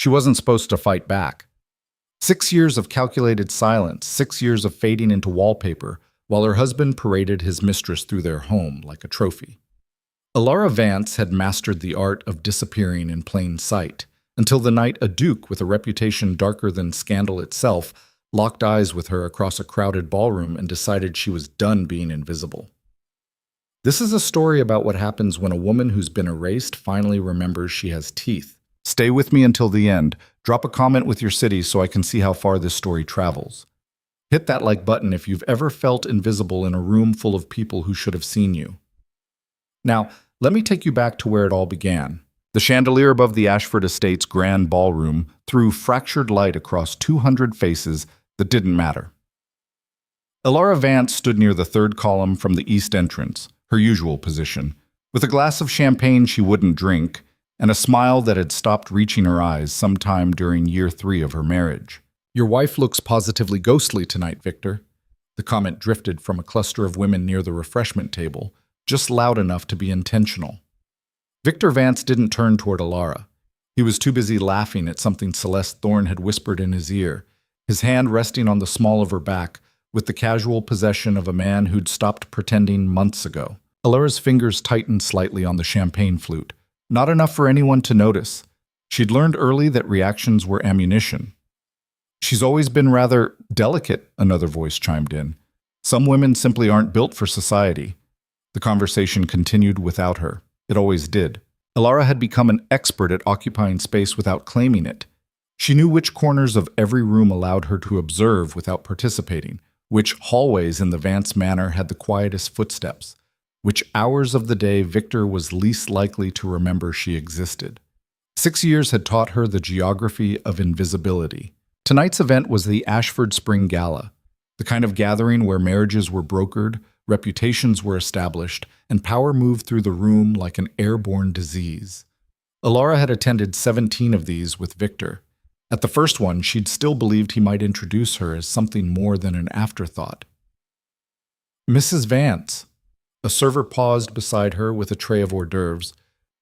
She wasn't supposed to fight back. 6 years of calculated silence, 6 years of fading into wallpaper, while her husband paraded his mistress through their home like a trophy. Elara Vance had mastered the art of disappearing in plain sight, until the night a duke with a reputation darker than scandal itself locked eyes with her across a crowded ballroom and decided she was done being invisible. This is a story about what happens when a woman who's been erased finally remembers she has teeth. Stay with me until the end. Drop a comment with your city so I can see how far this story travels. Hit that like button if you've ever felt invisible in a room full of people who should have seen you. Now, let me take you back to where it all began. The chandelier above the Ashford Estate's grand ballroom threw fractured light across 200 faces that didn't matter. Elara Vance stood near the third column from the east entrance, her usual position, with a glass of champagne she wouldn't drink and a smile that had stopped reaching her eyes sometime during year 3 of her marriage. "Your wife looks positively ghostly tonight, Victor." The comment drifted from a cluster of women near the refreshment table, just loud enough to be intentional. Victor Vance didn't turn toward Elara. He was too busy laughing at something Celeste Thorne had whispered in his ear, his hand resting on the small of her back with the casual possession of a man who'd stopped pretending months ago. Elara's fingers tightened slightly on the champagne flute, not enough for anyone to notice. She'd learned early that reactions were ammunition. "She's always been rather delicate," another voice chimed in. "Some women simply aren't built for society." The conversation continued without her. It always did. Elara had become an expert at occupying space without claiming it. She knew which corners of every room allowed her to observe without participating, which hallways in the Vance Manor had the quietest footsteps, which hours of the day Victor was least likely to remember she existed. 6 years had taught her the geography of invisibility. Tonight's event was the Ashford Spring Gala, the kind of gathering where marriages were brokered, reputations were established, and power moved through the room like an airborne disease. Elara had attended 17 of these with Victor. At the first one, she'd still believed he might introduce her as something more than an afterthought. "Mrs. Vance." A server paused beside her with a tray of hors d'oeuvres.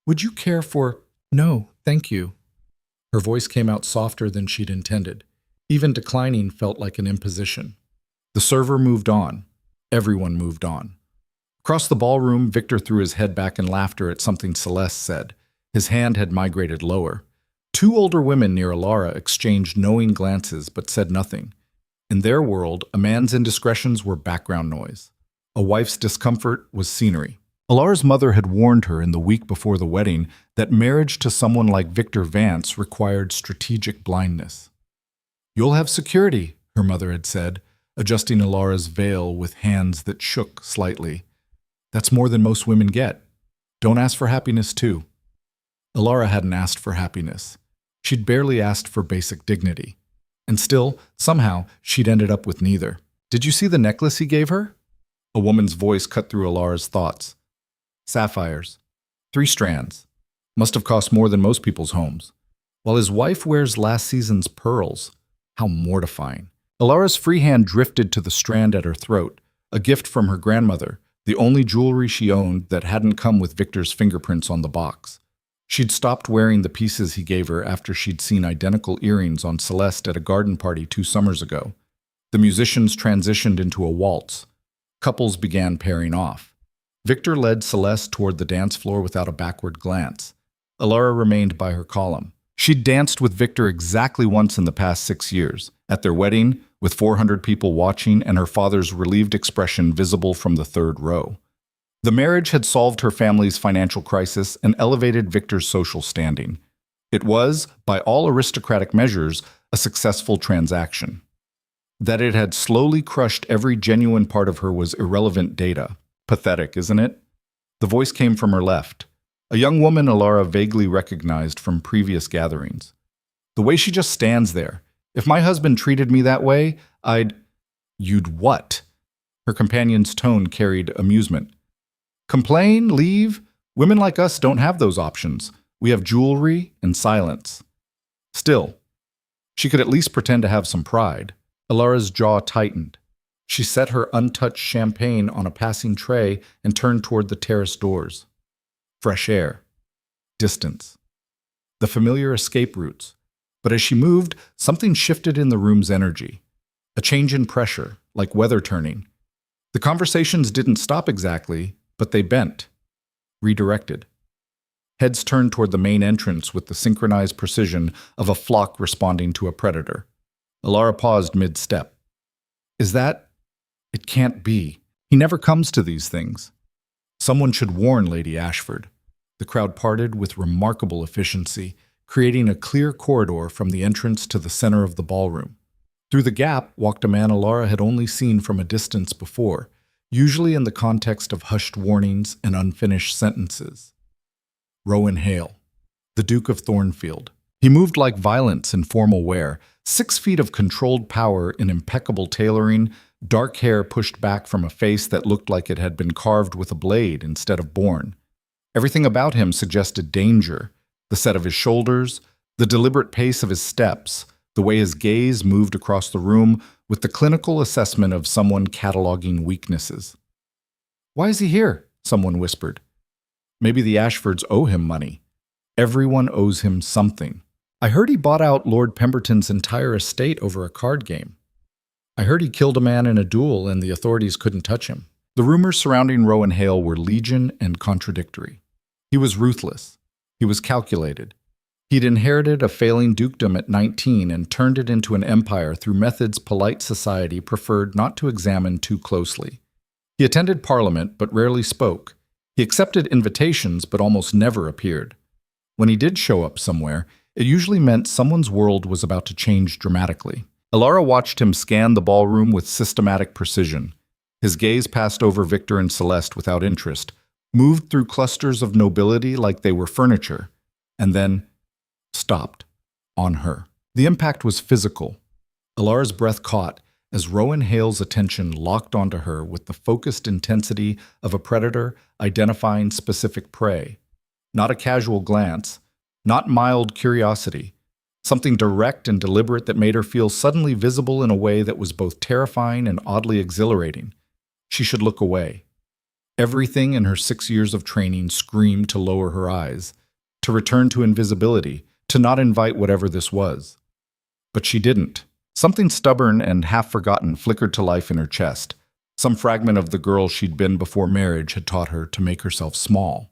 "Would you care for—" "No, thank you." Her voice came out softer than she'd intended. Even declining felt like an imposition. The server moved on. Everyone moved on. Across the ballroom, Victor threw his head back in laughter at something Celeste said. His hand had migrated lower. 2 older women near Elara exchanged knowing glances but said nothing. In their world, a man's indiscretions were background noise. A wife's discomfort was scenery. Elara's mother had warned her in the week before the wedding that marriage to someone like Victor Vance required strategic blindness. "You'll have security," her mother had said, adjusting Elara's veil with hands that shook slightly. "That's more than most women get. Don't ask for happiness, too." Elara hadn't asked for happiness. She'd barely asked for basic dignity. And still, somehow, she'd ended up with neither. "Did you see the necklace he gave her?" A woman's voice cut through Elara's thoughts. "Sapphires. 3 strands. Must have cost more than most people's homes. While his wife wears last season's pearls. How mortifying." Elara's free hand drifted to the strand at her throat, a gift from her grandmother, the only jewelry she owned that hadn't come with Victor's fingerprints on the box. She'd stopped wearing the pieces he gave her after she'd seen identical earrings on Celeste at a garden party 2 summers ago. The musicians transitioned into a waltz. Couples began pairing off. Victor led Celeste toward the dance floor without a backward glance. Elara remained by her column. She'd danced with Victor exactly once in the past 6 years, at their wedding, with 400 people watching and her father's relieved expression visible from the 3rd row. The marriage had solved her family's financial crisis and elevated Victor's social standing. It was, by all aristocratic measures, a successful transaction. That it had slowly crushed every genuine part of her was irrelevant data. Pathetic, isn't it? The voice came from her left, a young woman Elara vaguely recognized from previous gatherings. "The way she just stands there. If my husband treated me that way, I'd—" "You'd what?" Her companion's tone carried amusement. "Complain? Leave? Women like us don't have those options. We have jewelry and silence." Still, she could at least pretend to have some pride. Elara's jaw tightened. She set her untouched champagne on a passing tray and turned toward the terrace doors. Fresh air. Distance. The familiar escape routes. But as she moved, something shifted in the room's energy. A change in pressure, like weather turning. The conversations didn't stop exactly, but they bent, redirected. Heads turned toward the main entrance with the synchronized precision of a flock responding to a predator. Elara paused mid-step. Is that? It can't be. He never comes to these things. Someone should warn Lady Ashford. The crowd parted with remarkable efficiency, creating a clear corridor from the entrance to the center of the ballroom. Through the gap walked a man Elara had only seen from a distance before, usually in the context of hushed warnings and unfinished sentences. Rowan Hale, the Duke of Thornfield. He moved like violence in formal wear, 6 feet of controlled power in impeccable tailoring, dark hair pushed back from a face that looked like it had been carved with a blade instead of born. Everything about him suggested danger, the set of his shoulders, the deliberate pace of his steps, the way his gaze moved across the room with the clinical assessment of someone cataloging weaknesses. "Why is he here?" someone whispered. Maybe the Ashfords owe him money. Everyone owes him something. "I heard he bought out Lord Pemberton's entire estate over a card game. I heard he killed a man in a duel and the authorities couldn't touch him." The rumors surrounding Rowan Hale were legion and contradictory. He was ruthless. He was calculated. He'd inherited a failing dukedom at 19 and turned it into an empire through methods polite society preferred not to examine too closely. He attended Parliament but rarely spoke. He accepted invitations but almost never appeared. When he did show up somewhere, it usually meant someone's world was about to change dramatically. Elara watched him scan the ballroom with systematic precision. His gaze passed over Victor and Celeste without interest, moved through clusters of nobility like they were furniture, and then stopped on her. The impact was physical. Elara's breath caught as Rowan Hale's attention locked onto her with the focused intensity of a predator identifying specific prey. Not a casual glance, not mild curiosity, something direct and deliberate that made her feel suddenly visible in a way that was both terrifying and oddly exhilarating. She should look away. Everything in her 6 years of training screamed to lower her eyes, to return to invisibility, to not invite whatever this was. But she didn't. Something stubborn and half-forgotten flickered to life in her chest. Some fragment of the girl she'd been before marriage had taught her to make herself small.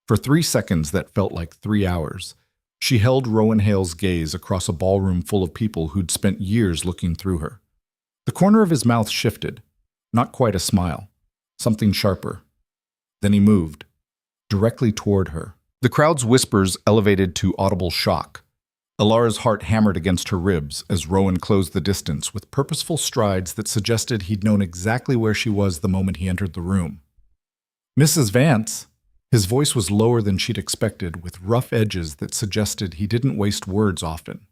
For 3 seconds that felt like 3 hours, she held Rowan Hale's gaze across a ballroom full of people who'd spent years looking through her. The corner of his mouth shifted, not quite a smile, something sharper. Then he moved, directly toward her. The crowd's whispers elevated to audible shock. Elara's heart hammered against her ribs as Rowan closed the distance with purposeful strides that suggested he'd known exactly where she was the moment he entered the room. "Mrs. Vance." His voice was lower than she'd expected, with rough edges that suggested he didn't waste words often.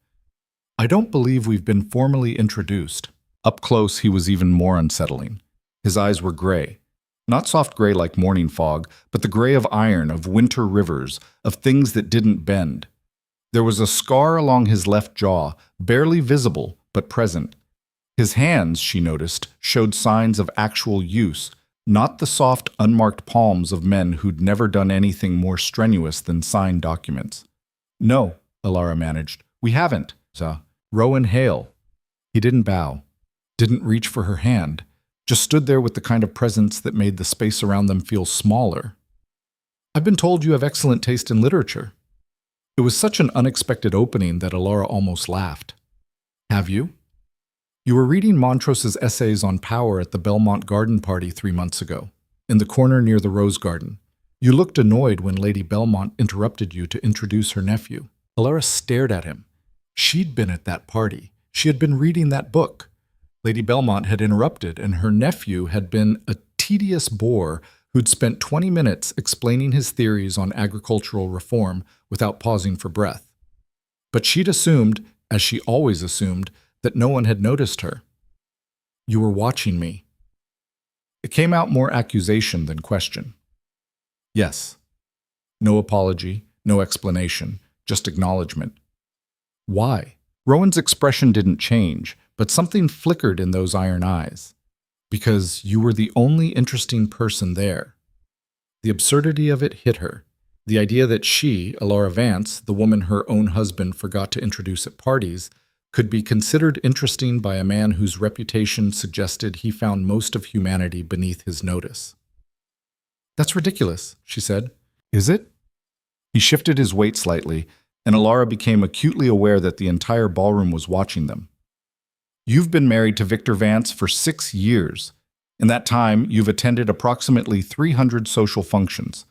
"I don't believe we've been formally introduced." Up close, he was even more unsettling. His eyes were gray. Not soft gray like morning fog, but the gray of iron, of winter rivers, of things that didn't bend. There was a scar along his left jaw, barely visible, but present. His hands, she noticed, showed signs of actual use, not the soft, unmarked palms of men who'd never done anything more strenuous than sign documents. "No," Elara managed. "We haven't, sir." Rowan Hale. He didn't bow, didn't reach for her hand, just stood there with the kind of presence that made the space around them feel smaller. "I've been told you have excellent taste in literature." It was such an unexpected opening that Elara almost laughed. "Have you? You were reading Montrose's essays on power at the Belmont garden party 3 months ago, in the corner near the rose garden. You looked annoyed when Lady Belmont interrupted you to introduce her nephew." Elara stared at him. She'd been at that party. She had been reading that book. Lady Belmont had interrupted, and her nephew had been a tedious bore who'd spent 20 minutes explaining his theories on agricultural reform without pausing for breath. But she'd assumed, as she always assumed, that no one had noticed her. "You were watching me." It came out more accusation than question. "Yes." No apology, no explanation, just acknowledgement. "Why?" Rowan's expression didn't change, but something flickered in those iron eyes. "Because you were the only interesting person there." The absurdity of it hit her. The idea that she, Elara Vance, the woman her own husband forgot to introduce at parties, could be considered interesting by a man whose reputation suggested he found most of humanity beneath his notice. "That's ridiculous," she said. "Is it?" He shifted his weight slightly, and Elara became acutely aware that the entire ballroom was watching them. "You've been married to Victor Vance for 6 years. In that time, you've attended approximately 300 social functions.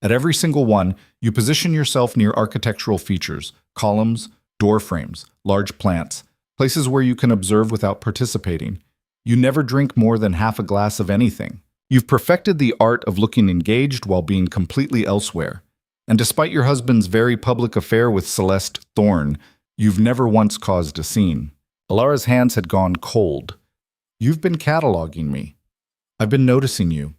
At every single one, you position yourself near architectural features, columns, door frames, large plants, places where you can observe without participating. You never drink more than half a glass of anything. You've perfected the art of looking engaged while being completely elsewhere. And despite your husband's very public affair with Celeste Thorne, you've never once caused a scene." Elara's hands had gone cold. "You've been cataloging me. I've been noticing you."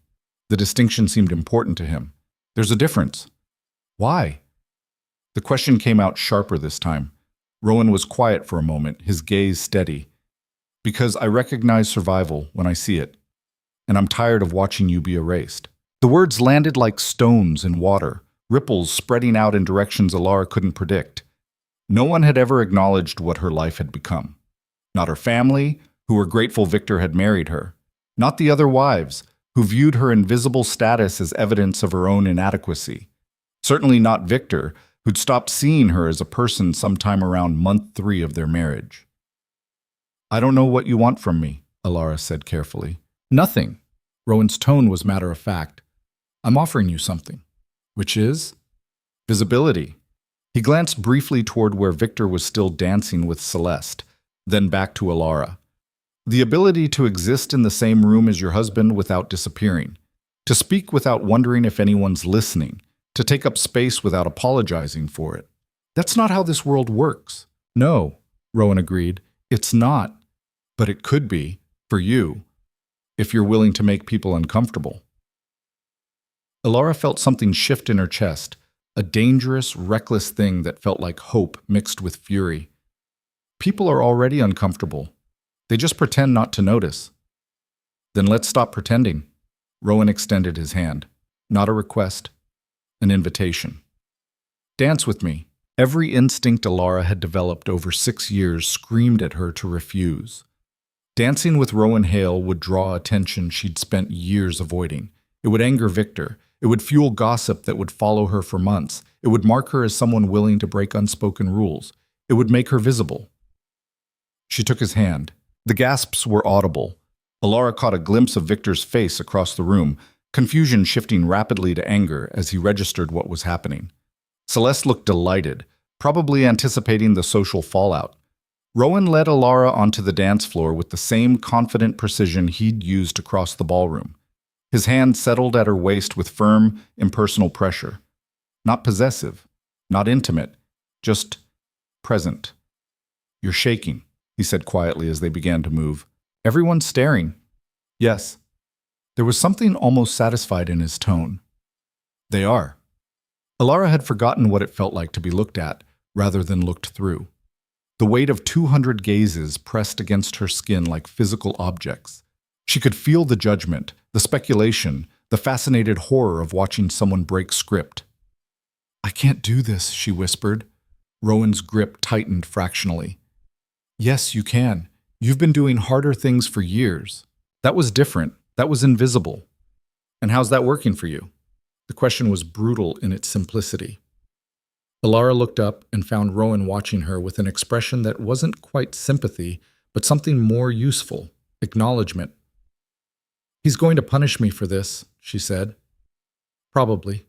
The distinction seemed important to him. "There's a difference." "Why?" The question came out sharper this time. Rowan was quiet for a moment, his gaze steady. "Because I recognize survival when I see it, and I'm tired of watching you be erased." The words landed like stones in water, ripples spreading out in directions Elara couldn't predict. No one had ever acknowledged what her life had become. Not her family, who were grateful Victor had married her. Not the other wives, who viewed her invisible status as evidence of her own inadequacy. Certainly not Victor, who'd stopped seeing her as a person sometime around month 3 of their marriage. "I don't know what you want from me," Elara said carefully. "Nothing." Rowan's tone was matter of fact. "I'm offering you something." "Which is?" "Visibility." He glanced briefly toward where Victor was still dancing with Celeste, then back to Elara. "The ability to exist in the same room as your husband without disappearing. To speak without wondering if anyone's listening. To take up space without apologizing for it. That's not how this world works." "No," Rowan agreed. "It's not. But it could be, for you, if you're willing to make people uncomfortable." Elara felt something shift in her chest, a dangerous, reckless thing that felt like hope mixed with fury. People are already uncomfortable. They just pretend not to notice. "Then let's stop pretending." Rowan extended his hand. Not a request, an invitation. "Dance with me." Every instinct Elara had developed over 6 years screamed at her to refuse. Dancing with Rowan Hale would draw attention she'd spent years avoiding. It would anger Victor. It would fuel gossip that would follow her for months. It would mark her as someone willing to break unspoken rules. It would make her visible. She took his hand. The gasps were audible. Elara caught a glimpse of Victor's face across the room, confusion shifting rapidly to anger as he registered what was happening. Celeste looked delighted, probably anticipating the social fallout. Rowan led Elara onto the dance floor with the same confident precision he'd used across the ballroom. His hand settled at her waist with firm, impersonal pressure. Not possessive, not intimate, just present. "You're shaking," he said quietly as they began to move. "Everyone's staring." "Yes." There was something almost satisfied in his tone. "They are." Elara had forgotten what it felt like to be looked at, rather than looked through. The weight of 200 gazes pressed against her skin like physical objects. She could feel the judgment, the speculation, the fascinated horror of watching someone break script. "I can't do this," she whispered. Rowan's grip tightened fractionally. "Yes, you can. You've been doing harder things for years. That was different. That was invisible. And how's that working for you?" The question was brutal in its simplicity. Elara looked up and found Rowan watching her with an expression that wasn't quite sympathy, but something more useful, acknowledgement. "He's going to punish me for this," she said. "Probably."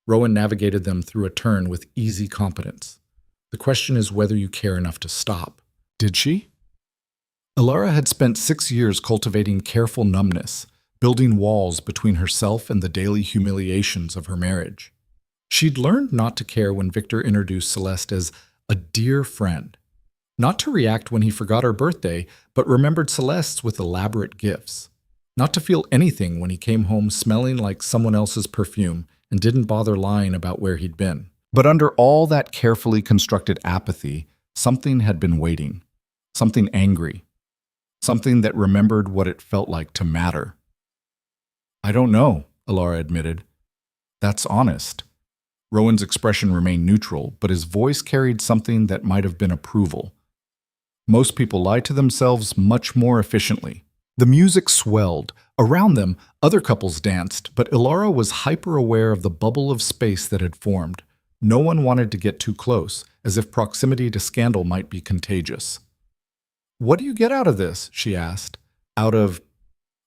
Rowan navigated them through a turn with easy competence. "The question is whether you care enough to stop." Did she? Elara had spent 6 years cultivating careful numbness, building walls between herself and the daily humiliations of her marriage. She'd learned not to care when Victor introduced Celeste as a dear friend. Not to react when he forgot her birthday, but remembered Celeste's with elaborate gifts. Not to feel anything when he came home smelling like someone else's perfume and didn't bother lying about where he'd been. But under all that carefully constructed apathy, something had been waiting. Something angry. Something that remembered what it felt like to matter. "I don't know," Elara admitted. "That's honest." Rowan's expression remained neutral, but his voice carried something that might have been approval. Most people lie to themselves much more efficiently. The music swelled. Around them, other couples danced, but Elara was hyper-aware of the bubble of space that had formed. No one wanted to get too close, as if proximity to scandal might be contagious. "What do you get out of this?" she asked. "Out of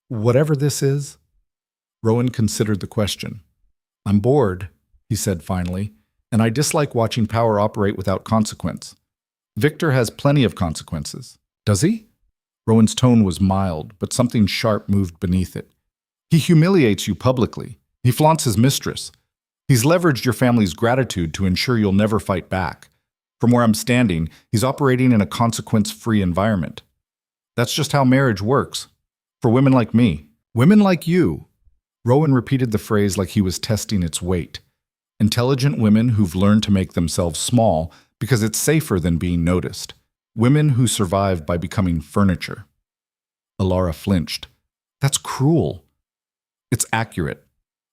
whatever this is?" Rowan considered the question. "I'm bored," he said finally, "and I dislike watching power operate without consequence. Victor has plenty of consequences." "Does he?" Rowan's tone was mild, but something sharp moved beneath it. "He humiliates you publicly. He flaunts his mistress. He's leveraged your family's gratitude to ensure you'll never fight back. From where I'm standing, he's operating in a consequence-free environment. That's just how marriage works. For women like me. Women like you." Rowan repeated the phrase like he was testing its weight. Intelligent women who've learned to make themselves small because it's safer than being noticed. Women who survive by becoming furniture. Elara flinched. "That's cruel." "It's accurate.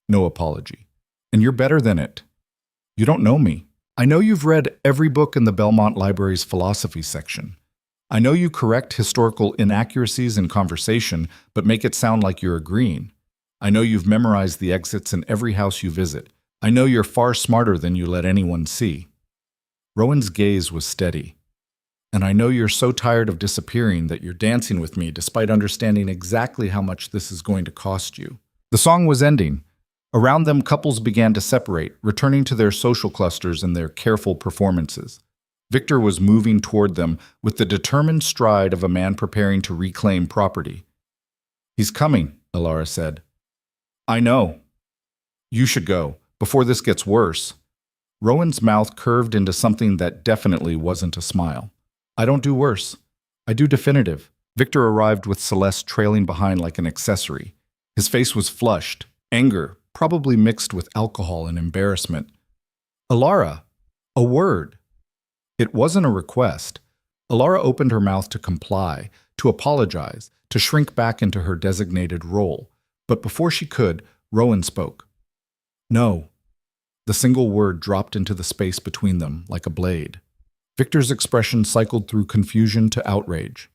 No apology. And you're better than it. You don't know me. I know you've read every book in the Belmont Library's philosophy section. I know you correct historical inaccuracies in conversation, but make it sound like you're agreeing. I know you've memorized the exits in every house you visit. I know you're far smarter than you let anyone see." Rowan's gaze was steady. "And I know you're so tired of disappearing that you're dancing with me despite understanding exactly how much this is going to cost you." The song was ending. Around them, couples began to separate, returning to their social clusters and their careful performances. Victor was moving toward them with the determined stride of a man preparing to reclaim property. "He's coming," Elara said. "I know. You should go, before this gets worse." Rowan's mouth curved into something that definitely wasn't a smile. "I don't do worse. I do definitive." Victor arrived with Celeste trailing behind like an accessory. His face was flushed, anger, probably mixed with alcohol and embarrassment. "Elara, a word." It wasn't a request. Elara opened her mouth to comply, to apologize, to shrink back into her designated role. But before she could, Rowan spoke. "No." The single word dropped into the space between them like a blade. Victor's expression cycled through confusion to outrage.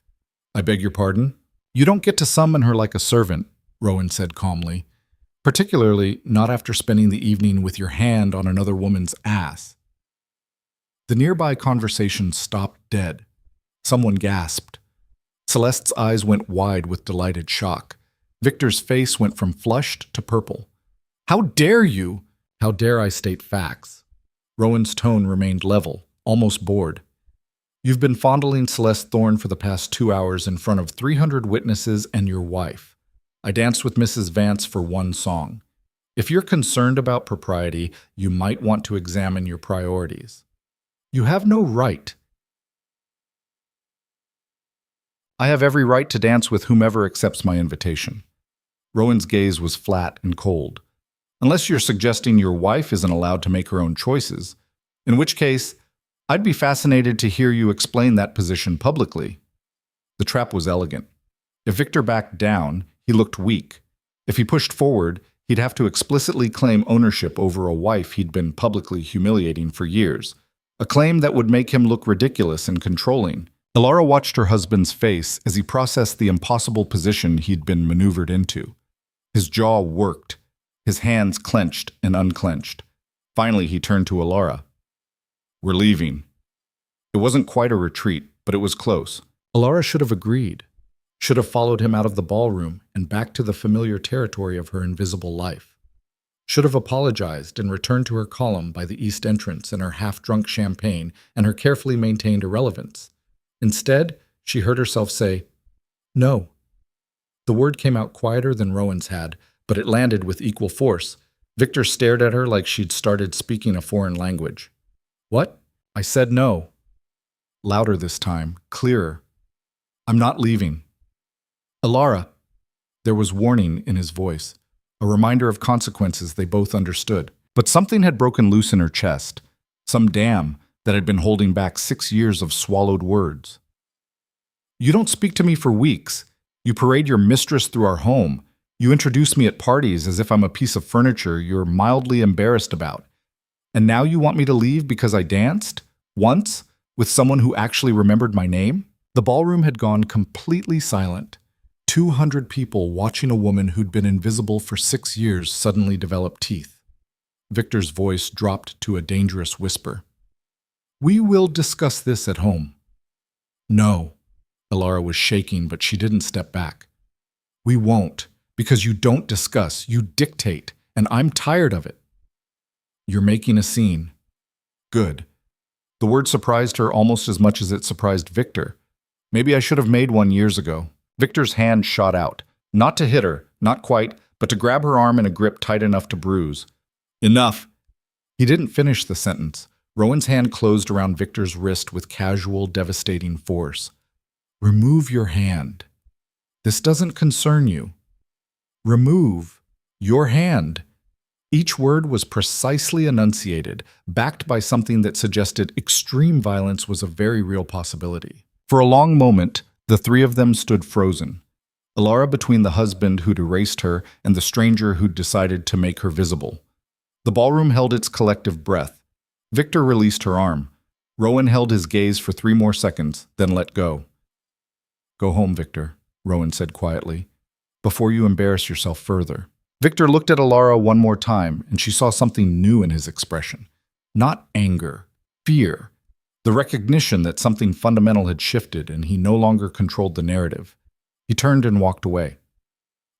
"I beg your pardon?" "You don't get to summon her like a servant," Rowan said calmly. "Particularly not after spending the evening with your hand on another woman's ass." The nearby conversation stopped dead. Someone gasped. Celeste's eyes went wide with delighted shock. Victor's face went from flushed to purple. "How dare you?" "How dare I state facts?" Rowan's tone remained level, almost bored. "You've been fondling Celeste Thorne for the past 2 hours in front of 300 witnesses and your wife. I danced with Mrs. Vance for one song. If you're concerned about propriety, you might want to examine your priorities. You have no right." "I have every right to dance with whomever accepts my invitation." Rowan's gaze was flat and cold. "Unless you're suggesting your wife isn't allowed to make her own choices, in which case, I'd be fascinated to hear you explain that position publicly." The trap was elegant. If Victor backed down, he looked weak. If he pushed forward, he'd have to explicitly claim ownership over a wife he'd been publicly humiliating for years, a claim that would make him look ridiculous and controlling. Elara watched her husband's face as he processed the impossible position he'd been maneuvered into. His jaw worked. His hands clenched and unclenched. Finally, he turned to Elara. "We're leaving." It wasn't quite a retreat, but it was close. Elara should have agreed, should have followed him out of the ballroom and back to the familiar territory of her invisible life. Should have apologized and returned to her column by the east entrance and her half-drunk champagne and her carefully maintained irrelevance. Instead, she heard herself say, "No." The word came out quieter than Rowan's had, but it landed with equal force. Victor stared at her like she'd started speaking a foreign language. "What?" "I said no." Louder this time, clearer. "I'm not leaving." "Elara." There was warning in his voice, a reminder of consequences they both understood. But something had broken loose in her chest, some dam that had been holding back 6 years of swallowed words. "You don't speak to me for weeks. You parade your mistress through our home. You introduce me at parties as if I'm a piece of furniture you're mildly embarrassed about. And now you want me to leave because I danced? Once? With someone who actually remembered my name? The ballroom had gone completely silent. 200 people watching a woman who'd been invisible for 6 years suddenly develop teeth. Victor's voice dropped to a dangerous whisper. We will discuss this at home. No. Elara was shaking, but she didn't step back. We won't, because you don't discuss, you dictate, and I'm tired of it. You're making a scene. Good. The word surprised her almost as much as it surprised Victor. Maybe I should have made one years ago. Victor's hand shot out, not to hit her, not quite, but to grab her arm in a grip tight enough to bruise. Enough! He didn't finish the sentence. Rowan's hand closed around Victor's wrist with casual, devastating force. Remove your hand. This doesn't concern you. Remove your hand. Each word was precisely enunciated, backed by something that suggested extreme violence was a very real possibility. For a long moment, the three of them stood frozen. Elara between the husband who'd erased her and the stranger who'd decided to make her visible. The ballroom held its collective breath. Victor released her arm. Rowan held his gaze for 3 more seconds, then let go. Go home, Victor, Rowan said quietly, before you embarrass yourself further. Victor looked at Elara one more time, and she saw something new in his expression. Not anger, fear. The recognition that something fundamental had shifted and he no longer controlled the narrative. He turned and walked away.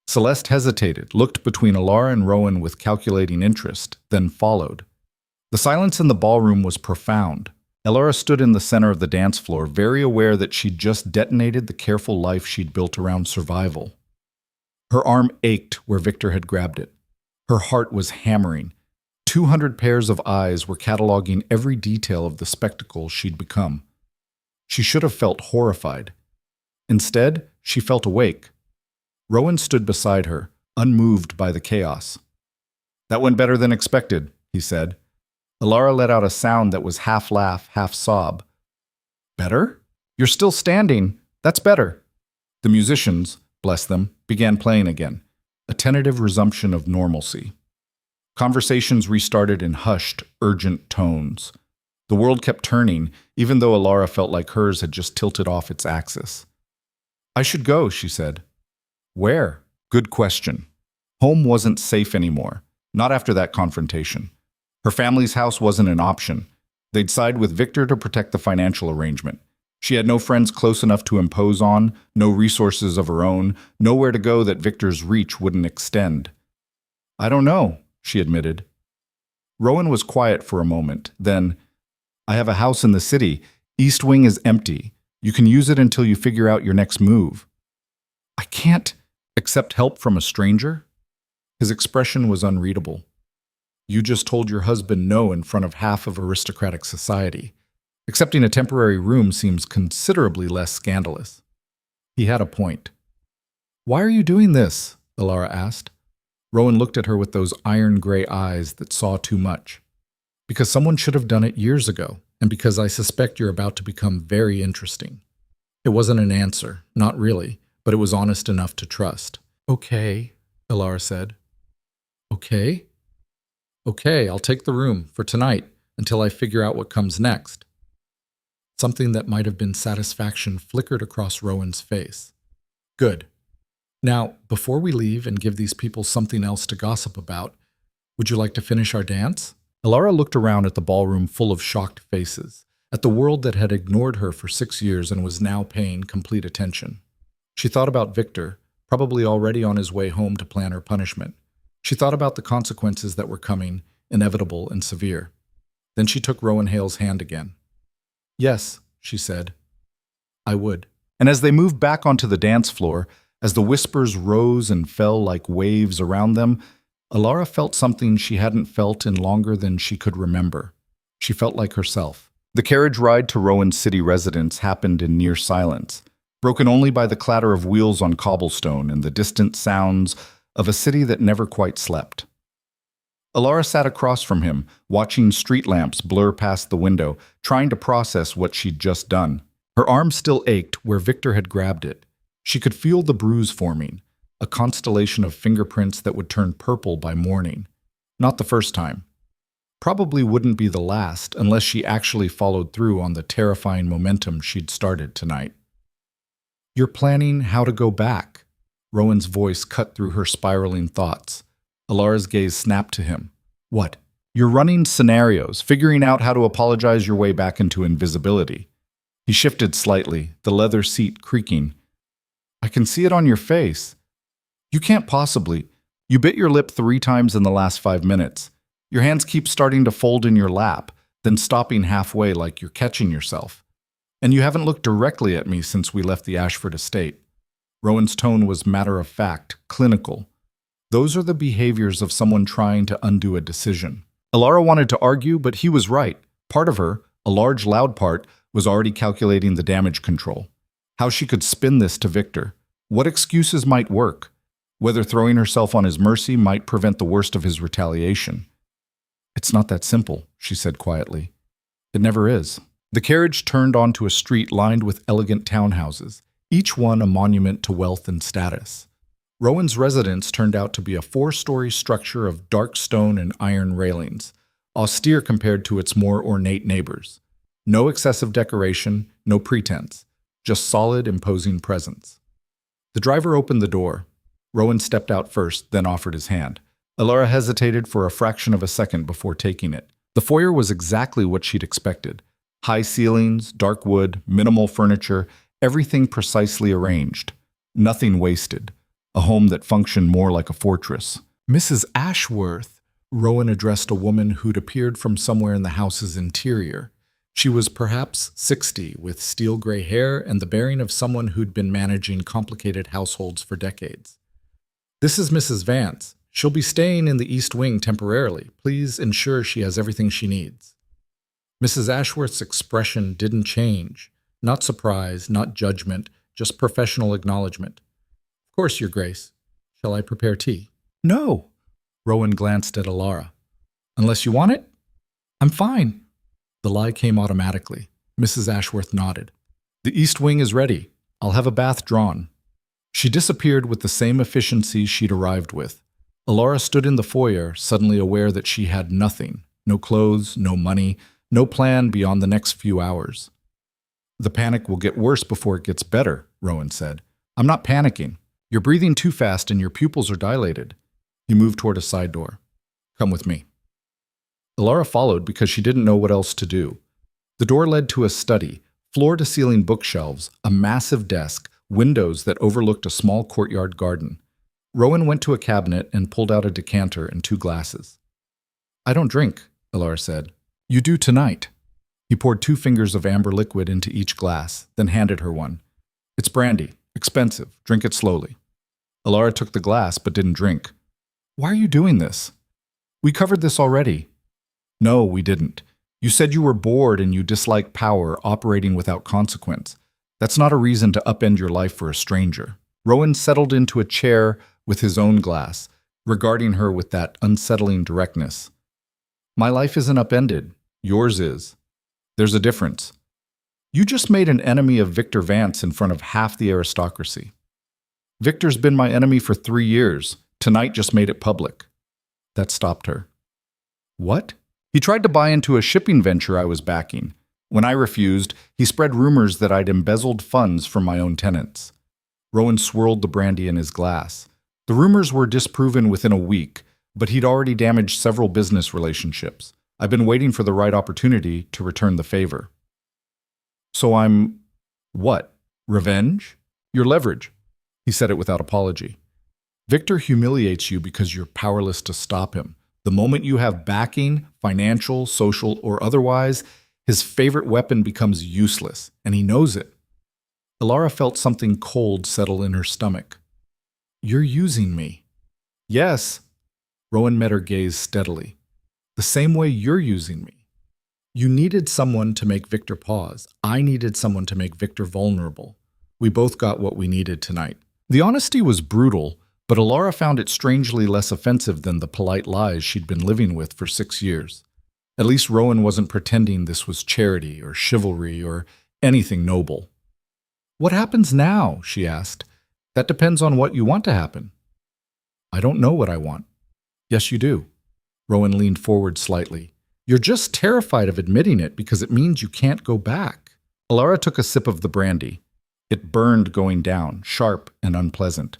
Celeste hesitated, looked between Elara and Rowan with calculating interest, then followed. The silence in the ballroom was profound. Elara stood in the center of the dance floor, very aware that she'd just detonated the careful life she'd built around survival. Her arm ached where Victor had grabbed it. Her heart was hammering. 200 pairs of eyes were cataloging every detail of the spectacle she'd become. She should have felt horrified. Instead, she felt awake. Rowan stood beside her, unmoved by the chaos. That went better than expected, he said. Elara let out a sound that was half laugh, half sob. Better? You're still standing. That's better. The musicians, bless them, began playing again, a tentative resumption of normalcy. Conversations restarted in hushed, urgent tones. The world kept turning, even though Elara felt like hers had just tilted off its axis. I should go, she said. Where? Good question. Home wasn't safe anymore, not after that confrontation. Her family's house wasn't an option. They'd side with Victor to protect the financial arrangement. She had no friends close enough to impose on, no resources of her own, nowhere to go that Victor's reach wouldn't extend. I don't know, she admitted. Rowan was quiet for a moment, then, I have a house in the city. East Wing is empty. You can use it until you figure out your next move. I can't accept help from a stranger? His expression was unreadable. You just told your husband no in front of half of aristocratic society. Accepting a temporary room seems considerably less scandalous. He had a point. Why are you doing this? Elara asked. Rowan looked at her with those iron-gray eyes that saw too much. Because someone should have done it years ago, and because I suspect you're about to become very interesting. It wasn't an answer, not really, but it was honest enough to trust. Okay, Elara said. Okay? Okay, I'll take the room for tonight until I figure out what comes next. Something that might have been satisfaction flickered across Rowan's face. Good. Now, before we leave and give these people something else to gossip about, would you like to finish our dance? Elara looked around at the ballroom full of shocked faces, at the world that had ignored her for 6 years and was now paying complete attention. She thought about Victor, probably already on his way home to plan her punishment. She thought about the consequences that were coming, inevitable and severe. Then she took Rowan Hale's hand again. Yes, she said. I would. And as they moved back onto the dance floor, as the whispers rose and fell like waves around them, Elara felt something she hadn't felt in longer than she could remember. She felt like herself. The carriage ride to Rowan's city residence happened in near silence, broken only by the clatter of wheels on cobblestone and the distant sounds of a city that never quite slept. Elara sat across from him, watching street lamps blur past the window, trying to process what she'd just done. Her arm still ached where Victor had grabbed it. She could feel the bruise forming, a constellation of fingerprints that would turn purple by morning. Not the first time. Probably wouldn't be the last unless she actually followed through on the terrifying momentum she'd started tonight. You're planning how to go back. Rowan's voice cut through her spiraling thoughts. Elara's gaze snapped to him. What? You're running scenarios, figuring out how to apologize your way back into invisibility. He shifted slightly, the leather seat creaking. I can see it on your face. You can't possibly. You bit your lip 3 times in the last 5 minutes. Your hands keep starting to fold in your lap, then stopping halfway like you're catching yourself. And you haven't looked directly at me since we left the Ashford estate. Rowan's tone was matter-of-fact, clinical. Those are the behaviors of someone trying to undo a decision. Elara wanted to argue, but he was right. Part of her, a large, loud part, was already calculating the damage control. How she could spin this to Victor. What excuses might work. Whether throwing herself on his mercy might prevent the worst of his retaliation. It's not that simple, she said quietly. It never is. The carriage turned onto a street lined with elegant townhouses, each one a monument to wealth and status. Rowan's residence turned out to be a 4-story structure of dark stone and iron railings, austere compared to its more ornate neighbors. No excessive decoration, no pretense, just solid, imposing presence. The driver opened the door. Rowan stepped out first, then offered his hand. Elara hesitated for a fraction of a second before taking it. The foyer was exactly what she'd expected. High ceilings, dark wood, minimal furniture, everything precisely arranged. Nothing wasted. A home that functioned more like a fortress. Mrs. Ashworth, Rowan addressed a woman who'd appeared from somewhere in the house's interior. She was perhaps 60, with steel-gray hair and the bearing of someone who'd been managing complicated households for decades. This is Mrs. Vance. She'll be staying in the East Wing temporarily. Please ensure she has everything she needs. Mrs. Ashworth's expression didn't change. Not surprise, not judgment, just professional acknowledgement. Of course, Your Grace. Shall I prepare tea? No. Rowan glanced at Elara. Unless you want it? I'm fine. The lie came automatically. Mrs. Ashworth nodded. The East Wing is ready. I'll have a bath drawn. She disappeared with the same efficiency she'd arrived with. Elara stood in the foyer, suddenly aware that she had nothing. No clothes, no money, no plan beyond the next few hours. The panic will get worse before it gets better, Rowan said. I'm not panicking. You're breathing too fast and your pupils are dilated. He moved toward a side door. Come with me. Elara followed because she didn't know what else to do. The door led to a study, floor-to-ceiling bookshelves, a massive desk, windows that overlooked a small courtyard garden. Rowan went to a cabinet and pulled out a decanter and 2 glasses. I don't drink, Elara said. You do tonight. He poured 2 fingers of amber liquid into each glass, then handed her one. It's brandy. Expensive. Drink it slowly. Elara took the glass but didn't drink. Why are you doing this? We covered this already. No, we didn't. You said you were bored and you dislike power operating without consequence. That's not a reason to upend your life for a stranger. Rowan settled into a chair with his own glass, regarding her with that unsettling directness. My life isn't upended. Yours is. There's a difference. You just made an enemy of Victor Vance in front of half the aristocracy. Victor's been my enemy for 3 years. Tonight just made it public. That stopped her. What? He tried to buy into a shipping venture I was backing. When I refused, he spread rumors that I'd embezzled funds from my own tenants. Rowan swirled the brandy in his glass. The rumors were disproven within a week, but he'd already damaged several business relationships. I've been waiting for the right opportunity to return the favor. So I'm... what? Revenge? Your leverage. He said it without apology. Victor humiliates you because you're powerless to stop him. The moment you have backing, financial, social, or otherwise, his favorite weapon becomes useless, and he knows it. Elara felt something cold settle in her stomach. You're using me. Yes. Rowan met her gaze steadily. The same way you're using me. You needed someone to make Victor pause. I needed someone to make Victor vulnerable. We both got what we needed tonight. The honesty was brutal, but Elara found it strangely less offensive than the polite lies she'd been living with for 6 years. At least Rowan wasn't pretending this was charity or chivalry or anything noble. What happens now? She asked. That depends on what you want to happen. I don't know what I want. Yes, you do. Rowan leaned forward slightly. You're just terrified of admitting it because it means you can't go back. Elara took a sip of the brandy. It burned going down, sharp and unpleasant.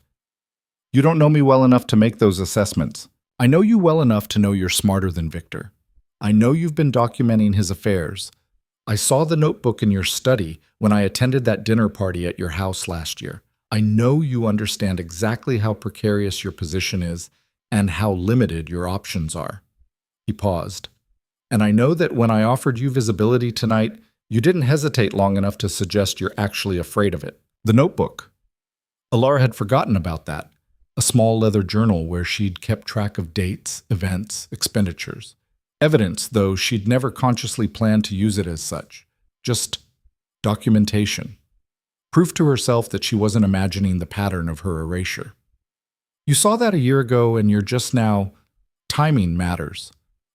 You don't know me well enough to make those assessments. I know you well enough to know you're smarter than Victor. I know you've been documenting his affairs. I saw the notebook in your study when I attended that dinner party at your house last year. I know you understand exactly how precarious your position is and how limited your options are. He paused. And I know that when I offered you visibility tonight, you didn't hesitate long enough to suggest you're actually afraid of it. The notebook. Elara had forgotten about that. A small leather journal where she'd kept track of dates, events, expenditures. Evidence, though she'd never consciously planned to use it as such. Just documentation. Proof to herself that she wasn't imagining the pattern of her erasure. You saw that a year ago and you're just now... Timing matters.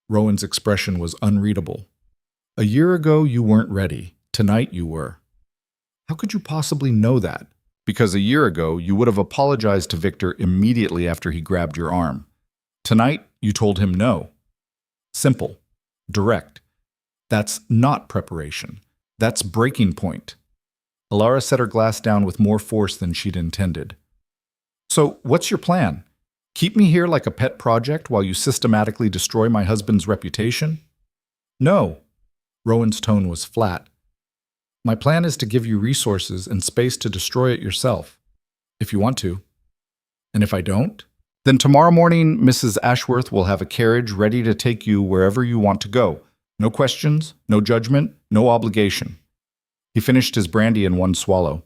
Rowan's expression was unreadable. A year ago you weren't ready. Tonight you were. How could you possibly know that? Because a year ago you would have apologized to Victor immediately after he grabbed your arm. Tonight you told him no. Simple. Direct. That's not preparation. That's breaking point. Elara set her glass down with more force than she'd intended. So, what's your plan? Keep me here like a pet project while you systematically destroy my husband's reputation? No. Rowan's tone was flat. My plan is to give you resources and space to destroy it yourself, if you want to. And if I don't? Then tomorrow morning, Mrs. Ashworth will have a carriage ready to take you wherever you want to go. No questions, no judgment, no obligation. He finished his brandy in one swallow.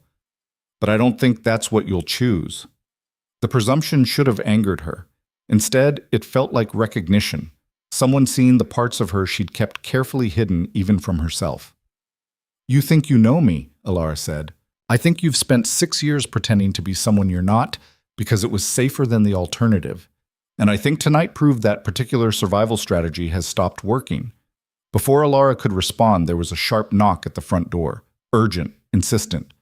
But I don't think that's what you'll choose. The presumption should have angered her. Instead, it felt like recognition. Someone seeing the parts of her she'd kept carefully hidden even from herself. You think you know me, Elara said. I think you've spent 6 years pretending to be someone you're not because it was safer than the alternative. And I think tonight proved that particular survival strategy has stopped working. Before Elara could respond, there was a sharp knock at the front door. Urgent, insistent.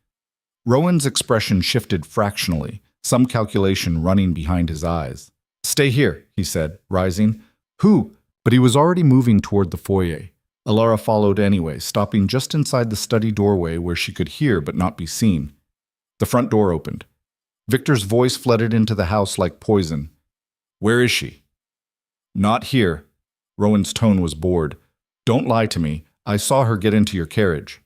Rowan's expression shifted fractionally, some calculation running behind his eyes. Stay here, he said, rising. Who? But he was already moving toward the foyer. Elara followed anyway, stopping just inside the study doorway where she could hear but not be seen. The front door opened. Victor's voice flooded into the house like poison. Where is she? Not here. Rowan's tone was bored. Don't lie to me. I saw her get into your carriage.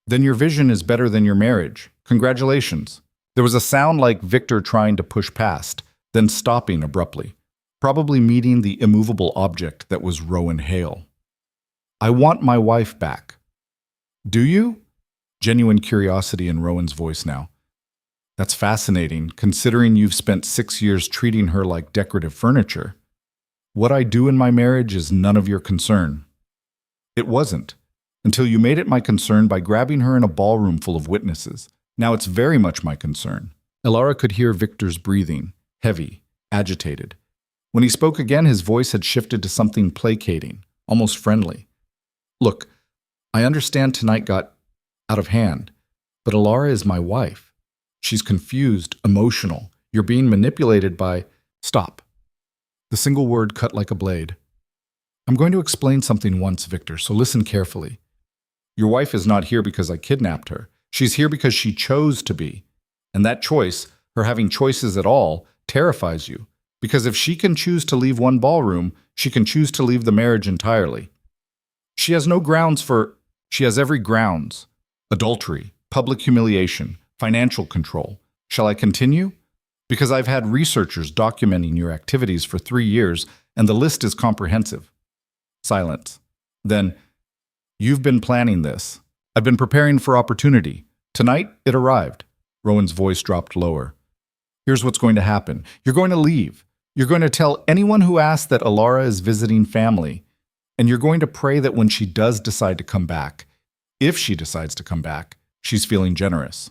Then your vision is better than your marriage. Congratulations. There was a sound like Victor trying to push past, then stopping abruptly, probably meeting the immovable object that was Rowan Hale. I want my wife back. Do you? Genuine curiosity in Rowan's voice now. That's fascinating, considering you've spent 6 years treating her like decorative furniture. What I do in my marriage is none of your concern. It wasn't, until you made it my concern by grabbing her in a ballroom full of witnesses. Now it's very much my concern. Elara could hear Victor's breathing, heavy, agitated. When he spoke again, his voice had shifted to something placating, almost friendly. Look, I understand tonight got out of hand, but Elara is my wife. She's confused, emotional. You're being manipulated by... Stop. The single word cut like a blade. I'm going to explain something once, Victor, so listen carefully. Your wife is not here because I kidnapped her. She's here because she chose to be. And that choice, her having choices at all, terrifies you. Because if she can choose to leave one ballroom, she can choose to leave the marriage entirely. She has no grounds for... She has every grounds. Adultery, public humiliation, financial control. Shall I continue? Because I've had researchers documenting your activities for 3 years, and the list is comprehensive. Silence. Then, you've been planning this. I've been preparing for opportunity. Tonight, it arrived. Rowan's voice dropped lower. Here's what's going to happen. You're going to leave. You're going to tell anyone who asks that Elara is visiting family. And you're going to pray that when she does decide to come back, if she decides to come back, she's feeling generous.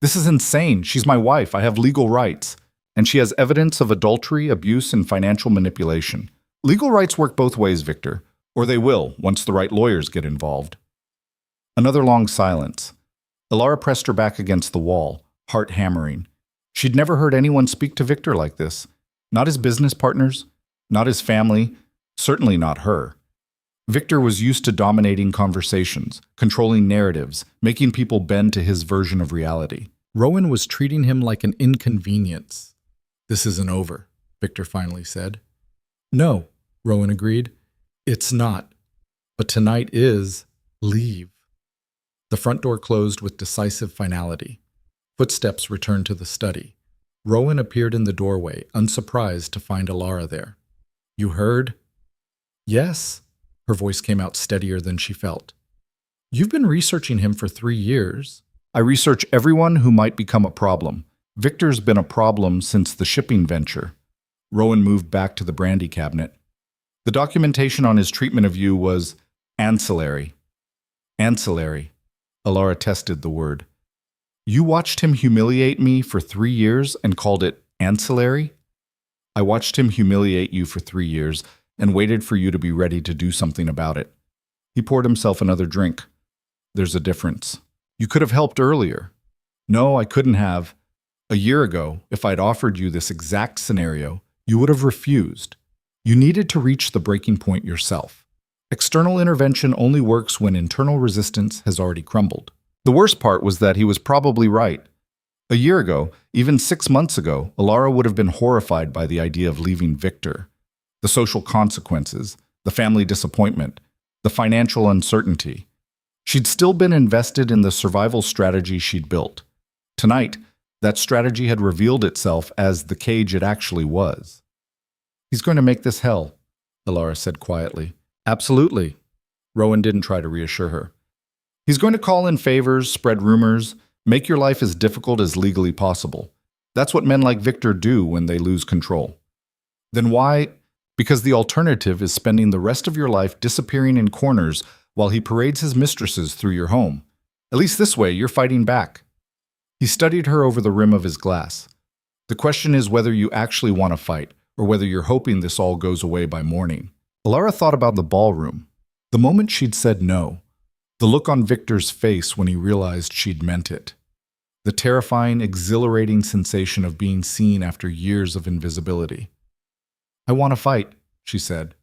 This is insane. She's my wife. I have legal rights. And she has evidence of adultery, abuse, and financial manipulation. Legal rights work both ways, Victor. Or they will, once the right lawyers get involved. Another long silence. Elara pressed her back against the wall, heart hammering. She'd never heard anyone speak to Victor like this. Not his business partners, not his family, certainly not her. Victor was used to dominating conversations, controlling narratives, making people bend to his version of reality. Rowan was treating him like an inconvenience. "This isn't over," Victor finally said. "No," Rowan agreed. "It's not. But tonight is. Leave." The front door closed with decisive finality. Footsteps returned to the study. Rowan appeared in the doorway, unsurprised to find Elara there. "You heard?" "Yes." Her voice came out steadier than she felt. "You've been researching him for 3 years." "I research everyone who might become a problem. Victor's been a problem since the shipping venture." Rowan moved back to the brandy cabinet. "The documentation on his treatment of you was ancillary." "Ancillary." Elara tested the word. "You watched him humiliate me for 3 years and called it ancillary?" "I watched him humiliate you for 3 years and waited for you to be ready to do something about it." He poured himself another drink. "There's a difference. You could have helped earlier." "No, I couldn't have. A year ago, if I'd offered you this exact scenario, you would have refused. You needed to reach the breaking point yourself. External intervention only works when internal resistance has already crumbled." The worst part was that he was probably right. A year ago, even 6 months ago, Elara would have been horrified by the idea of leaving Victor. The social consequences, the family disappointment, the financial uncertainty. She'd still been invested in the survival strategy she'd built. Tonight, that strategy had revealed itself as the cage it actually was. "He's going to make this hell," Elara said quietly. "Absolutely." Rowan didn't try to reassure her. "He's going to call in favors, spread rumors, make your life as difficult as legally possible. That's what men like Victor do when they lose control." "Then why?" "Because the alternative is spending the rest of your life disappearing in corners while he parades his mistresses through your home. At least this way, you're fighting back." He studied her over the rim of his glass. "The question is whether you actually want to fight, or whether you're hoping this all goes away by morning." Elara thought about the ballroom. The moment she'd said no, the look on Victor's face when he realized she'd meant it. The terrifying, exhilarating sensation of being seen after years of invisibility. "I want to fight," she said.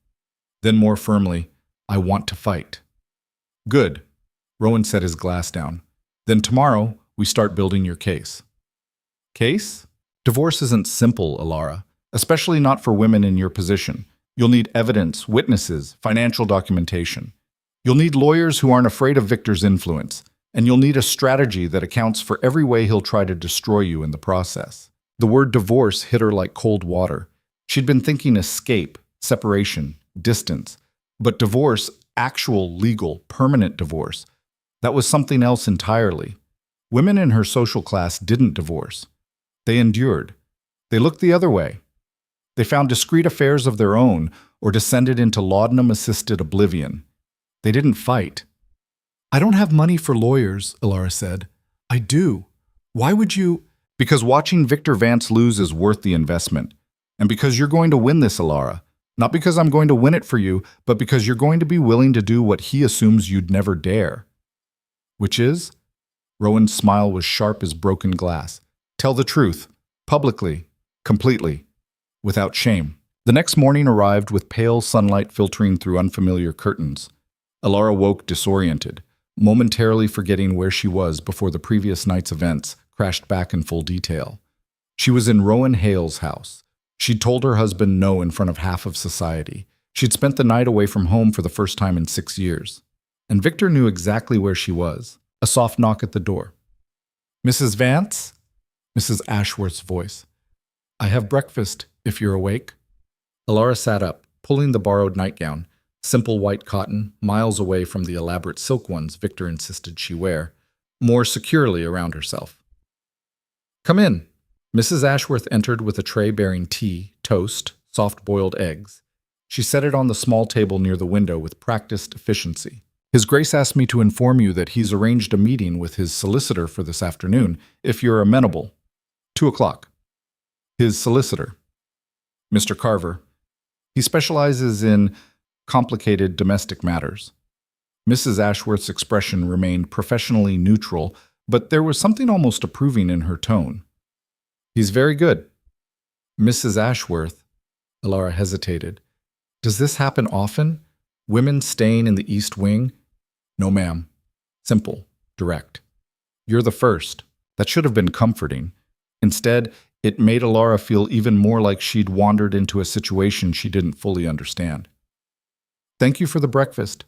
Then more firmly, "I want to fight." "Good." Rowan set his glass down. "Then tomorrow, we start building your case." "Case?" "Divorce isn't simple, Elara, especially not for women in your position. You'll need evidence, witnesses, financial documentation. You'll need lawyers who aren't afraid of Victor's influence, and you'll need a strategy that accounts for every way he'll try to destroy you in the process." The word divorce hit her like cold water. She'd been thinking escape, separation, distance. But divorce, actual, legal, permanent divorce, that was something else entirely. Women in her social class didn't divorce. They endured. They looked the other way. They found discreet affairs of their own or descended into laudanum-assisted oblivion. They didn't fight. "I don't have money for lawyers," Elara said. "I do. Why would you?" "Because watching Victor Vance lose is worth the investment. And because you're going to win this, Elara. Not because I'm going to win it for you, but because you're going to be willing to do what he assumes you'd never dare." "Which is?" Rowan's smile was sharp as broken glass. "Tell the truth. Publicly. Completely. Without shame." The next morning arrived with pale sunlight filtering through unfamiliar curtains. Elara woke disoriented, momentarily forgetting where she was before the previous night's events crashed back in full detail. She was in Rowan Hale's house. She'd told her husband no in front of half of society. She'd spent the night away from home for the first time in 6 years. And Victor knew exactly where she was. A soft knock at the door. "Mrs. Vance?" Mrs. Ashworth's voice. "I have breakfast, if you're awake." Elara sat up, pulling the borrowed nightgown, simple white cotton, miles away from the elaborate silk ones Victor insisted she wear, more securely around herself. "Come in." Mrs. Ashworth entered with a tray bearing tea, toast, soft-boiled eggs. She set it on the small table near the window with practiced efficiency. "His Grace asked me to inform you that he's arranged a meeting with his solicitor for this afternoon, if you're amenable. 2 o'clock. "His solicitor?" "Mr. Carver. He specializes in complicated domestic matters." Mrs. Ashworth's expression remained professionally neutral, but there was something almost approving in her tone. "He's very good." "Mrs. Ashworth," Elara hesitated. "Does this happen often? Women staying in the East Wing? No, ma'am. Simple, direct. You're the first. That should have been comforting. Instead, it made Elara feel even more like she'd wandered into a situation she didn't fully understand. Thank you for the breakfast.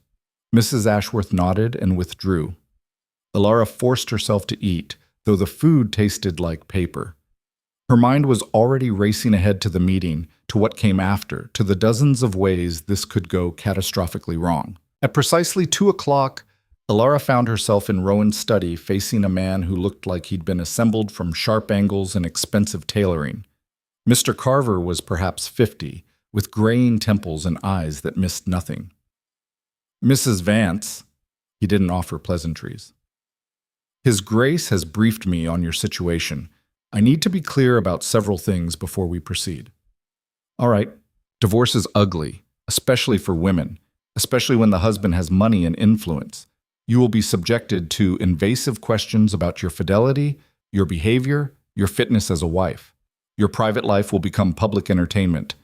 Mrs. Ashworth nodded and withdrew. Elara forced herself to eat, though the food tasted like paper. Her mind was already racing ahead to the meeting, to what came after, to the dozens of ways this could go catastrophically wrong. At precisely 2 o'clock, Elara found herself in Rowan's study facing a man who looked like he'd been assembled from sharp angles and expensive tailoring. Mr. Carver was perhaps 50, with graying temples and eyes that missed nothing. Mrs. Vance, he didn't offer pleasantries. His Grace has briefed me on your situation. I need to be clear about several things before we proceed. All right, divorce is ugly, especially for women, especially when the husband has money and influence. You will be subjected to invasive questions about your fidelity, your behavior, your fitness as a wife. Your private life will become public entertainment.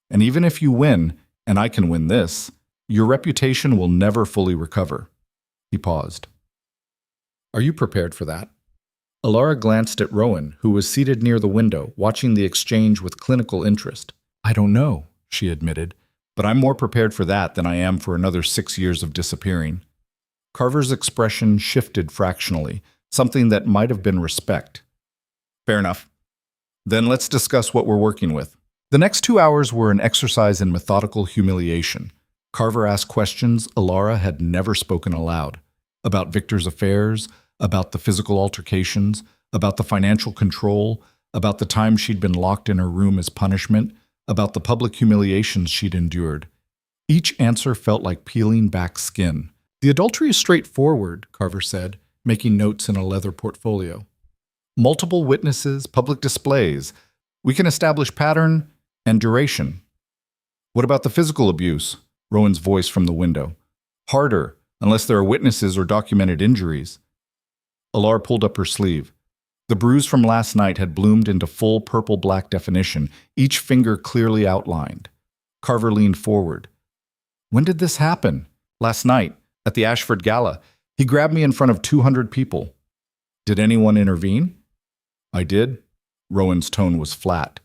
And even if you win, and I can win this, your reputation will never fully recover. He paused. Are you prepared for that? Elara glanced at Rowan, who was seated near the window, watching the exchange with clinical interest. I don't know, she admitted, but I'm more prepared for that than I am for another 6 years of disappearing. Carver's expression shifted fractionally, something that might have been respect. Fair enough. Then let's discuss what we're working with. The next 2 hours were an exercise in methodical humiliation. Carver asked questions Elara had never spoken aloud, about Victor's affairs, about the physical altercations, about the financial control, about the time she'd been locked in her room as punishment, about the public humiliations she'd endured. Each answer felt like peeling back skin. The adultery is straightforward, Carver said, making notes in a leather portfolio. Multiple witnesses, public displays. We can establish pattern and duration. What about the physical abuse? Rowan's voice from the window. Harder, unless there are witnesses or documented injuries. Elara pulled up her sleeve. The bruise from last night had bloomed into full purple-black definition, each finger clearly outlined. Carver leaned forward. When did this happen? Last night. At the Ashford Gala, he grabbed me in front of 200 people. Did anyone intervene? I did. Rowan's tone was flat.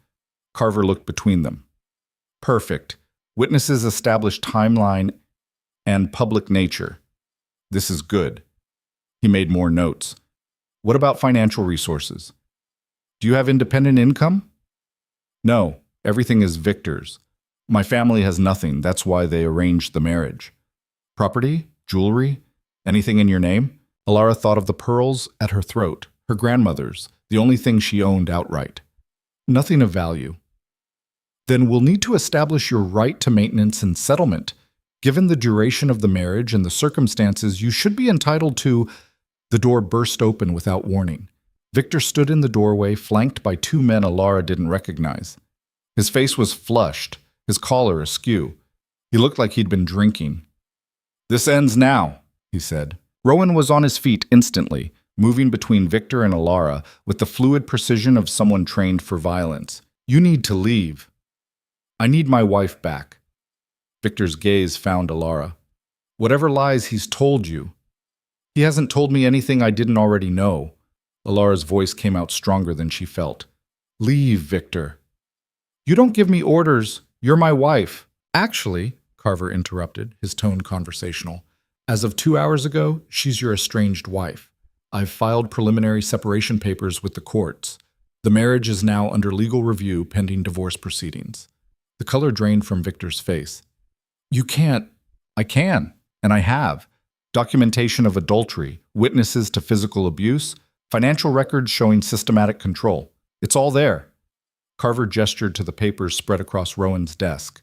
Carver looked between them. Perfect. Witnesses established timeline and public nature. This is good. He made more notes. What about financial resources? Do you have independent income? No, everything is Victor's. My family has nothing, that's why they arranged the marriage. Property? Jewelry? Anything in your name? Elara thought of the pearls at her throat, her grandmother's, the only thing she owned outright. Nothing of value. Then we'll need to establish your right to maintenance and settlement. Given the duration of the marriage and the circumstances, you should be entitled to... The door burst open without warning. Victor stood in the doorway, flanked by 2 men Elara didn't recognize. His face was flushed, his collar askew. He looked like he'd been drinking. This ends now, he said. Rowan was on his feet instantly, moving between Victor and Elara with the fluid precision of someone trained for violence. You need to leave. I need my wife back. Victor's gaze found Elara. Whatever lies he's told you. He hasn't told me anything I didn't already know. Elara's voice came out stronger than she felt. Leave, Victor. You don't give me orders. You're my wife. Actually, Carver interrupted, his tone conversational. As of 2 hours ago, she's your estranged wife. I've filed preliminary separation papers with the courts. The marriage is now under legal review pending divorce proceedings. The color drained from Victor's face. You can't. I can, and I have. Documentation of adultery, witnesses to physical abuse, financial records showing systematic control. It's all there. Carver gestured to the papers spread across Rowan's desk.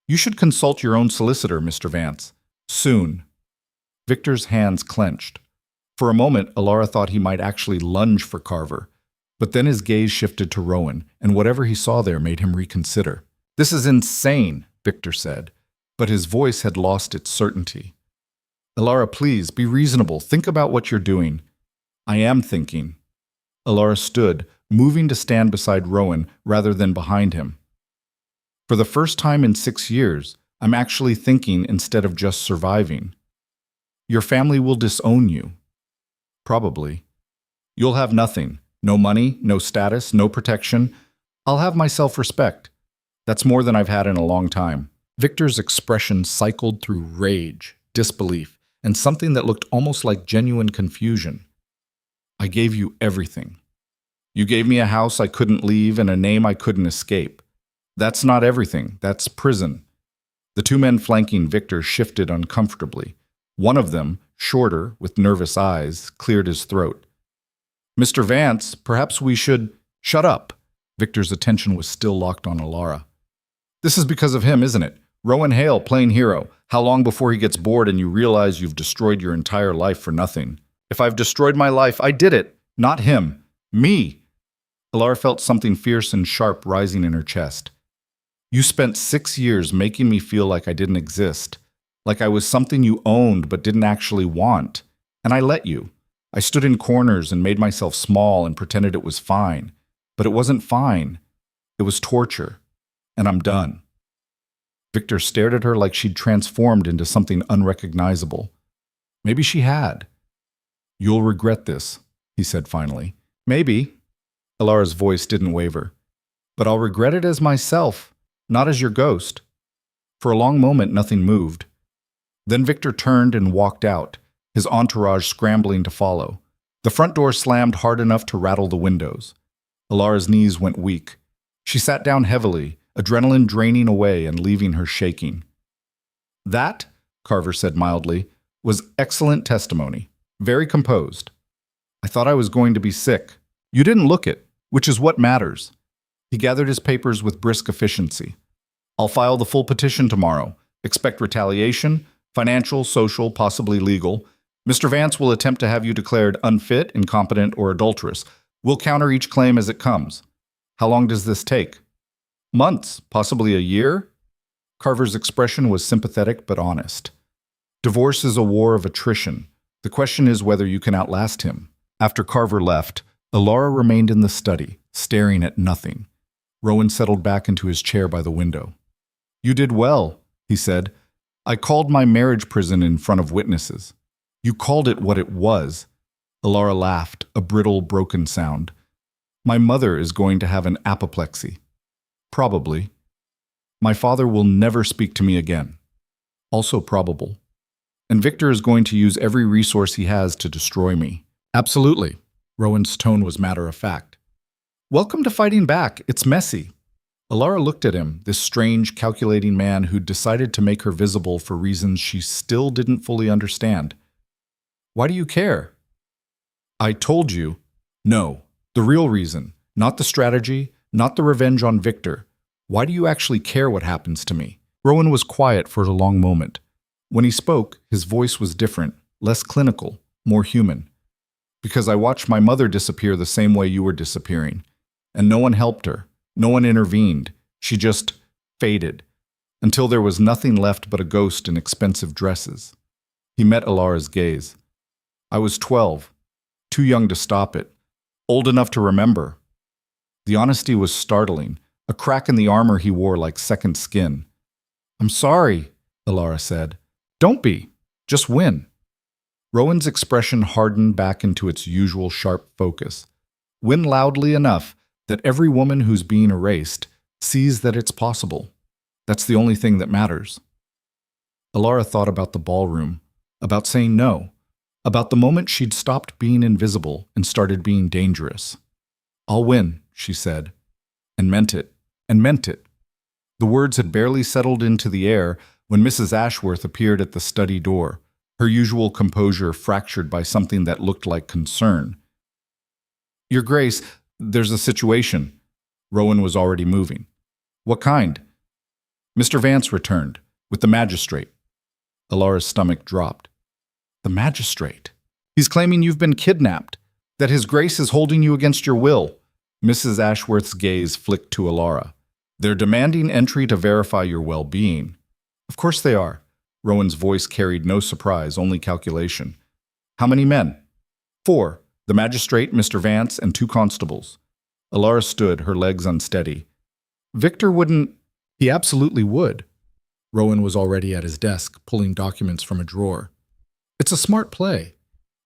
You should consult your own solicitor, Mr. Vance. Soon. Victor's hands clenched. For a moment, Elara thought he might actually lunge for Carver, but then his gaze shifted to Rowan, and whatever he saw there made him reconsider. This is insane, Victor said, but his voice had lost its certainty. Elara, please, be reasonable. Think about what you're doing. I am thinking. Elara stood, moving to stand beside Rowan rather than behind him. For the first time in 6 years, I'm actually thinking instead of just surviving. Your family will disown you. Probably. You'll have nothing. No money, no status, no protection. I'll have my self-respect. That's more than I've had in a long time. Victor's expression cycled through rage, disbelief, and something that looked almost like genuine confusion. I gave you everything. You gave me a house I couldn't leave and a name I couldn't escape. That's not everything. That's prison. The two men flanking Victor shifted uncomfortably. One of them, shorter, with nervous eyes, cleared his throat. Mr. Vance, perhaps we should— Shut up. Victor's attention was still locked on Elara. This is because of him, isn't it? Rowan Hale, plain hero. How long before he gets bored and you realize you've destroyed your entire life for nothing? If I've destroyed my life, I did it. Not him. Me. Elara felt something fierce and sharp rising in her chest. You spent 6 years making me feel like I didn't exist, like I was something you owned but didn't actually want. And I let you. I stood in corners and made myself small and pretended it was fine. But it wasn't fine. It was torture. And I'm done. Victor stared at her like she'd transformed into something unrecognizable. Maybe she had. You'll regret this, he said finally. Maybe. Elara's voice didn't waver. But I'll regret it as myself, not as your ghost. For a long moment, nothing moved. Then Victor turned and walked out, his entourage scrambling to follow. The front door slammed hard enough to rattle the windows. Elara's knees went weak. She sat down heavily, adrenaline draining away and leaving her shaking. That, Carver said mildly, was excellent testimony. Very composed. I thought I was going to be sick. You didn't look it, which is what matters. He gathered his papers with brisk efficiency. I'll file the full petition tomorrow. Expect retaliation, financial, social, possibly legal. Mr. Vance will attempt to have you declared unfit, incompetent, or adulterous. We'll counter each claim as it comes. How long does this take? Months, possibly a year? Carver's expression was sympathetic but honest. Divorce is a war of attrition. The question is whether you can outlast him. After Carver left, Elara remained in the study, staring at nothing. Rowan settled back into his chair by the window. You did well, he said. I called my marriage prison in front of witnesses. You called it what it was. Elara laughed, a brittle, broken sound. My mother is going to have an apoplexy. Probably. My father will never speak to me again. Also probable. And Victor is going to use every resource he has to destroy me. Absolutely. Rowan's tone was matter-of-fact. Welcome to fighting back. It's messy. Elara looked at him, this strange, calculating man who'd decided to make her visible for reasons she still didn't fully understand. Why do you care? I told you. No. The real reason. Not the strategy, not the revenge on Victor. Why do you actually care what happens to me? Rowan was quiet for a long moment. When he spoke, his voice was different, less clinical, more human. Because I watched my mother disappear the same way you were disappearing. And no one helped her. No one intervened. She just faded. Until there was nothing left but a ghost in expensive dresses. He met Elara's gaze. I was 12. Too young to stop it. Old enough to remember. The honesty was startling. A crack in the armor he wore like second skin. I'm sorry, Elara said. Don't be. Just win. Rowan's expression hardened back into its usual sharp focus. Win loudly enough that every woman who's being erased sees that it's possible. That's the only thing that matters. Elara thought about the ballroom, about saying no, about the moment she'd stopped being invisible and started being dangerous. I'll win, she said, and meant it, and meant it. The words had barely settled into the air when Mrs. Ashworth appeared at the study door, her usual composure fractured by something that looked like concern. Your Grace, there's a situation. Rowan was already moving. What kind? Mr. Vance returned, with the magistrate. Elara's stomach dropped. The magistrate? He's claiming you've been kidnapped, that His Grace is holding you against your will. Mrs. Ashworth's gaze flicked to Elara. They're demanding entry to verify your well-being. Of course they are. Rowan's voice carried no surprise, only calculation. How many men? 4. The magistrate, Mr. Vance, and 2 constables. Elara stood, her legs unsteady. Victor wouldn't— He absolutely would. Rowan was already at his desk, pulling documents from a drawer. It's a smart play.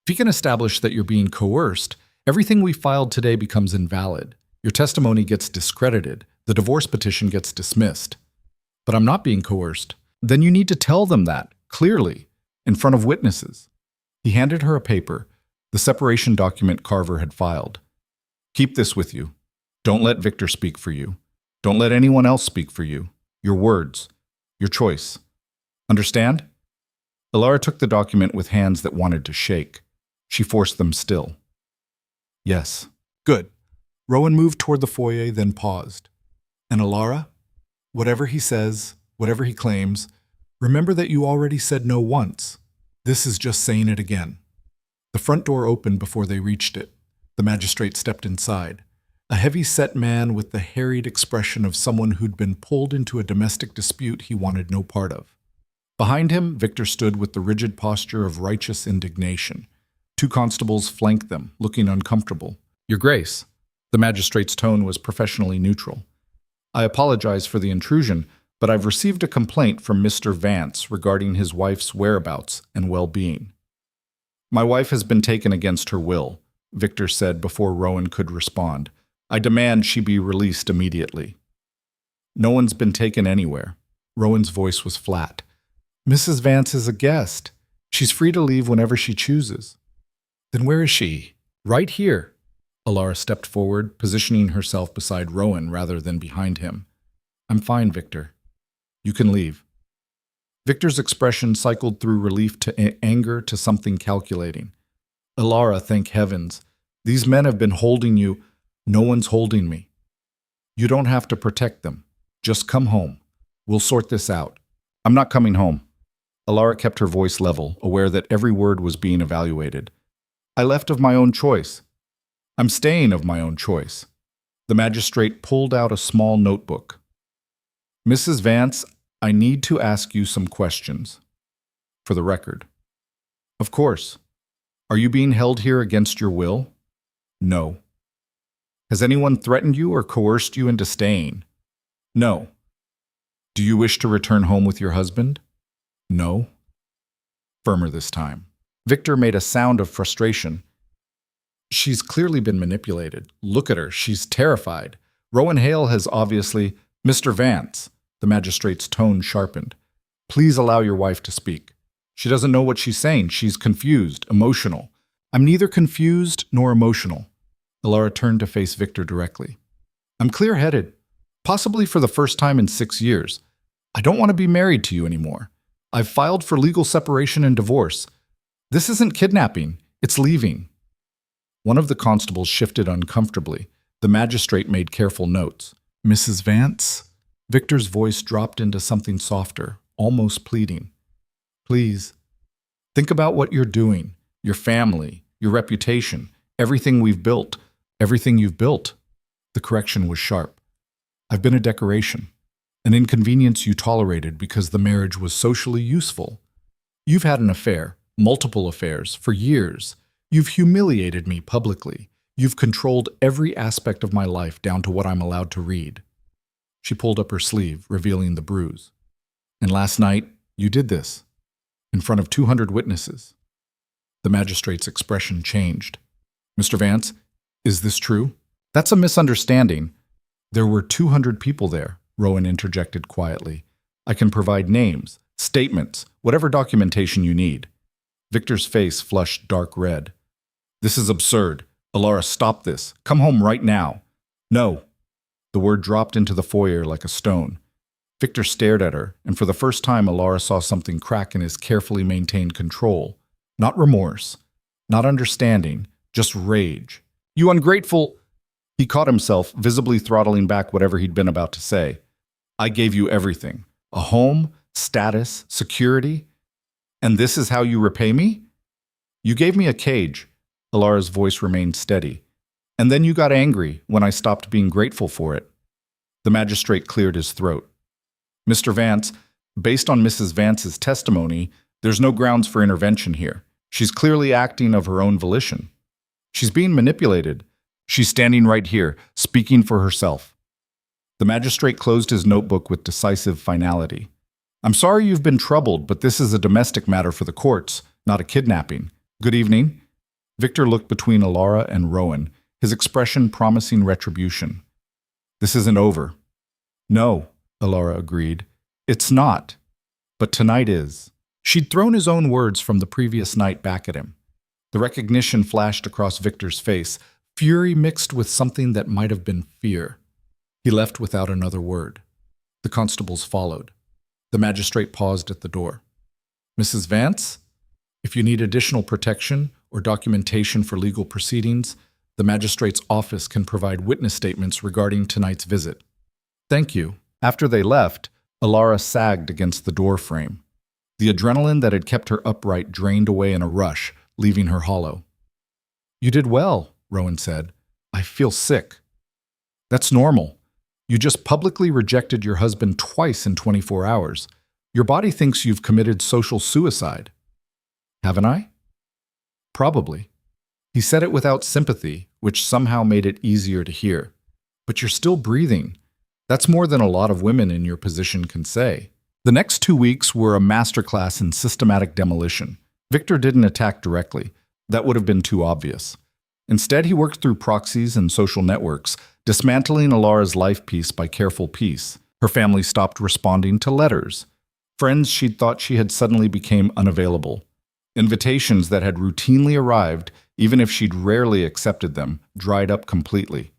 If you can establish that you're being coerced, everything we filed today becomes invalid. Your testimony gets discredited. The divorce petition gets dismissed. But I'm not being coerced. Then you need to tell them that, clearly, in front of witnesses. He handed her a paper, the separation document Carver had filed. Keep this with you. Don't let Victor speak for you. Don't let anyone else speak for you. Your words. Your choice. Understand? Elara took the document with hands that wanted to shake. She forced them still. Yes. Good. Rowan moved toward the foyer, then paused. And Elara, whatever he says, whatever he claims, remember that you already said no once. This is just saying it again. The front door opened before they reached it. The magistrate stepped inside. A heavy-set man with the harried expression of someone who'd been pulled into a domestic dispute he wanted no part of. Behind him, Victor stood with the rigid posture of righteous indignation. 2 constables flanked them, looking uncomfortable. Your Grace. The magistrate's tone was professionally neutral. I apologize for the intrusion, but I've received a complaint from Mr. Vance regarding his wife's whereabouts and well-being. My wife has been taken against her will, Victor said before Rowan could respond. I demand she be released immediately. No one's been taken anywhere. Rowan's voice was flat. Mrs. Vance is a guest. She's free to leave whenever she chooses. Then where is she? Right here. Elara stepped forward, positioning herself beside Rowan rather than behind him. I'm fine, Victor. You can leave. Victor's expression cycled through relief to anger to something calculating. Elara, thank heavens. These men have been holding you. No one's holding me. You don't have to protect them. Just come home. We'll sort this out. I'm not coming home. Elara kept her voice level, aware that every word was being evaluated. I left of my own choice. I'm staying of my own choice. The magistrate pulled out a small notebook. Mrs. Vance, I need to ask you some questions. For the record. Of course. Are you being held here against your will? No. Has anyone threatened you or coerced you into staying? No. Do you wish to return home with your husband? No. Firmer this time. Victor made a sound of frustration. She's clearly been manipulated. Look at her. She's terrified. Rowan Hale has obviously... Mr. Vance, the magistrate's tone sharpened. Please allow your wife to speak. She doesn't know what she's saying. She's confused, emotional. I'm neither confused nor emotional. Elara turned to face Victor directly. I'm clear-headed, possibly for the first time in 6 years. I don't want to be married to you anymore. I've filed for legal separation and divorce. This isn't kidnapping. It's leaving. One of the constables shifted uncomfortably. The magistrate made careful notes. Mrs. Vance? Victor's voice dropped into something softer, almost pleading. Please, think about what you're doing, your family, your reputation, everything we've built, everything you've built. The correction was sharp. I've been a decoration, an inconvenience you tolerated because the marriage was socially useful. You've had an affair, multiple affairs, for years. You've humiliated me publicly. You've controlled every aspect of my life down to what I'm allowed to read. She pulled up her sleeve, revealing the bruise. And last night, you did this, in front of 200 witnesses. The magistrate's expression changed. Mr. Vance, is this true? That's a misunderstanding. There were 200 people there, Rowan interjected quietly. I can provide names, statements, whatever documentation you need. Victor's face flushed dark red. This is absurd. Elara, stop this. Come home right now. No. The word dropped into the foyer like a stone. Victor stared at her, and for the first time Elara saw something crack in his carefully maintained control. Not remorse, not understanding, just rage. You ungrateful... He caught himself, visibly throttling back whatever he'd been about to say. I gave you everything. A home, status, security. And this is how you repay me? You gave me a cage. Elara's voice remained steady. And then you got angry when I stopped being grateful for it. The magistrate cleared his throat. Mr. Vance, based on Mrs. Vance's testimony, there's no grounds for intervention here. She's clearly acting of her own volition. She's being manipulated. She's standing right here, speaking for herself. The magistrate closed his notebook with decisive finality. I'm sorry you've been troubled, but this is a domestic matter for the courts, not a kidnapping. Good evening." Victor looked between Elara and Rowan, his expression promising retribution. "This isn't over." "No," Elara agreed. "It's not. But tonight is." She'd thrown his own words from the previous night back at him. The recognition flashed across Victor's face, fury mixed with something that might have been fear. He left without another word. The constables followed. The magistrate paused at the door. "Mrs. Vance, if you need additional protection or documentation for legal proceedings, the magistrate's office can provide witness statements regarding tonight's visit." "Thank you." After they left, Elara sagged against the door frame. The adrenaline that had kept her upright drained away in a rush, leaving her hollow. "You did well," Rowan said. "I feel sick." "That's normal. You just publicly rejected your husband twice in 24 hours. Your body thinks you've committed social suicide." "Haven't I?" "Probably." He said it without sympathy, which somehow made it easier to hear. "But you're still breathing. That's more than a lot of women in your position can say." The next 2 weeks were a masterclass in systematic demolition. Victor didn't attack directly. That would have been too obvious. Instead, he worked through proxies and social networks, dismantling Elara's life piece by careful piece. Her family stopped responding to letters. Friends she'd thought she had suddenly became unavailable. Invitations that had routinely arrived, even if she'd rarely accepted them, dried up completely.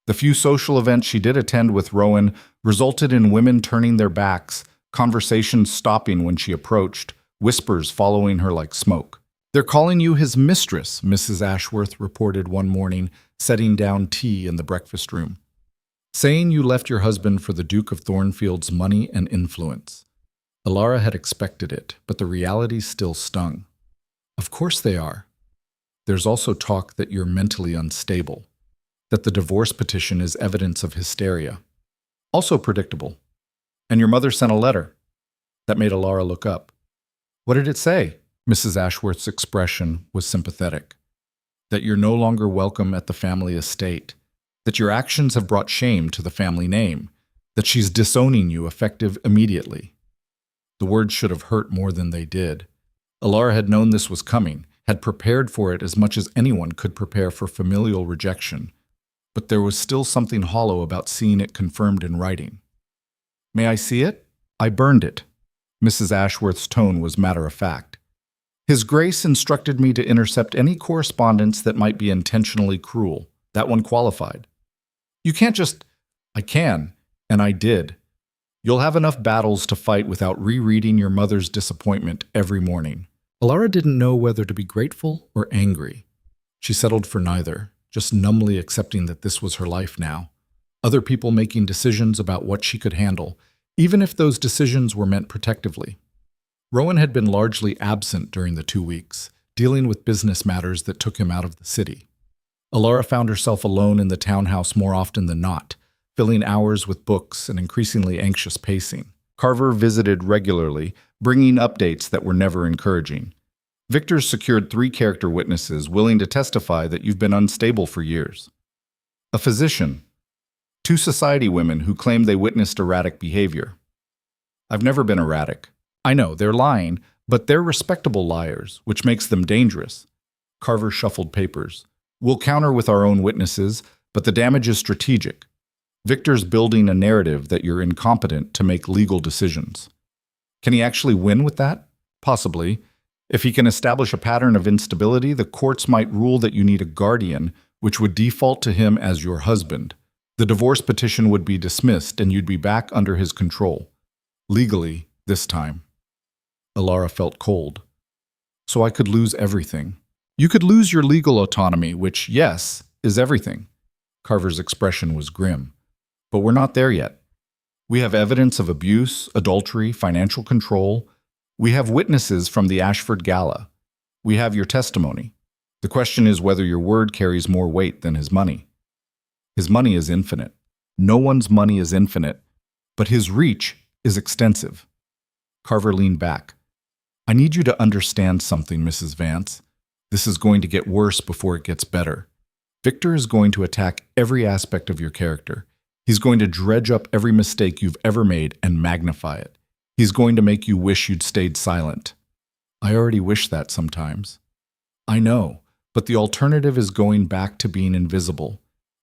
The few social events she did attend with Rowan resulted in women turning their backs, conversations stopping when she approached, whispers following her like smoke. "They're calling you his mistress," Mrs. Ashworth reported one morning, setting down tea in the breakfast room. "Saying you left your husband for the Duke of Thornfield's money and influence." Elara had expected it, but the reality still stung. "Of course they are. There's also talk that you're mentally unstable, that the divorce petition is evidence of hysteria. Also predictable. And your mother sent a letter." That made Elara look up. "What did it say?" Mrs. Ashworth's expression was sympathetic. "That you're no longer welcome at the family estate, that your actions have brought shame to the family name, that she's disowning you effective immediately." The words should have hurt more than they did. Elara had known this was coming, had prepared for it as much as anyone could prepare for familial rejection, but there was still something hollow about seeing it confirmed in writing. "May I see it?" "I burned it." Mrs. Ashworth's tone was matter-of-fact. "His Grace instructed me to intercept any correspondence that might be intentionally cruel. That one qualified." "You can't just—" "I can, and I did. You'll have enough battles to fight without rereading your mother's disappointment every morning." Elara didn't know whether to be grateful or angry. She settled for neither, just numbly accepting that this was her life now. Other people making decisions about what she could handle, even if those decisions were meant protectively. Rowan had been largely absent during the 2 weeks, dealing with business matters that took him out of the city. Elara found herself alone in the townhouse more often than not, filling hours with books and increasingly anxious pacing. Carver visited regularly, bringing updates that were never encouraging. Victor's secured 3 character witnesses willing to testify that you've been unstable for years. A physician. 2 society women who claim they witnessed erratic behavior. "I've never been erratic." "I know, they're lying, but they're respectable liars, which makes them dangerous." Carver shuffled papers. "We'll counter with our own witnesses, but the damage is strategic. Victor's building a narrative that you're incompetent to make legal decisions." "Can he actually win with that?" "Possibly. If he can establish a pattern of instability, the courts might rule that you need a guardian, which would default to him as your husband. The divorce petition would be dismissed and you'd be back under his control. Legally, this time." Elara felt cold. "So I could lose everything." "You could lose your legal autonomy, which, yes, is everything." Carver's expression was grim. "But we're not there yet. We have evidence of abuse, adultery, financial control. We have witnesses from the Ashford Gala. We have your testimony. The question is whether your word carries more weight than his money." "His money is infinite." "No one's money is infinite, but his reach is extensive." Carver leaned back. "I need you to understand something, Mrs. Vance. This is going to get worse before it gets better. Victor is going to attack every aspect of your character. He's going to dredge up every mistake you've ever made and magnify it. He's going to make you wish you'd stayed silent. I already wish that sometimes. I know, but the alternative is going back to being invisible.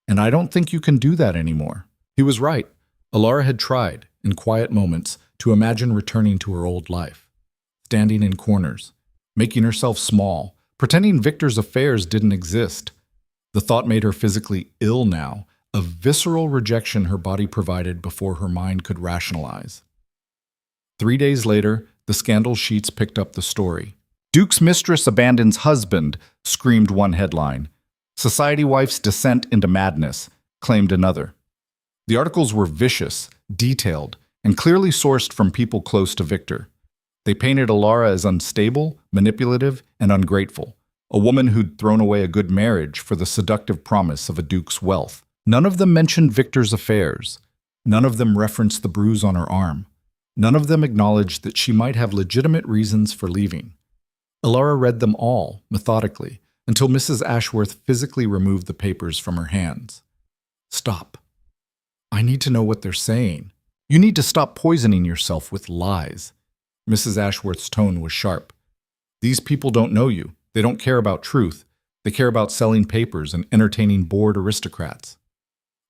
And I don't think you can do that anymore. He was right. Elara had tried, in quiet moments, to imagine returning to her old life. Standing in corners, making herself small, pretending Victor's affairs didn't exist. The thought made her physically ill now, a visceral rejection her body provided before her mind could rationalize. 3 days later, the scandal sheets picked up the story. Duke's mistress abandons husband, screamed one headline. Society wife's descent into madness, claimed another. The articles were vicious, detailed, and clearly sourced from people close to Victor. They painted Elara as unstable, manipulative, and ungrateful, a woman who'd thrown away a good marriage for the seductive promise of a duke's wealth. None of them mentioned Victor's affairs. None of them referenced the bruise on her arm. None of them acknowledged that she might have legitimate reasons for leaving. Elara read them all, methodically, until Mrs. Ashworth physically removed the papers from her hands. Stop. I need to know what they're saying. You need to stop poisoning yourself with lies. Mrs. Ashworth's tone was sharp. These people don't know you. They don't care about truth. They care about selling papers and entertaining bored aristocrats.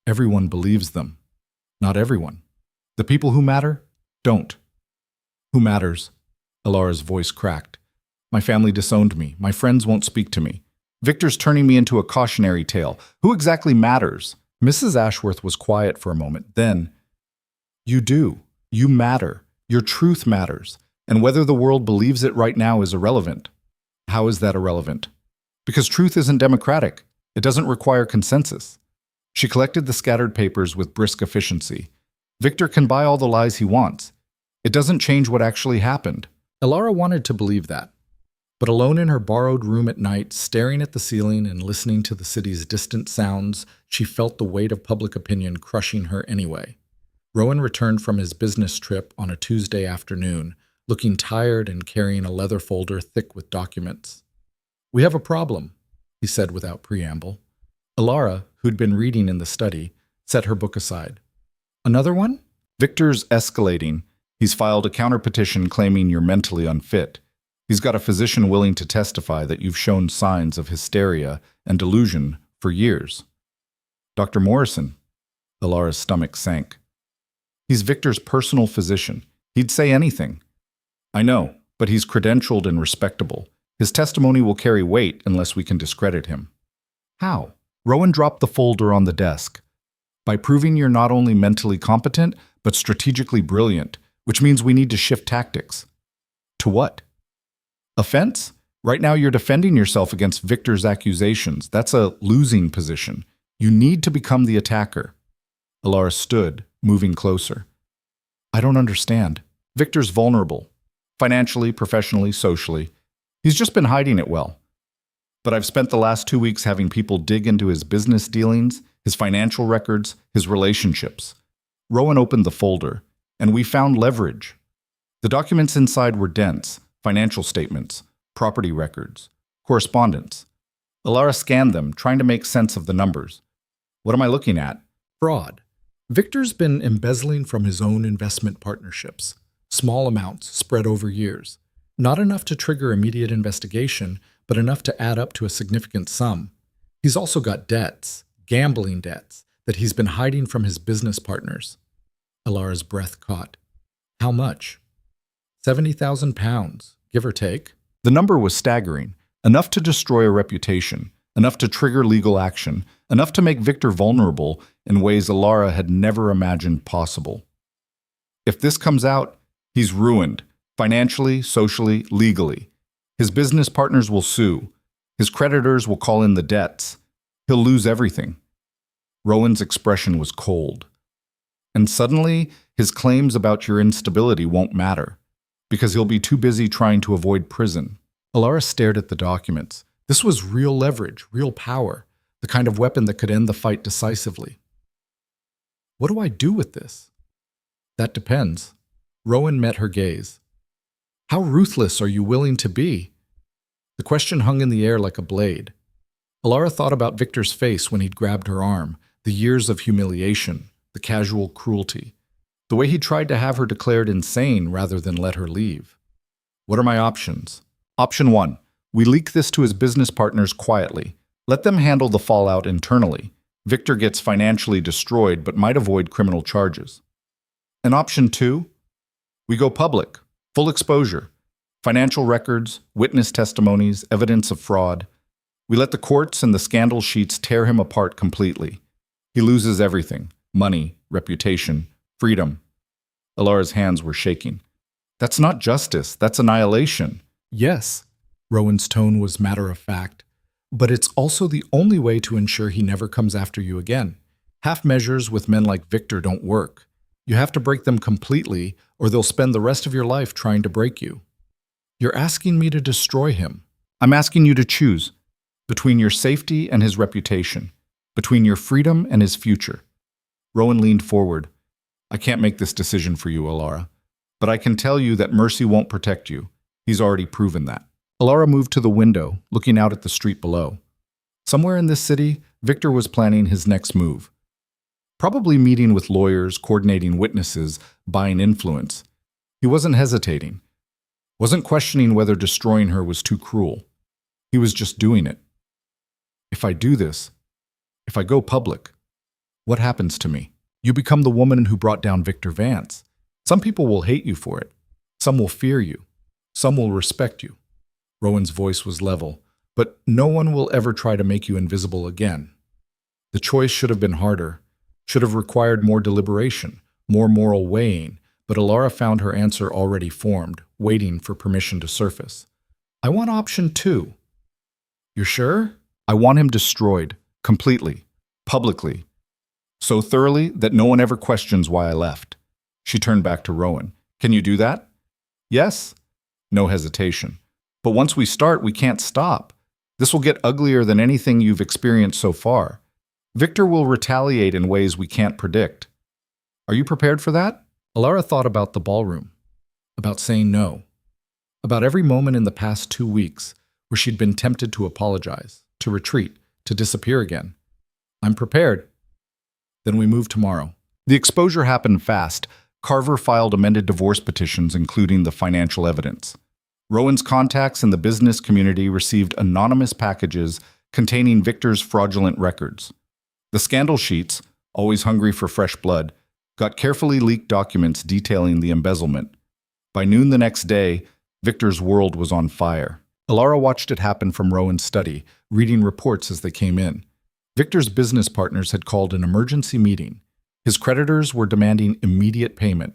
Everyone believes them. Not everyone. The people who matter don't. Who matters? Elara's voice cracked. My family disowned me. My friends won't speak to me. Victor's turning me into a cautionary tale. Who exactly matters? Mrs. Ashworth was quiet for a moment. Then, you do. You matter. Your truth matters. And whether the world believes it right now is irrelevant. How is that irrelevant? Because truth isn't democratic. It doesn't require consensus. She collected the scattered papers with brisk efficiency. Victor can buy all the lies he wants. It doesn't change what actually happened. Elara wanted to believe that. But alone in her borrowed room at night, staring at the ceiling and listening to the city's distant sounds, she felt the weight of public opinion crushing her anyway. Rowan returned from his business trip on a Tuesday afternoon, looking tired and carrying a leather folder thick with documents. We have a problem, he said without preamble. Elara, who'd been reading in the study, set her book aside. Another one? Victor's escalating. He's filed a counterpetition claiming you're mentally unfit. He's got a physician willing to testify that you've shown signs of hysteria and delusion for years. Dr. Morrison. Elara's stomach sank. He's Victor's personal physician. He'd say anything. I know, but he's credentialed and respectable. His testimony will carry weight unless we can discredit him. How? Rowan dropped the folder on the desk. By proving you're not only mentally competent, but strategically brilliant, which means we need to shift tactics. To what? Offense? Right now you're defending yourself against Victor's accusations. That's a losing position. You need to become the attacker. Elara stood, moving closer. I don't understand. Victor's vulnerable. Financially, professionally, socially. He's just been hiding it well. But I've spent the last 2 weeks having people dig into his business dealings, his financial records, his relationships. Rowan opened the folder, and we found leverage. The documents inside were dense, financial statements, property records, correspondence. Elara scanned them, trying to make sense of the numbers. What am I looking at? Fraud. Victor's been embezzling from his own investment partnerships. Small amounts spread over years. Not enough to trigger immediate investigation, but enough to add up to a significant sum. He's also got debts, gambling debts, that he's been hiding from his business partners. Elara's breath caught. How much? 70,000 pounds, give or take. The number was staggering, enough to destroy a reputation, enough to trigger legal action, enough to make Victor vulnerable in ways Elara had never imagined possible. If this comes out, he's ruined, financially, socially, legally. His business partners will sue. His creditors will call in the debts. He'll lose everything. Rowan's expression was cold. And suddenly, his claims about your instability won't matter, because he'll be too busy trying to avoid prison. Elara stared at the documents. This was real leverage, real power, the kind of weapon that could end the fight decisively. What do I do with this? That depends. Rowan met her gaze. How ruthless are you willing to be? The question hung in the air like a blade. Elara thought about Victor's face when he'd grabbed her arm, the years of humiliation, the casual cruelty. The way he tried to have her declared insane rather than let her leave. What are my options? Option 1. We leak this to his business partners quietly. Let them handle the fallout internally. Victor gets financially destroyed but might avoid criminal charges. And option 2. We go public. Full exposure. Financial records, witness testimonies, evidence of fraud. We let the courts and the scandal sheets tear him apart completely. He loses everything: money, reputation, freedom. Elara's hands were shaking. That's not justice, that's annihilation. Yes, Rowan's tone was matter-of-fact, but it's also the only way to ensure he never comes after you again. Half measures with men like Victor don't work. You have to break them completely, or they'll spend the rest of your life trying to break you. You're asking me to destroy him. I'm asking you to choose between your safety and his reputation, between your freedom and his future. Rowan leaned forward. I can't make this decision for you, Elara, but I can tell you that mercy won't protect you. He's already proven that. Elara moved to the window, looking out at the street below. Somewhere in this city, Victor was planning his next move. Probably meeting with lawyers, coordinating witnesses, buying influence. He wasn't hesitating. Wasn't questioning whether destroying her was too cruel. He was just doing it. If I do this, if I go public, what happens to me? You become the woman who brought down Victor Vance. Some people will hate you for it. Some will fear you. Some will respect you. Rowan's voice was level, but no one will ever try to make you invisible again. The choice should have been harder, should have required more deliberation, more moral weighing, but Elara found her answer already formed, waiting for permission to surface. I want option 2. You're sure? I want him destroyed, completely, publicly, so thoroughly that no one ever questions why I left. She turned back to Rowan. Can you do that? Yes? No hesitation. But once we start, we can't stop. This will get uglier than anything you've experienced so far. Victor will retaliate in ways we can't predict. Are you prepared for that? Elara thought about the ballroom, about saying no, about every moment in the past 2 weeks where she'd been tempted to apologize, to retreat, to disappear again. I'm prepared. Then we move tomorrow. The exposure happened fast. Carver filed amended divorce petitions, including the financial evidence. Rowan's contacts in the business community received anonymous packages containing Victor's fraudulent records. The scandal sheets, always hungry for fresh blood, got carefully leaked documents detailing the embezzlement. By noon the next day, Victor's world was on fire. Elara watched it happen from Rowan's study, reading reports as they came in. Victor's business partners had called an emergency meeting. His creditors were demanding immediate payment.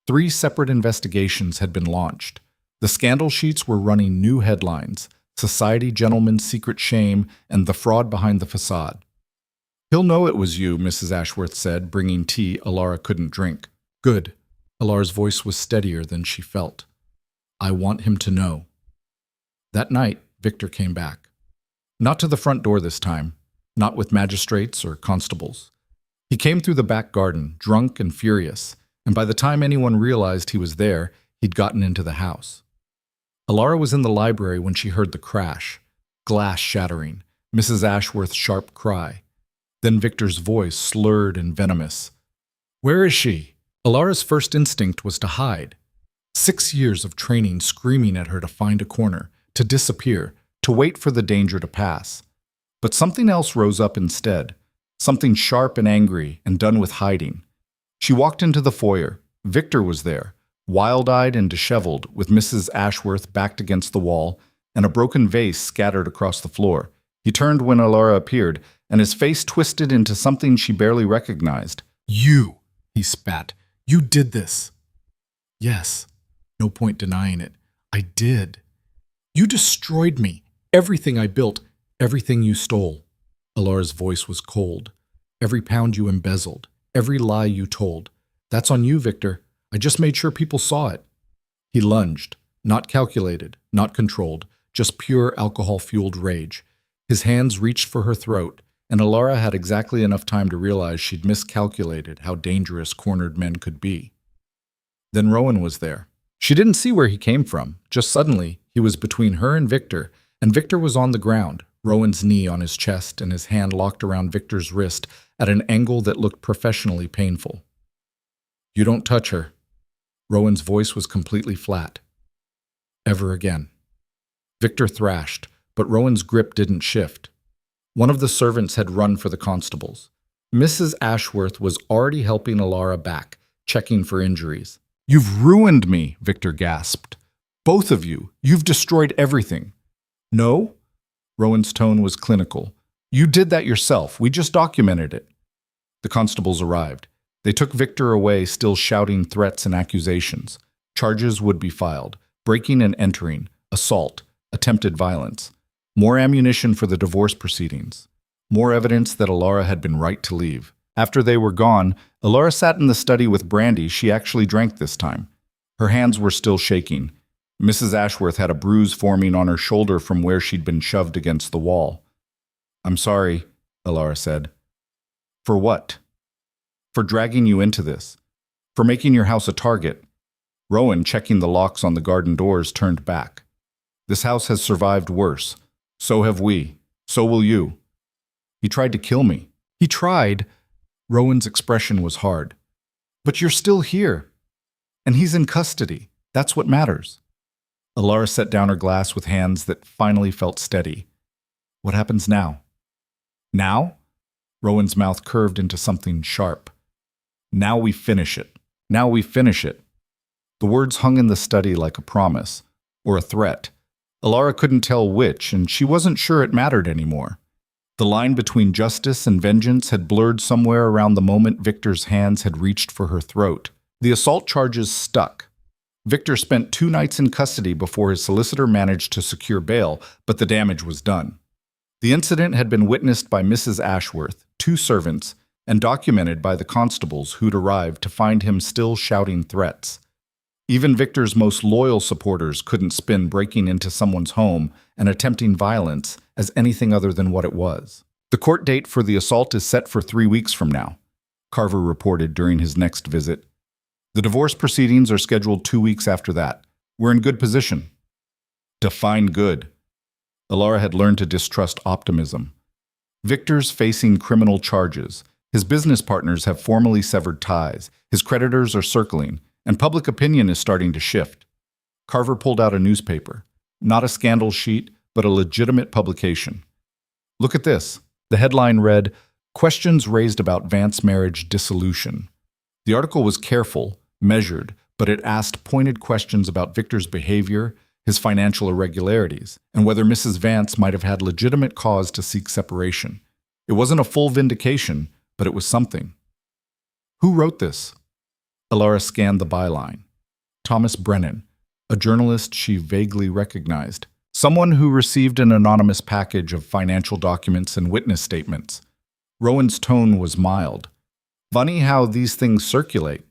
3 separate investigations had been launched. The scandal sheets were running new headlines: Society Gentleman's Secret Shame and The Fraud Behind the Facade. He'll know it was you, Mrs. Ashworth said, bringing tea Elara couldn't drink. Good. Elara's voice was steadier than she felt. I want him to know. That night, Victor came back. Not to the front door this time, not with magistrates or constables. He came through the back garden, drunk and furious, and by the time anyone realized he was there, he'd gotten into the house. Elara was in the library when she heard the crash, glass shattering, Mrs. Ashworth's sharp cry. Then Victor's voice, slurred and venomous. Where is she? Elara's first instinct was to hide. 6 years of training screaming at her to find a corner, to disappear, to wait for the danger to pass. But something else rose up instead, something sharp and angry and done with hiding. She walked into the foyer. Victor was there, wild-eyed and disheveled, with Mrs. Ashworth backed against the wall and a broken vase scattered across the floor. He turned when Elara appeared, and his face twisted into something she barely recognized. You, he spat. You did this. Yes, no point denying it. I did. You destroyed me. Everything I built, everything you stole. Elara's voice was cold. Every pound you embezzled, every lie you told. That's on you, Victor. I just made sure people saw it. He lunged, not calculated, not controlled, just pure alcohol-fueled rage. His hands reached for her throat, and Elara had exactly enough time to realize she'd miscalculated how dangerous cornered men could be. Then Rowan was there. She didn't see where he came from. Just suddenly, he was between her and Victor was on the ground, Rowan's knee on his chest and his hand locked around Victor's wrist at an angle that looked professionally painful. You don't touch her. Rowan's voice was completely flat. Ever again. Victor thrashed, but Rowan's grip didn't shift. One of the servants had run for the constables. Mrs. Ashworth was already helping Elara back, checking for injuries. "You've ruined me," Victor gasped. "Both of you. You've destroyed everything." "No?" Rowan's tone was clinical. "You did that yourself. We just documented it." The constables arrived. They took Victor away, still shouting threats and accusations. Charges would be filed: breaking and entering, assault, attempted violence. More ammunition for the divorce proceedings. More evidence that Elara had been right to leave. After they were gone, Elara sat in the study with brandy she actually drank this time. Her hands were still shaking. Mrs. Ashworth had a bruise forming on her shoulder from where she'd been shoved against the wall. "I'm sorry," Elara said. "For what?" "For dragging you into this. For making your house a target." Rowan, checking the locks on the garden doors, turned back. "This house has survived worse. So have we. So will you." "He tried to kill me." "He tried." Rowan's expression was hard. "But you're still here. And he's in custody. That's what matters." Elara set down her glass with hands that finally felt steady. "What happens now?" "Now?" Rowan's mouth curved into something sharp. "Now we finish it. Now we finish it." The words hung in the study like a promise, or a threat. Elara couldn't tell which, and she wasn't sure it mattered anymore. The line between justice and vengeance had blurred somewhere around the moment Victor's hands had reached for her throat. The assault charges stuck. Victor spent 2 nights in custody before his solicitor managed to secure bail, but the damage was done. The incident had been witnessed by Mrs. Ashworth, 2 servants, and documented by the constables who'd arrived to find him still shouting threats. Even Victor's most loyal supporters couldn't spin breaking into someone's home and attempting violence as anything other than what it was. "The court date for the assault is set for 3 weeks from now," Carver reported during his next visit. "The divorce proceedings are scheduled 2 weeks after that. We're in good position." Define good. Elara had learned to distrust optimism. Victor's facing criminal charges. His business partners have formally severed ties. His creditors are circling, and public opinion is starting to shift. Carver pulled out a newspaper. Not a scandal sheet, but a legitimate publication. "Look at this." The headline read, "Questions raised about Vance's marriage dissolution." The article was careful, measured, but it asked pointed questions about Victor's behavior, his financial irregularities, and whether Mrs. Vance might have had legitimate cause to seek separation. It wasn't a full vindication, but it was something. "Who wrote this?" Elara scanned the byline. Thomas Brennan, a journalist she vaguely recognized. Someone who received an anonymous package of financial documents and witness statements. Rowan's tone was mild. "Funny how these things circulate."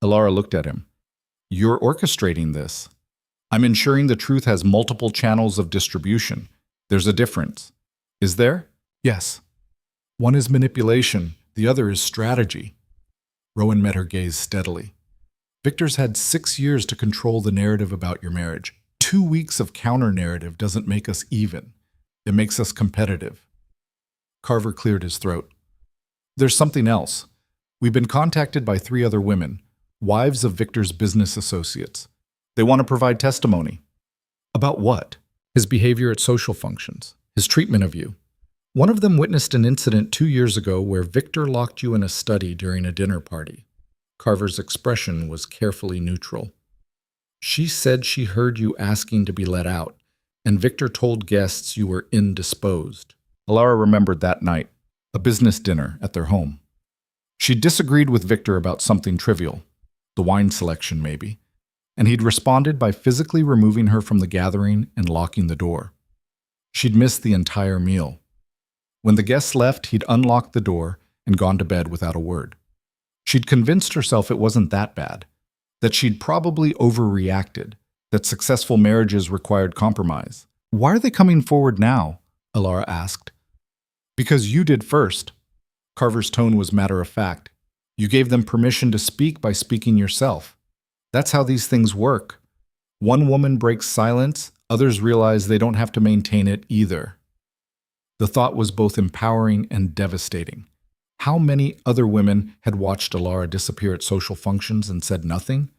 Elara looked at him. "You're orchestrating this." "I'm ensuring the truth has multiple channels of distribution. There's a difference." "Is there?" "Yes. One is manipulation, the other is strategy." Rowan met her gaze steadily. "Victor's had 6 years to control the narrative about your marriage. 2 weeks of counter-narrative doesn't make us even. It makes us competitive." Carver cleared his throat. "There's something else. We've been contacted by 3 other women, wives of Victor's business associates. They want to provide testimony." "About what?" "His behavior at social functions, his treatment of you. One of them witnessed an incident 2 years ago where Victor locked you in a study during a dinner party." Carver's expression was carefully neutral. "She said she heard you asking to be let out, and Victor told guests you were indisposed." Elara remembered that night, a business dinner at their home. She disagreed with Victor about something trivial, the wine selection maybe, and he'd responded by physically removing her from the gathering and locking the door. She'd missed the entire meal. When the guests left, he'd unlocked the door and gone to bed without a word. She'd convinced herself it wasn't that bad, that she'd probably overreacted, that successful marriages required compromise. "Why are they coming forward now?" Elara asked. "Because you did first." Carver's tone was matter-of-fact. "You gave them permission to speak by speaking yourself. That's how these things work. One woman breaks silence, others realize they don't have to maintain it either." The thought was both empowering and devastating. How many other women had watched Elara disappear at social functions and said nothing?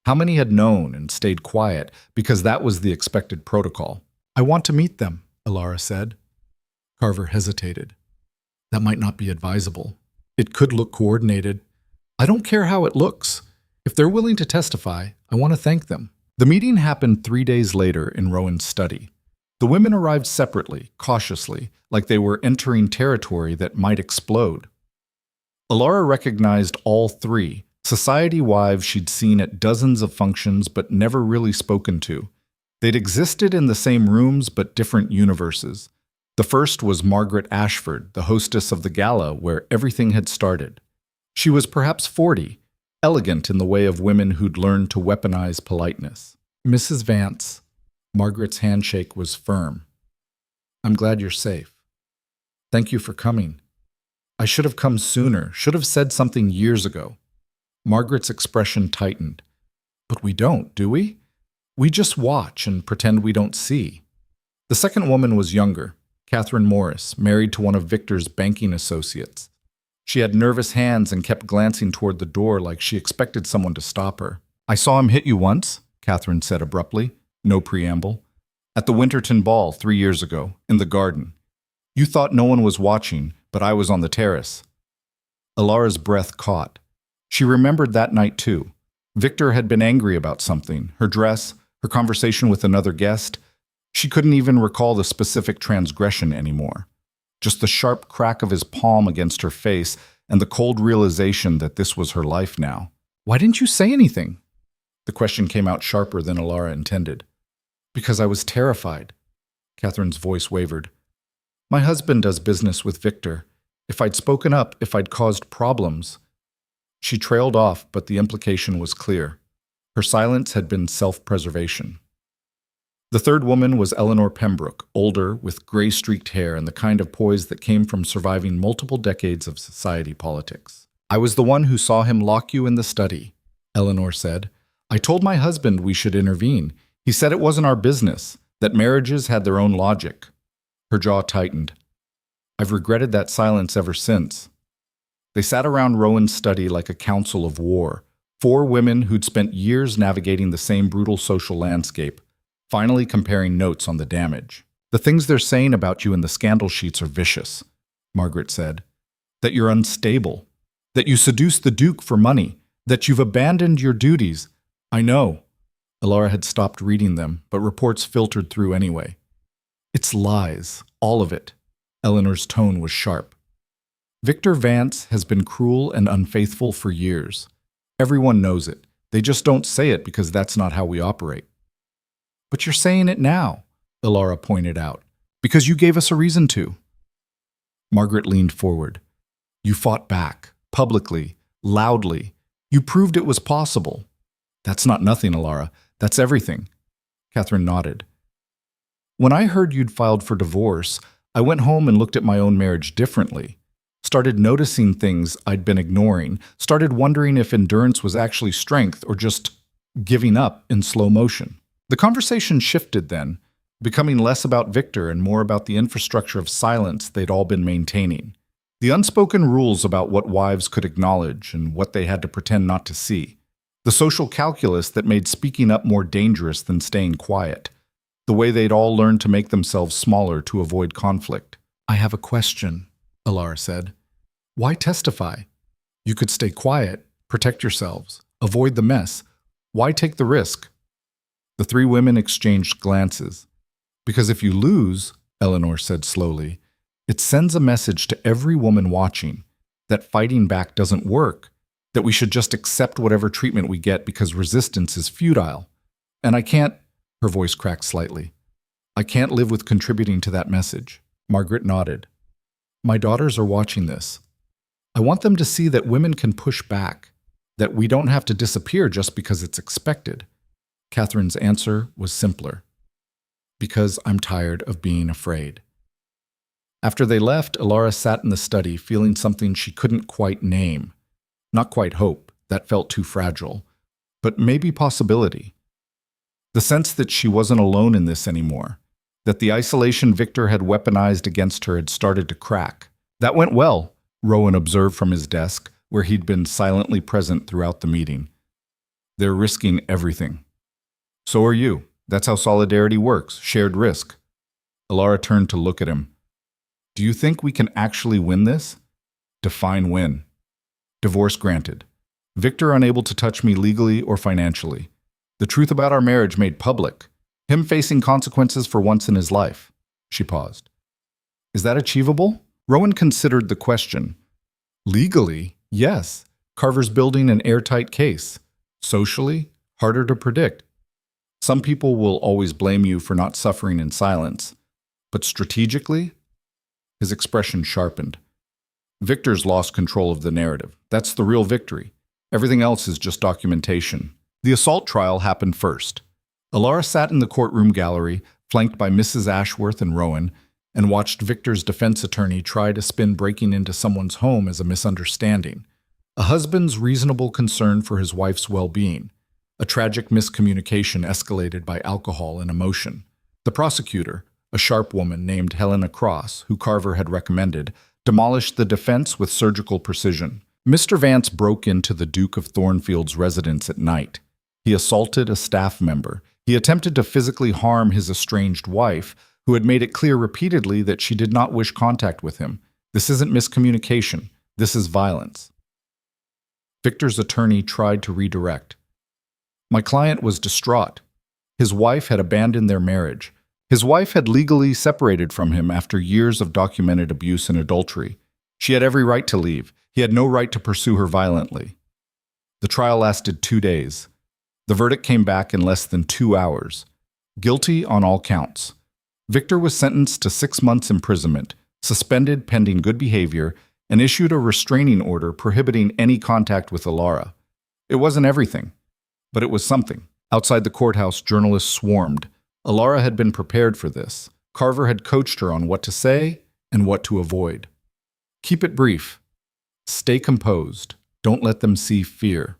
How many had known and stayed quiet because that was the expected protocol? I want to meet them, Elara said. Carver hesitated. That might not be advisable. It could look coordinated. I don't care how it looks. If they're willing to testify, I want to thank them. The meeting happened 3 days later in Rowan's study. The women arrived separately, cautiously, like they were entering territory that might explode. Elara recognized all three, society wives she'd seen at dozens of functions but never really spoken to. They'd existed in the same rooms but different universes. The first was Margaret Ashford, the hostess of the gala where everything had started. She was perhaps 40, elegant in the way of women who'd learned to weaponize politeness. Mrs. Vance. Margaret's handshake was firm. I'm glad you're safe. Thank you for coming. I should have come sooner, should have said something years ago. Margaret's expression tightened. But we don't, do we? We just watch and pretend we don't see. The second woman was younger, Catherine Morris, married to one of Victor's banking associates. She had nervous hands and kept glancing toward the door like she expected someone to stop her. I saw him hit you once, Catherine said abruptly. No preamble. At the Winterton ball 3 years ago, in the garden. You thought no one was watching, but I was on the terrace. Elara's breath caught. She remembered that night too. Victor had been angry about something, her dress, her conversation with another guest. She couldn't even recall the specific transgression anymore. Just the sharp crack of his palm against her face and the cold realization that this was her life now. Why didn't you say anything? The question came out sharper than Elara intended. Because I was terrified. Catherine's voice wavered. My husband does business with Victor. If I'd spoken up, if I'd caused problems. She trailed off, but the implication was clear. Her silence had been self-preservation. The third woman was Eleanor Pembroke, older, with gray-streaked hair and the kind of poise that came from surviving multiple decades of society politics. I was the one who saw him lock you in the study, Eleanor said. I told my husband we should intervene. He said it wasn't our business, that marriages had their own logic. Her jaw tightened. I've regretted that silence ever since. They sat around Rowan's study like a council of war, 4 women who'd spent years navigating the same brutal social landscape, finally comparing notes on the damage. The things they're saying about you in the scandal sheets are vicious, Margaret said. That you're unstable, that you seduced the Duke for money, that you've abandoned your duties. I know. Elara had stopped reading them, but reports filtered through anyway. It's lies, all of it. Eleanor's tone was sharp. Victor Vance has been cruel and unfaithful for years. Everyone knows it. They just don't say it because that's not how we operate. But you're saying it now, Elara pointed out, because you gave us a reason to. Margaret leaned forward. You fought back, publicly, loudly. You proved it was possible. That's not nothing, Elara. That's everything. Catherine nodded. When I heard you'd filed for divorce, I went home and looked at my own marriage differently. Started noticing things I'd been ignoring. Started wondering if endurance was actually strength or just giving up in slow motion. The conversation shifted then, becoming less about Victor and more about the infrastructure of silence they'd all been maintaining. The unspoken rules about what wives could acknowledge and what they had to pretend not to see. The social calculus that made speaking up more dangerous than staying quiet. The way they'd all learned to make themselves smaller to avoid conflict. I have a question, Elara said. Why testify? You could stay quiet, protect yourselves, avoid the mess. Why take the risk? The 3 women exchanged glances. Because if you lose, Eleanor said slowly, it sends a message to every woman watching that fighting back doesn't work, that we should just accept whatever treatment we get because resistance is futile. And I can't, her voice cracked slightly, I can't live with contributing to that message. Margaret nodded. My daughters are watching this. I want them to see that women can push back, that we don't have to disappear just because it's expected. Catherine's answer was simpler. Because I'm tired of being afraid. After they left, Elara sat in the study feeling something she couldn't quite name. Not quite hope, that felt too fragile, but maybe possibility. The sense that she wasn't alone in this anymore, that the isolation Victor had weaponized against her had started to crack. That went well, Rowan observed from his desk, where he'd been silently present throughout the meeting. They're risking everything. So are you. That's how solidarity works, shared risk. Elara turned to look at him. Do you think we can actually win this? Define win. Divorce granted. Victor unable to touch me legally or financially. The truth about our marriage made public. Him facing consequences for once in his life. She paused. Is that achievable? Rowan considered the question. Legally, yes. Carver's building an airtight case. Socially, harder to predict. Some people will always blame you for not suffering in silence. But strategically? His expression sharpened. Victor's lost control of the narrative. That's the real victory. Everything else is just documentation. The assault trial happened first. Elara sat in the courtroom gallery, flanked by Mrs. Ashworth and Rowan, and watched Victor's defense attorney try to spin breaking into someone's home as a misunderstanding. A husband's reasonable concern for his wife's well-being. A tragic miscommunication escalated by alcohol and emotion. The prosecutor, a sharp woman named Helena Cross, who Carver had recommended, demolished the defense with surgical precision. Mr. Vance broke into the Duke of Thornfield's residence at night. He assaulted a staff member. He attempted to physically harm his estranged wife, who had made it clear repeatedly that she did not wish contact with him. This isn't miscommunication. This is violence. Victor's attorney tried to redirect. My client was distraught. His wife had abandoned their marriage. His wife had legally separated from him after years of documented abuse and adultery. She had every right to leave. He had no right to pursue her violently. The trial lasted 2 days. The verdict came back in less than 2 hours. Guilty on all counts. Victor was sentenced to 6 months imprisonment, suspended pending good behavior, and issued a restraining order prohibiting any contact with Elara. It wasn't everything, but it was something. Outside the courthouse, journalists swarmed. Elara had been prepared for this. Carver had coached her on what to say and what to avoid. Keep it brief. Stay composed. Don't let them see fear.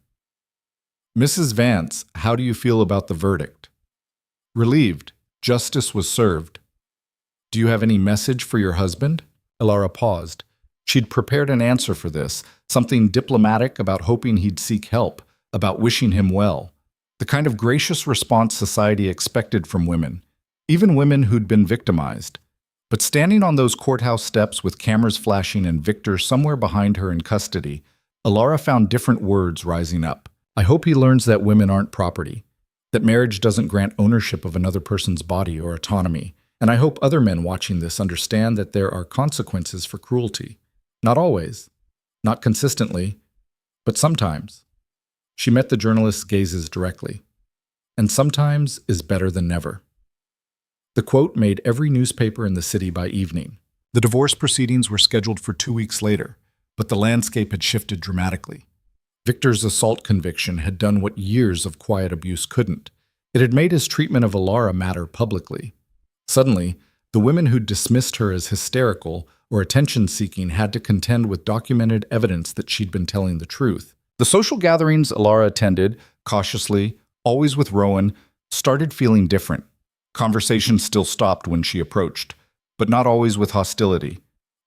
Mrs. Vance, how do you feel about the verdict? Relieved. Justice was served. Do you have any message for your husband? Elara paused. She'd prepared an answer for this, something diplomatic about hoping he'd seek help, about wishing him well. The kind of gracious response society expected from women, even women who'd been victimized. But standing on those courthouse steps with cameras flashing and Victor somewhere behind her in custody, Elara found different words rising up. I hope he learns that women aren't property, that marriage doesn't grant ownership of another person's body or autonomy, and I hope other men watching this understand that there are consequences for cruelty. Not always, not consistently, but sometimes. She met the journalist's gazes directly. And sometimes is better than never. The quote made every newspaper in the city by evening. The divorce proceedings were scheduled for 2 weeks later, but the landscape had shifted dramatically. Victor's assault conviction had done what years of quiet abuse couldn't. It had made his treatment of Elara matter publicly. Suddenly, the women who'd dismissed her as hysterical or attention-seeking had to contend with documented evidence that she'd been telling the truth. The social gatherings Elara attended, cautiously, always with Rowan, started feeling different. Conversations still stopped when she approached, but not always with hostility.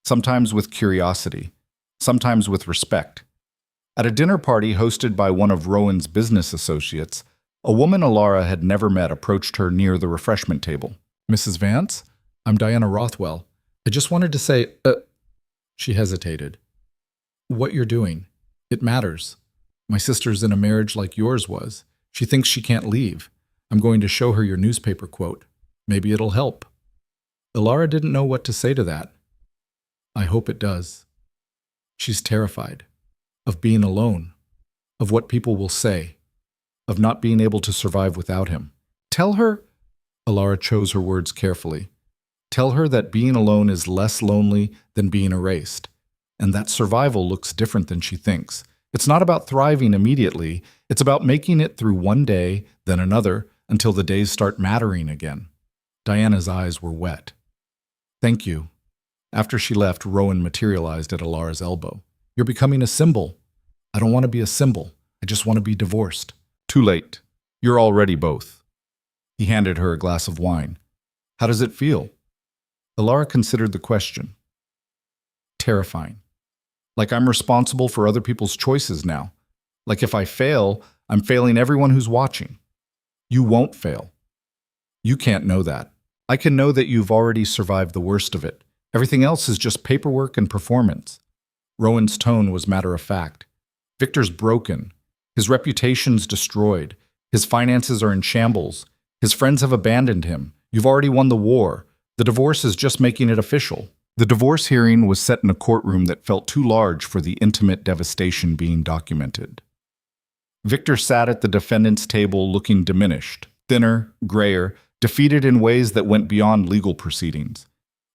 Sometimes with curiosity. Sometimes with respect. At a dinner party hosted by one of Rowan's business associates, a woman Elara had never met approached her near the refreshment table. Mrs. Vance, I'm Diana Rothwell. I just wanted to say, She hesitated. What you're doing. It matters. My sister's in a marriage like yours was. She thinks she can't leave. I'm going to show her your newspaper quote. Maybe it'll help. Elara didn't know what to say to that. I hope it does. She's terrified. Of being alone. Of what people will say. Of not being able to survive without him. Tell her, Elara chose her words carefully. Tell her that being alone is less lonely than being erased. And that survival looks different than she thinks. It's not about thriving immediately. It's about making it through one day, then another, until the days start mattering again. Diana's eyes were wet. Thank you. After she left, Rowan materialized at Elara's elbow. You're becoming a symbol. I don't want to be a symbol. I just want to be divorced. Too late. You're already both. He handed her a glass of wine. How does it feel? Elara considered the question. Terrifying. Like I'm responsible for other people's choices now. Like if I fail, I'm failing everyone who's watching. You won't fail. You can't know that. I can know that you've already survived the worst of it. Everything else is just paperwork and performance. Rowan's tone was matter of fact. Victor's broken. His reputation's destroyed. His finances are in shambles. His friends have abandoned him. You've already won the war. The divorce is just making it official. The divorce hearing was set in a courtroom that felt too large for the intimate devastation being documented. Victor sat at the defendant's table looking diminished, thinner, grayer, defeated in ways that went beyond legal proceedings.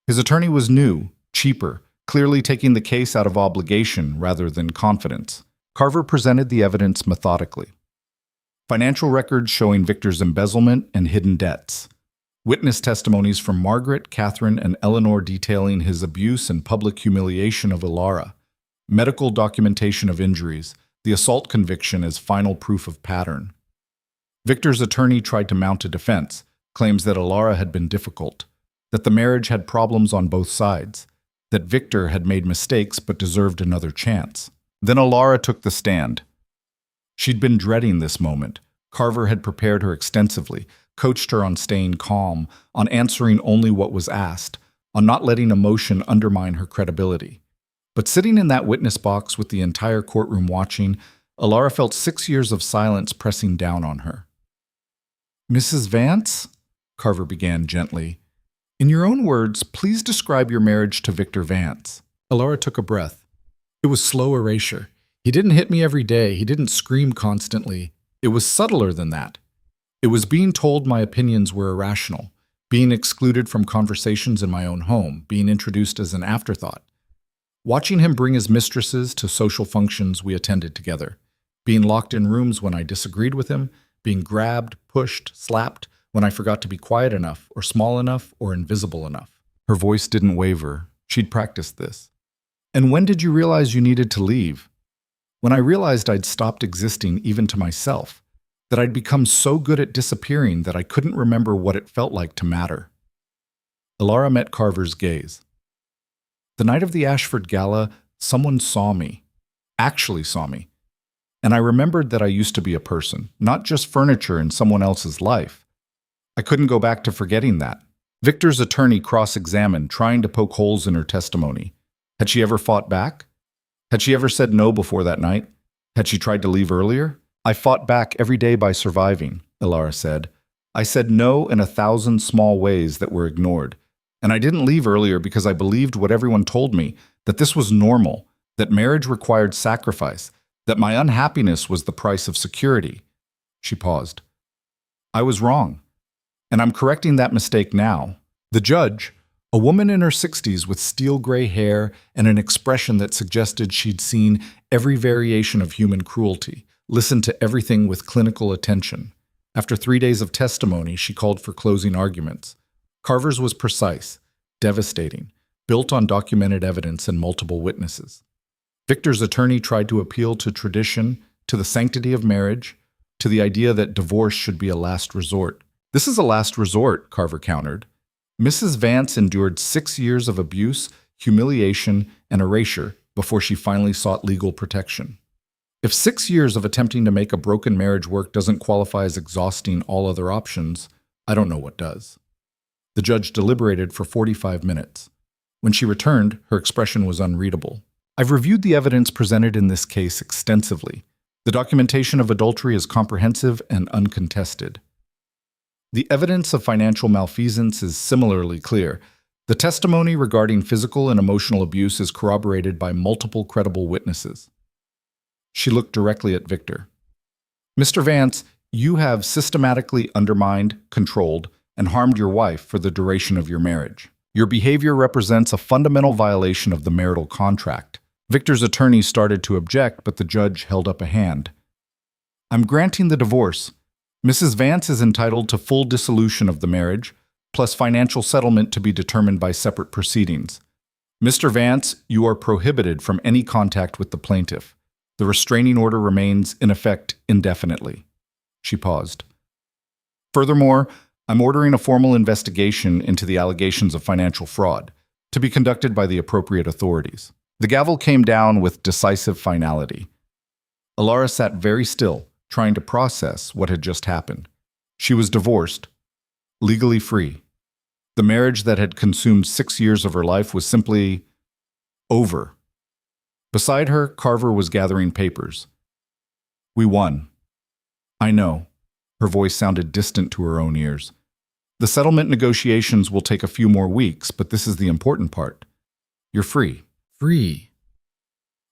His attorney was new, cheaper, clearly taking the case out of obligation rather than confidence. Carver presented the evidence methodically. Financial records showing Victor's embezzlement and hidden debts. Witness testimonies from Margaret, Catherine, and Eleanor detailing his abuse and public humiliation of Elara. Medical documentation of injuries. The assault conviction as final proof of pattern. Victor's attorney tried to mount a defense, claims that Elara had been difficult, that the marriage had problems on both sides, that Victor had made mistakes but deserved another chance. Then Elara took the stand. She'd been dreading this moment. Carver had prepared her extensively, coached her on staying calm, on answering only what was asked, on not letting emotion undermine her credibility. But sitting in that witness box with the entire courtroom watching, Elara felt 6 years of silence pressing down on her. "Mrs. Vance?" Carver began gently. "In your own words, please describe your marriage to Victor Vance." Elara took a breath. It was slow erasure. He didn't hit me every day. He didn't scream constantly. It was subtler than that. It was being told my opinions were irrational, being excluded from conversations in my own home, being introduced as an afterthought. Watching him bring his mistresses to social functions we attended together, being locked in rooms when I disagreed with him, being grabbed, pushed, slapped when I forgot to be quiet enough or small enough or invisible enough. Her voice didn't waver. She'd practiced this. "And when did you realize you needed to leave?" "When I realized I'd stopped existing even to myself, that I'd become so good at disappearing that I couldn't remember what it felt like to matter." Elara met Carver's gaze. "The night of the Ashford Gala, someone saw me, actually saw me. And I remembered that I used to be a person, not just furniture in someone else's life. I couldn't go back to forgetting that." Victor's attorney cross-examined, trying to poke holes in her testimony. Had she ever fought back? Had she ever said no before that night? Had she tried to leave earlier? "I fought back every day by surviving," Elara said. "I said no in 1,000 small ways that were ignored. And I didn't leave earlier because I believed what everyone told me, that this was normal, that marriage required sacrifice, that my unhappiness was the price of security." She paused. "I was wrong. And I'm correcting that mistake now." The judge, a woman in her 60s with steel gray hair and an expression that suggested she'd seen every variation of human cruelty, listened to everything with clinical attention. After 3 days of testimony, she called for closing arguments. Carver's was precise, devastating, built on documented evidence and multiple witnesses. Victor's attorney tried to appeal to tradition, to the sanctity of marriage, to the idea that divorce should be a last resort. "This is a last resort," Carver countered. "Mrs. Vance endured 6 years of abuse, humiliation, and erasure before she finally sought legal protection. If 6 years of attempting to make a broken marriage work doesn't qualify as exhausting all other options, I don't know what does." The judge deliberated for 45 minutes. When she returned, her expression was unreadable. "I've reviewed the evidence presented in this case extensively. The documentation of adultery is comprehensive and uncontested. The evidence of financial malfeasance is similarly clear. The testimony regarding physical and emotional abuse is corroborated by multiple credible witnesses." She looked directly at Victor. "Mr. Vance, you have systematically undermined, controlled, and harmed your wife for the duration of your marriage. Your behavior represents a fundamental violation of the marital contract." Victor's attorney started to object, but the judge held up a hand. "I'm granting the divorce. Mrs. Vance is entitled to full dissolution of the marriage, plus financial settlement to be determined by separate proceedings. Mr. Vance, you are prohibited from any contact with the plaintiff. The restraining order remains in effect indefinitely." She paused. "Furthermore, I'm ordering a formal investigation into the allegations of financial fraud, to be conducted by the appropriate authorities." The gavel came down with decisive finality. Elara sat very still, trying to process what had just happened. She was divorced, legally free. The marriage that had consumed 6 years of her life was simply over. Beside her, Carver was gathering papers. "We won." "I know." Her voice sounded distant to her own ears. "The settlement negotiations will take a few more weeks, but this is the important part. You're free." Free.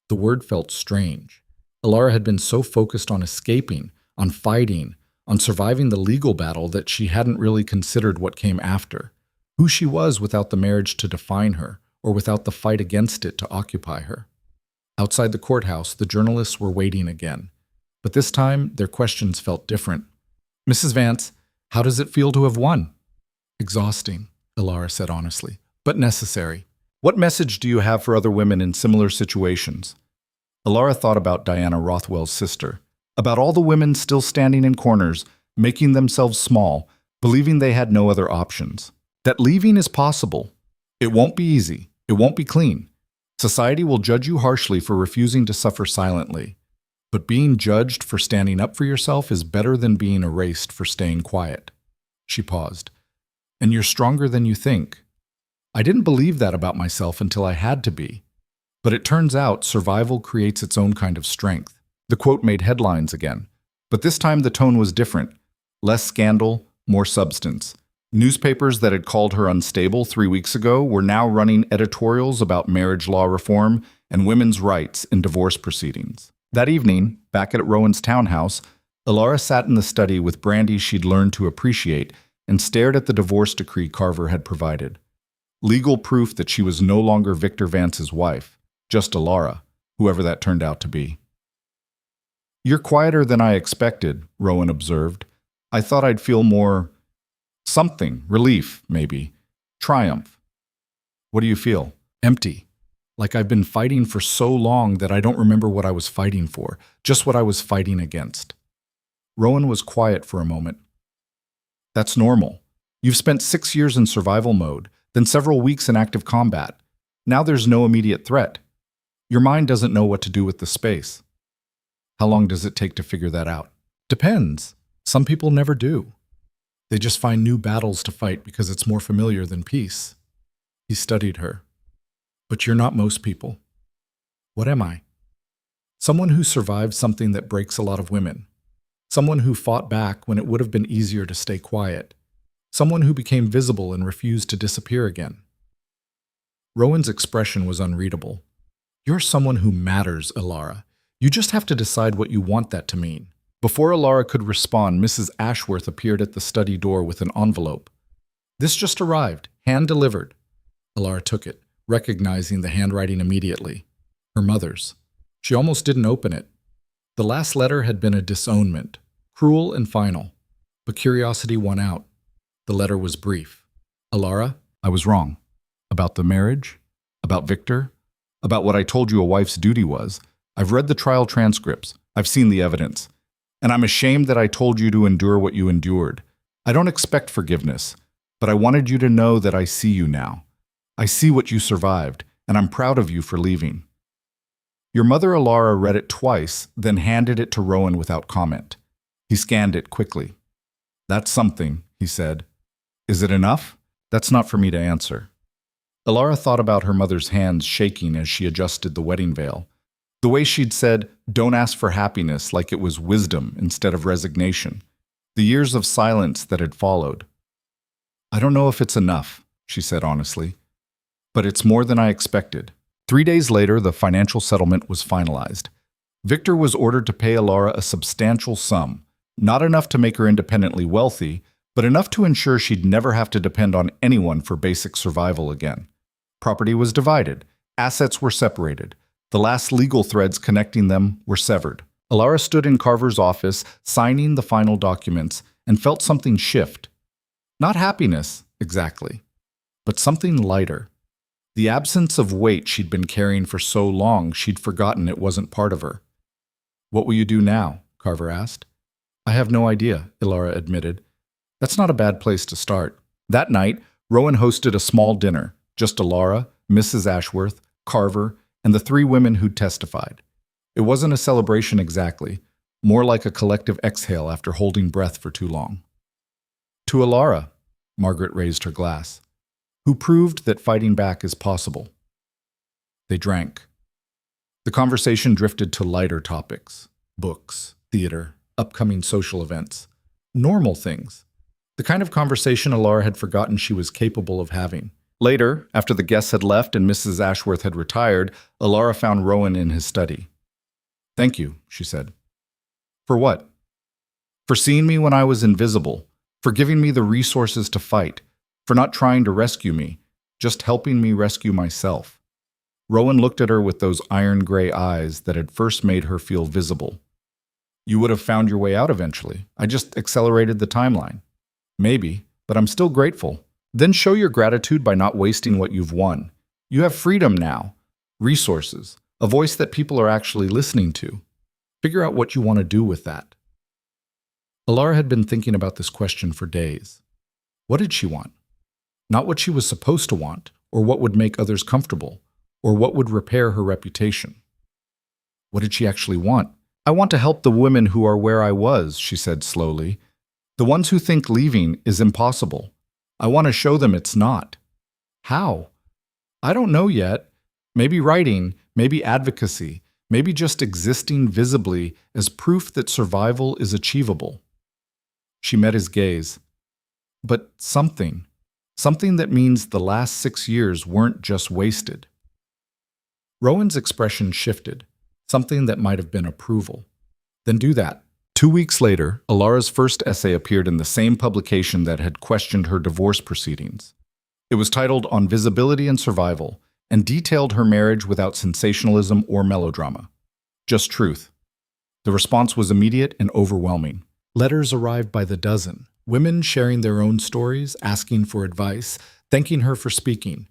The word felt strange. Elara had been so focused on escaping, on fighting, on surviving the legal battle that she hadn't really considered what came after. Who she was without the marriage to define her, or without the fight against it to occupy her. Outside the courthouse, the journalists were waiting again. But this time, their questions felt different. "Mrs. Vance, how does it feel to have won?" "Exhausting," Elara said honestly, "but necessary." "What message do you have for other women in similar situations?" Elara thought about Diana Rothwell's sister, about all the women still standing in corners, making themselves small, believing they had no other options. That leaving is possible. It won't be easy. It won't be clean. Society will judge you harshly for refusing to suffer silently. But being judged for standing up for yourself is better than being erased for staying quiet. She paused. "And you're stronger than you think." I didn't believe that about myself until I had to be. But it turns out survival creates its own kind of strength. The quote made headlines again. But this time the tone was different. Less scandal, more substance. Newspapers that had called her unstable 3 weeks ago were now running editorials about marriage law reform and women's rights in divorce proceedings. That evening, back at Rowan's townhouse, Elara sat in the study with brandy she'd learned to appreciate and stared at the divorce decree Carver had provided. Legal proof that she was no longer Victor Vance's wife, just Elara, whoever that turned out to be. "You're quieter than I expected," Rowan observed. "I thought I'd feel more... something. Relief, maybe. Triumph." "What do you feel?" "Empty. Like I've been fighting for so long that I don't remember what I was fighting for, just what I was fighting against." Rowan was quiet for a moment. "That's normal. You've spent 6 years in survival mode, then several weeks in active combat. Now there's no immediate threat. Your mind doesn't know what to do with the space." "How long does it take to figure that out?" "Depends. Some people never do. They just find new battles to fight because it's more familiar than peace." He studied her. "But you're not most people." "What am I?" "Someone who survived something that breaks a lot of women. Someone who fought back when it would have been easier to stay quiet. Someone who became visible and refused to disappear again." Rowan's expression was unreadable. "You're someone who matters, Elara. You just have to decide what you want that to mean." Before Elara could respond, Mrs. Ashworth appeared at the study door with an envelope. "This just arrived, hand-delivered." Elara took it, recognizing the handwriting immediately. Her mother's. She almost didn't open it. The last letter had been a disownment, cruel and final. But curiosity won out. The letter was brief. "Elara, I was wrong. About the marriage, about Victor, about what I told you a wife's duty was. I've read the trial transcripts. I've seen the evidence. And I'm ashamed that I told you to endure what you endured. I don't expect forgiveness, but I wanted you to know that I see you now. I see what you survived, and I'm proud of you for leaving." Your mother Elara read it twice, then handed it to Rowan without comment. He scanned it quickly. "That's something," he said. "Is it enough? That's not for me to answer." Elara thought about her mother's hands shaking as she adjusted the wedding veil. The way she'd said, "Don't ask for happiness," like it was wisdom instead of resignation. The years of silence that had followed. "I don't know if it's enough," she said honestly. "But it's more than I expected." 3 days later, the financial settlement was finalized. Victor was ordered to pay Elara a substantial sum, not enough to make her independently wealthy, but enough to ensure she'd never have to depend on anyone for basic survival again. Property was divided. Assets were separated. The last legal threads connecting them were severed. Elara stood in Carver's office, signing the final documents, and felt something shift. Not happiness, exactly, but something lighter. The absence of weight she'd been carrying for so long she'd forgotten it wasn't part of her. "What will you do now?" Carver asked. "I have no idea," Elara admitted. "That's not a bad place to start." That night, Rowan hosted a small dinner, just Elara, Mrs. Ashworth, Carver, and the three women who'd testified. It wasn't a celebration exactly, more like a collective exhale after holding breath for too long. To Elara, Margaret raised her glass, who proved that fighting back is possible. They drank. The conversation drifted to lighter topics: books, theater, upcoming social events, normal things. The kind of conversation Elara had forgotten she was capable of having. Later, after the guests had left and Mrs. Ashworth had retired, Elara found Rowan in his study. "Thank you," she said. "For what?" "For seeing me when I was invisible, for giving me the resources to fight, for not trying to rescue me, just helping me rescue myself." Rowan looked at her with those iron-gray eyes that had first made her feel visible. "You would have found your way out eventually. I just accelerated the timeline." "Maybe, but I'm still grateful." "Then show your gratitude by not wasting what you've won. You have freedom now, resources, a voice that people are actually listening to. Figure out what you want to do with that." Elara had been thinking about this question for days. What did she want? Not what she was supposed to want, or what would make others comfortable, or what would repair her reputation. What did she actually want? "I want to help the women who are where I was," she said slowly. "The ones who think leaving is impossible. I want to show them it's not." "How?" "I don't know yet. Maybe writing, maybe advocacy, maybe just existing visibly as proof that survival is achievable." She met his gaze. "But something that means the last 6 years weren't just wasted." Rowan's expression shifted, something that might have been approval. "Then do that." 2 weeks later, Elara's first essay appeared in the same publication that had questioned her divorce proceedings. It was titled On Visibility and Survival, and detailed her marriage without sensationalism or melodrama. Just truth. The response was immediate and overwhelming. Letters arrived by the dozen, women sharing their own stories, asking for advice, thanking her for speaking.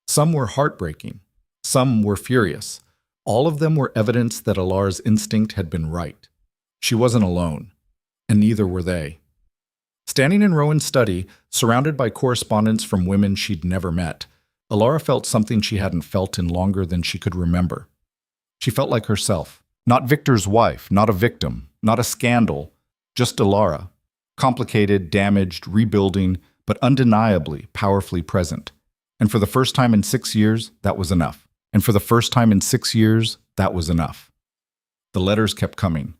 Some were heartbreaking. Some were furious. All of them were evidence that Elara's instinct had been right. She wasn't alone, and neither were they. Standing in Rowan's study, surrounded by correspondence from women she'd never met, Elara felt something she hadn't felt in longer than she could remember. She felt like herself. Not Victor's wife, not a victim, not a scandal, just Elara. Complicated, damaged, rebuilding, but undeniably, powerfully present. And for the first time in 6 years, that was enough. And for the first time in 6 years, that was enough. The letters kept coming.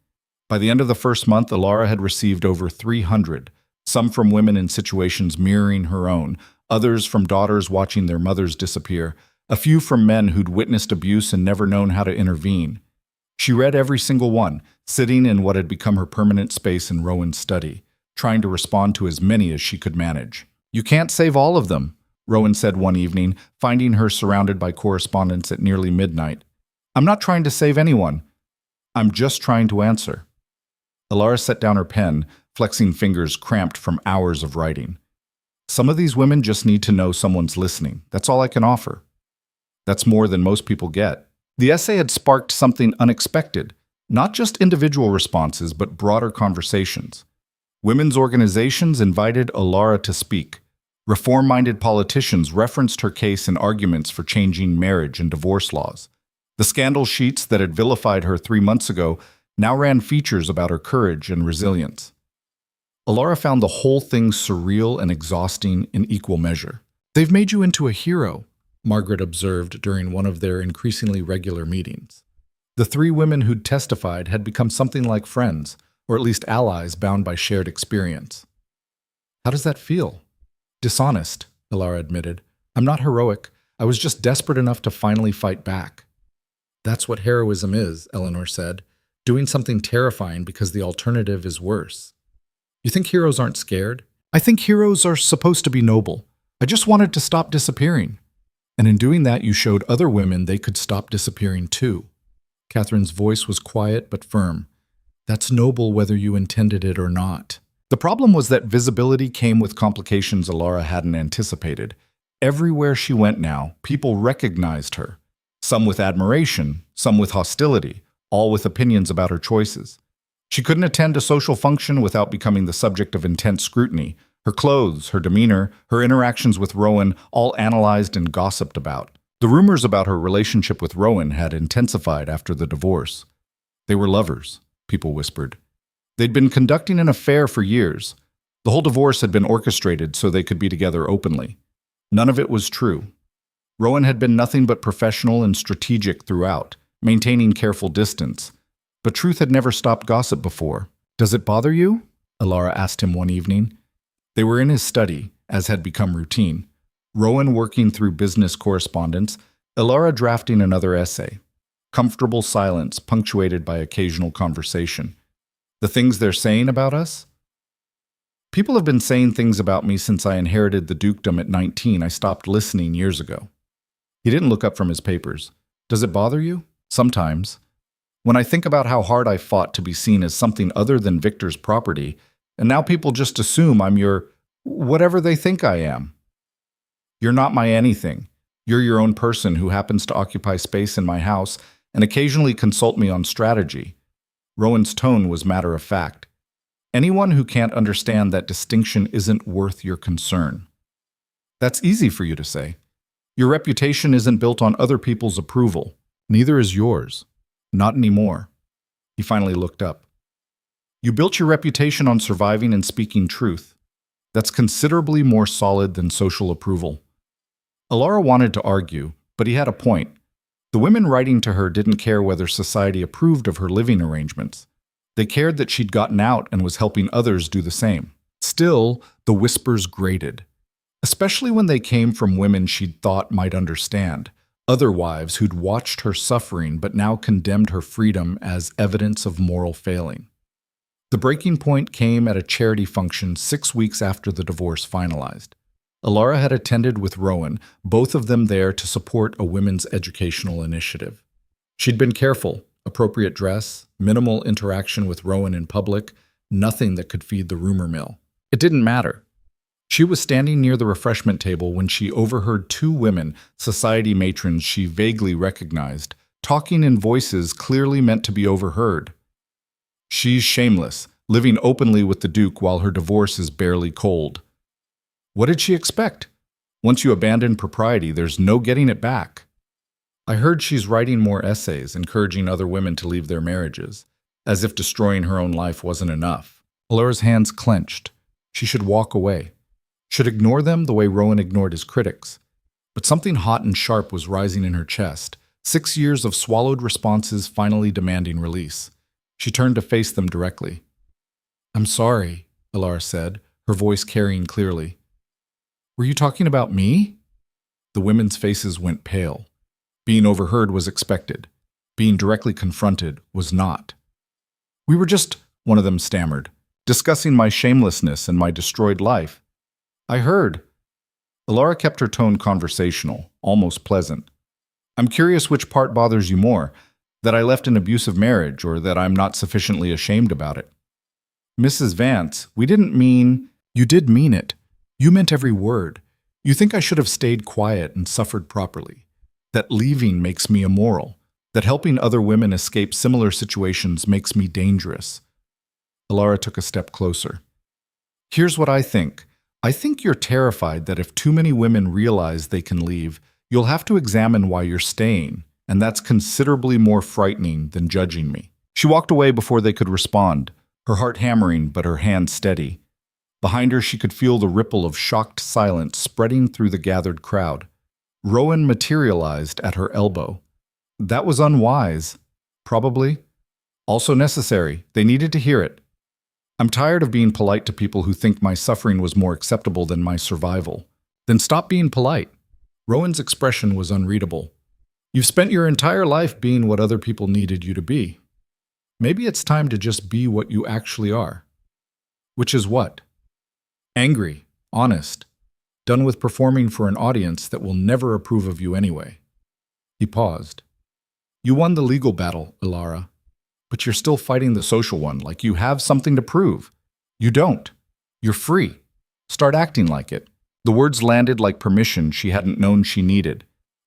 By the end of the first month, Elara had received over 300, some from women in situations mirroring her own, others from daughters watching their mothers disappear, a few from men who'd witnessed abuse and never known how to intervene. She read every single one, sitting in what had become her permanent space in Rowan's study, trying to respond to as many as she could manage. "You can't save all of them," Rowan said one evening, finding her surrounded by correspondence at nearly midnight. "I'm not trying to save anyone. I'm just trying to answer." Elara set down her pen, flexing fingers cramped from hours of writing. "Some of these women just need to know someone's listening. That's all I can offer." That's more than most people get. The essay had sparked something unexpected, not just individual responses, but broader conversations. Women's organizations invited Elara to speak. Reform-minded politicians referenced her case in arguments for changing marriage and divorce laws. The scandal sheets that had vilified her 3 months ago now ran features about her courage and resilience. Elara found the whole thing surreal and exhausting in equal measure. "They've made you into a hero," Margaret observed during one of their increasingly regular meetings. The 3 women who'd testified had become something like friends, or at least allies bound by shared experience. "How does that feel?" "Dishonest," Elara admitted. "I'm not heroic. I was just desperate enough to finally fight back." "That's what heroism is," Eleanor said. "Doing something terrifying because the alternative is worse." "You think heroes aren't scared?" "I think heroes are supposed to be noble. I just wanted to stop disappearing. And in doing that, you showed other women they could stop disappearing too." Catherine's voice was quiet but firm. "That's noble whether you intended it or not." The problem was that visibility came with complications Elara hadn't anticipated. Everywhere she went now, people recognized her. Some with admiration, some with hostility, all with opinions about her choices. She couldn't attend a social function without becoming the subject of intense scrutiny. Her clothes, her demeanor, her interactions with Rowan, all analyzed and gossiped about. The rumors about her relationship with Rowan had intensified after the divorce. They were lovers, people whispered. They'd been conducting an affair for years. The whole divorce had been orchestrated so they could be together openly. None of it was true. Rowan had been nothing but professional and strategic throughout, maintaining careful distance. But truth had never stopped gossip before. "Does it bother you?" Elara asked him one evening. They were in his study, as had become routine. Rowan working through business correspondence, Elara drafting another essay. Comfortable silence punctuated by occasional conversation. "The things they're saying about us?" "People have been saying things about me since I inherited the dukedom at 19. I stopped listening years ago." He didn't look up from his papers. "Does it bother you?" "Sometimes. When I think about how hard I fought to be seen as something other than Victor's property, and now people just assume I'm your whatever they think I am." "You're not my anything. You're your own person who happens to occupy space in my house and occasionally consult me on strategy." Rowan's tone was matter of fact. "Anyone who can't understand that distinction isn't worth your concern." "That's easy for you to say. Your reputation isn't built on other people's approval. Neither is yours. Not anymore." He finally looked up. "You built your reputation on surviving and speaking truth. That's considerably more solid than social approval." Elara wanted to argue, but he had a point. The women writing to her didn't care whether society approved of her living arrangements. They cared that she'd gotten out and was helping others do the same. Still, the whispers grated, especially when they came from women she'd thought might understand, other wives who'd watched her suffering but now condemned her freedom as evidence of moral failing. The breaking point came at a charity function 6 weeks after the divorce finalized. Elara had attended with Rowan, both of them there to support a women's educational initiative. She'd been careful, appropriate dress, minimal interaction with Rowan in public, nothing that could feed the rumor mill. It didn't matter. She was standing near the refreshment table when she overheard 2 women, society matrons she vaguely recognized, talking in voices clearly meant to be overheard. "She's shameless, living openly with the Duke while her divorce is barely cold." What did she expect? Once you abandon propriety, there's no getting it back. "I heard she's writing more essays, encouraging other women to leave their marriages, as if destroying her own life wasn't enough." Elara's hands clenched. She should walk away. Should ignore them the way Rowan ignored his critics. But something hot and sharp was rising in her chest, 6 years of swallowed responses finally demanding release. She turned to face them directly. "I'm sorry," Elara said, her voice carrying clearly. "Were you talking about me?" The women's faces went pale. Being overheard was expected. Being directly confronted was not. "We were just," one of them stammered, "discussing my shamelessness and my destroyed life." "I heard." Elara kept her tone conversational, almost pleasant. "I'm curious which part bothers you more, that I left an abusive marriage or that I'm not sufficiently ashamed about it." "Mrs. Vance, we didn't mean—" "You did mean it. You meant every word. You think I should have stayed quiet and suffered properly. That leaving makes me immoral. That helping other women escape similar situations makes me dangerous." Elara took a step closer. "Here's what I think. I think you're terrified that if too many women realize they can leave, you'll have to examine why you're staying, and that's considerably more frightening than judging me." She walked away before they could respond, her heart hammering but her hand steady. Behind her she could feel the ripple of shocked silence spreading through the gathered crowd. Rowan materialized at her elbow. That was unwise. Probably. Also necessary. They needed to hear it. "I'm tired of being polite to people who think my suffering was more acceptable than my survival." "Then stop being polite." Rowan's expression was unreadable. "You've spent your entire life being what other people needed you to be. Maybe it's time to just be what you actually are." "Which is what?" "Angry, honest, done with performing for an audience that will never approve of you anyway." He paused. "You won the legal battle, Elara. But you're still fighting the social one, like you have something to prove. You don't. You're free. Start acting like it." The words landed like permission she hadn't known she needed.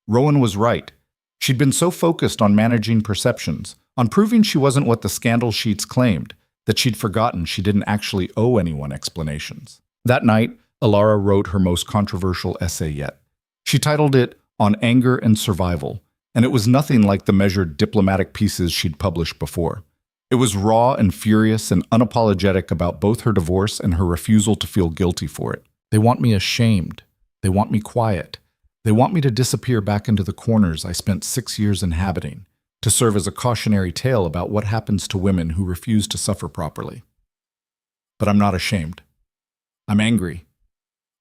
Rowan was right. She'd been so focused on managing perceptions, on proving she wasn't what the scandal sheets claimed, that she'd forgotten she didn't actually owe anyone explanations. That night, Elara wrote her most controversial essay yet. She titled it, on anger and survival, and it was nothing like the measured diplomatic pieces she'd published before. It was raw and furious and unapologetic about both her divorce and her refusal to feel guilty for it. They want me ashamed. They want me quiet. They want me to disappear back into the corners I spent 6 years inhabiting, to serve as a cautionary tale about what happens to women who refuse to suffer properly. But I'm not ashamed. I'm angry.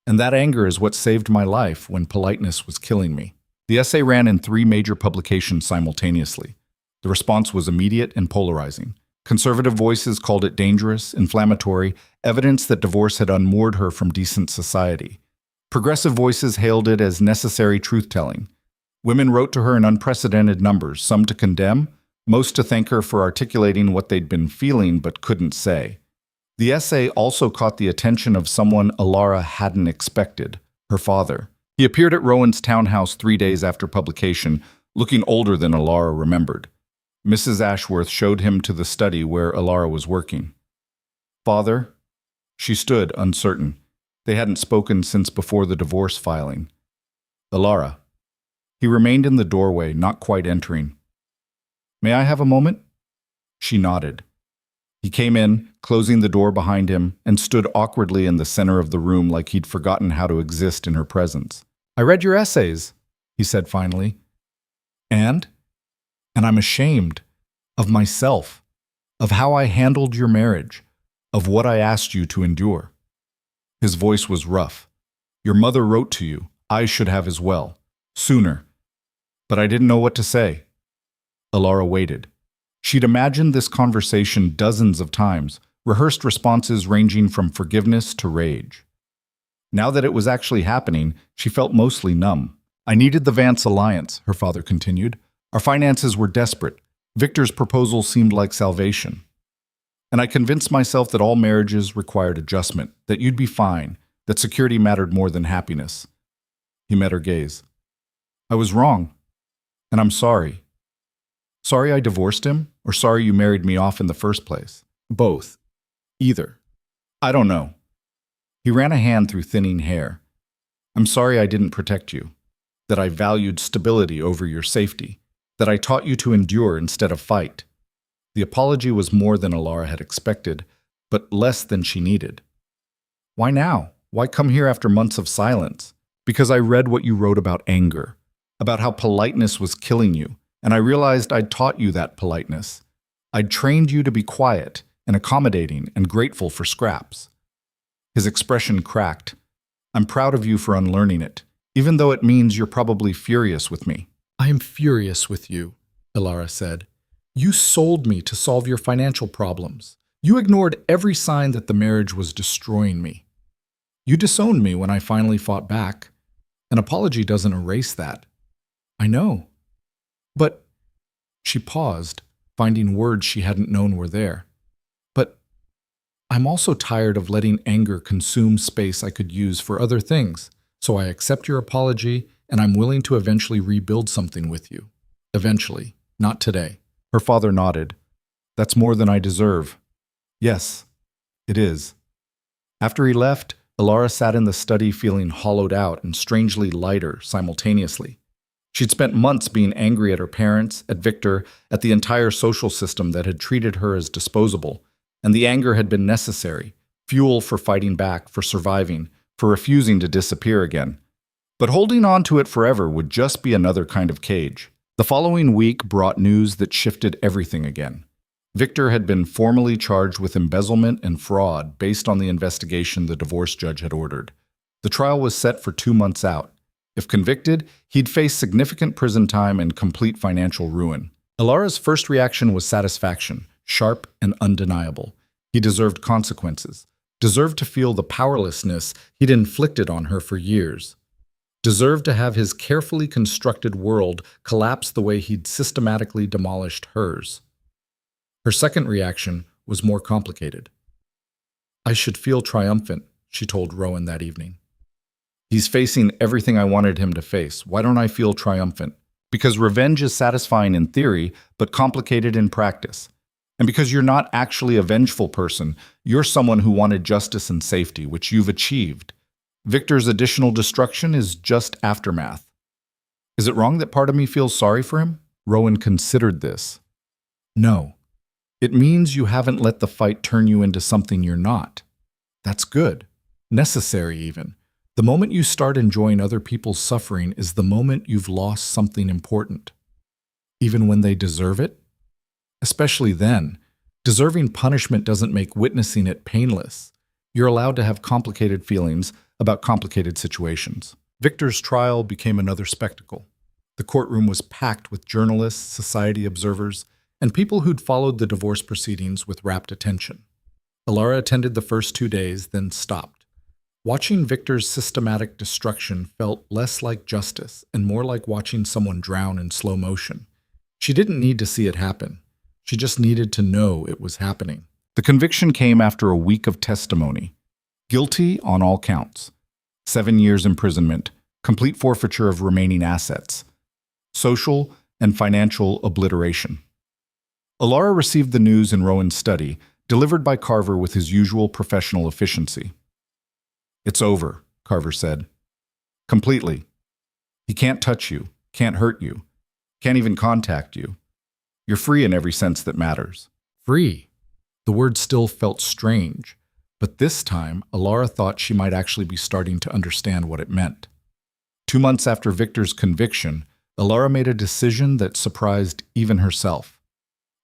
And that anger is what saved my life when politeness was killing me. The essay ran in 3 major publications simultaneously. The response was immediate and polarizing. Conservative voices called it dangerous, inflammatory, evidence that divorce had unmoored her from decent society. Progressive voices hailed it as necessary truth-telling. Women wrote to her in unprecedented numbers, some to condemn, most to thank her for articulating what they'd been feeling but couldn't say. The essay also caught the attention of someone Elara hadn't expected, her father. He appeared at Rowan's townhouse 3 days after publication, looking older than Elara remembered. Mrs. Ashworth showed him to the study where Elara was working. "Father?" She stood, uncertain. They hadn't spoken since before the divorce filing. "Elara." He remained in the doorway, not quite entering. "May I have a moment?" She nodded. He came in, closing the door behind him, and stood awkwardly in the center of the room like he'd forgotten how to exist in her presence. "I read your essays," he said finally. And I'm ashamed of myself, of how I handled your marriage, of what I asked you to endure." His voice was rough. "Your mother wrote to you. I should have as well. Sooner. But I didn't know what to say." Elara waited. She'd imagined this conversation dozens of times, rehearsed responses ranging from forgiveness to rage. Now that it was actually happening, she felt mostly numb. "I needed the Vance alliance," her father continued. "Our finances were desperate. Victor's proposal seemed like salvation. And I convinced myself that all marriages required adjustment, that you'd be fine, that security mattered more than happiness." He met her gaze. "I was wrong. And I'm sorry. Sorry I divorced him, or sorry you married me off in the first place? Both. Either. I don't know." He ran a hand through thinning hair. "I'm sorry I didn't protect you, that I valued stability over your safety, that I taught you to endure instead of fight." The apology was more than Elara had expected, but less than she needed. "Why now? Why come here after months of silence?" "Because I read what you wrote about anger, about how politeness was killing you, and I realized I'd taught you that politeness. I'd trained you to be quiet and accommodating and grateful for scraps." His expression cracked. "I'm proud of you for unlearning it, even though it means you're probably furious with me." "I am furious with you," Elara said. "You sold me to solve your financial problems. You ignored every sign that the marriage was destroying me. You disowned me when I finally fought back. An apology doesn't erase that." "I know. But—" She paused, finding words she hadn't known were there. "But I'm also tired of letting anger consume space I could use for other things, so I accept your apology, and I'm willing to eventually rebuild something with you. Eventually, not today." Her father nodded. "That's more than I deserve." "Yes, it is." After he left, Elara sat in the study feeling hollowed out and strangely lighter simultaneously. She'd spent months being angry at her parents, at Victor, at the entire social system that had treated her as disposable, and the anger had been necessary, fuel for fighting back, for surviving, for refusing to disappear again. But holding on to it forever would just be another kind of cage. The following week brought news that shifted everything again. Victor had been formally charged with embezzlement and fraud based on the investigation the divorce judge had ordered. The trial was set for 2 months out. If convicted, he'd face significant prison time and complete financial ruin. Elara's first reaction was satisfaction, sharp and undeniable. He deserved consequences, deserved to feel the powerlessness he'd inflicted on her for years, deserved to have his carefully constructed world collapse the way he'd systematically demolished hers. Her second reaction was more complicated. "I should feel triumphant," she told Rowan that evening. "He's facing everything I wanted him to face. Why don't I feel triumphant? Because revenge is satisfying in theory, but complicated in practice. And because you're not actually a vengeful person, you're someone who wanted justice and safety, which you've achieved. Victor's additional destruction is just aftermath." Is it wrong that part of me feels sorry for him? Rowan considered this. No. It means you haven't let the fight turn you into something you're not. That's good. Necessary, even. The moment you start enjoying other people's suffering is the moment you've lost something important. Even when they deserve it? Especially then. Deserving punishment doesn't make witnessing it painless. You're allowed to have complicated feelings about complicated situations. Victor's trial became another spectacle. The courtroom was packed with journalists, society observers, and people who'd followed the divorce proceedings with rapt attention. Elara attended the first 2 days, then stopped. Watching Victor's systematic destruction felt less like justice and more like watching someone drown in slow motion. She didn't need to see it happen. She just needed to know it was happening. The conviction came after a week of testimony. Guilty on all counts. 7 years imprisonment, complete forfeiture of remaining assets, social and financial obliteration. Elara received the news in Rowan's study, delivered by Carver with his usual professional efficiency. It's over, Carver said. Completely. He can't touch you, can't hurt you, can't even contact you. You're free in every sense that matters. Free. The word still felt strange, but this time Elara thought she might actually be starting to understand what it meant. 2 months after Victor's conviction, Elara made a decision that surprised even herself.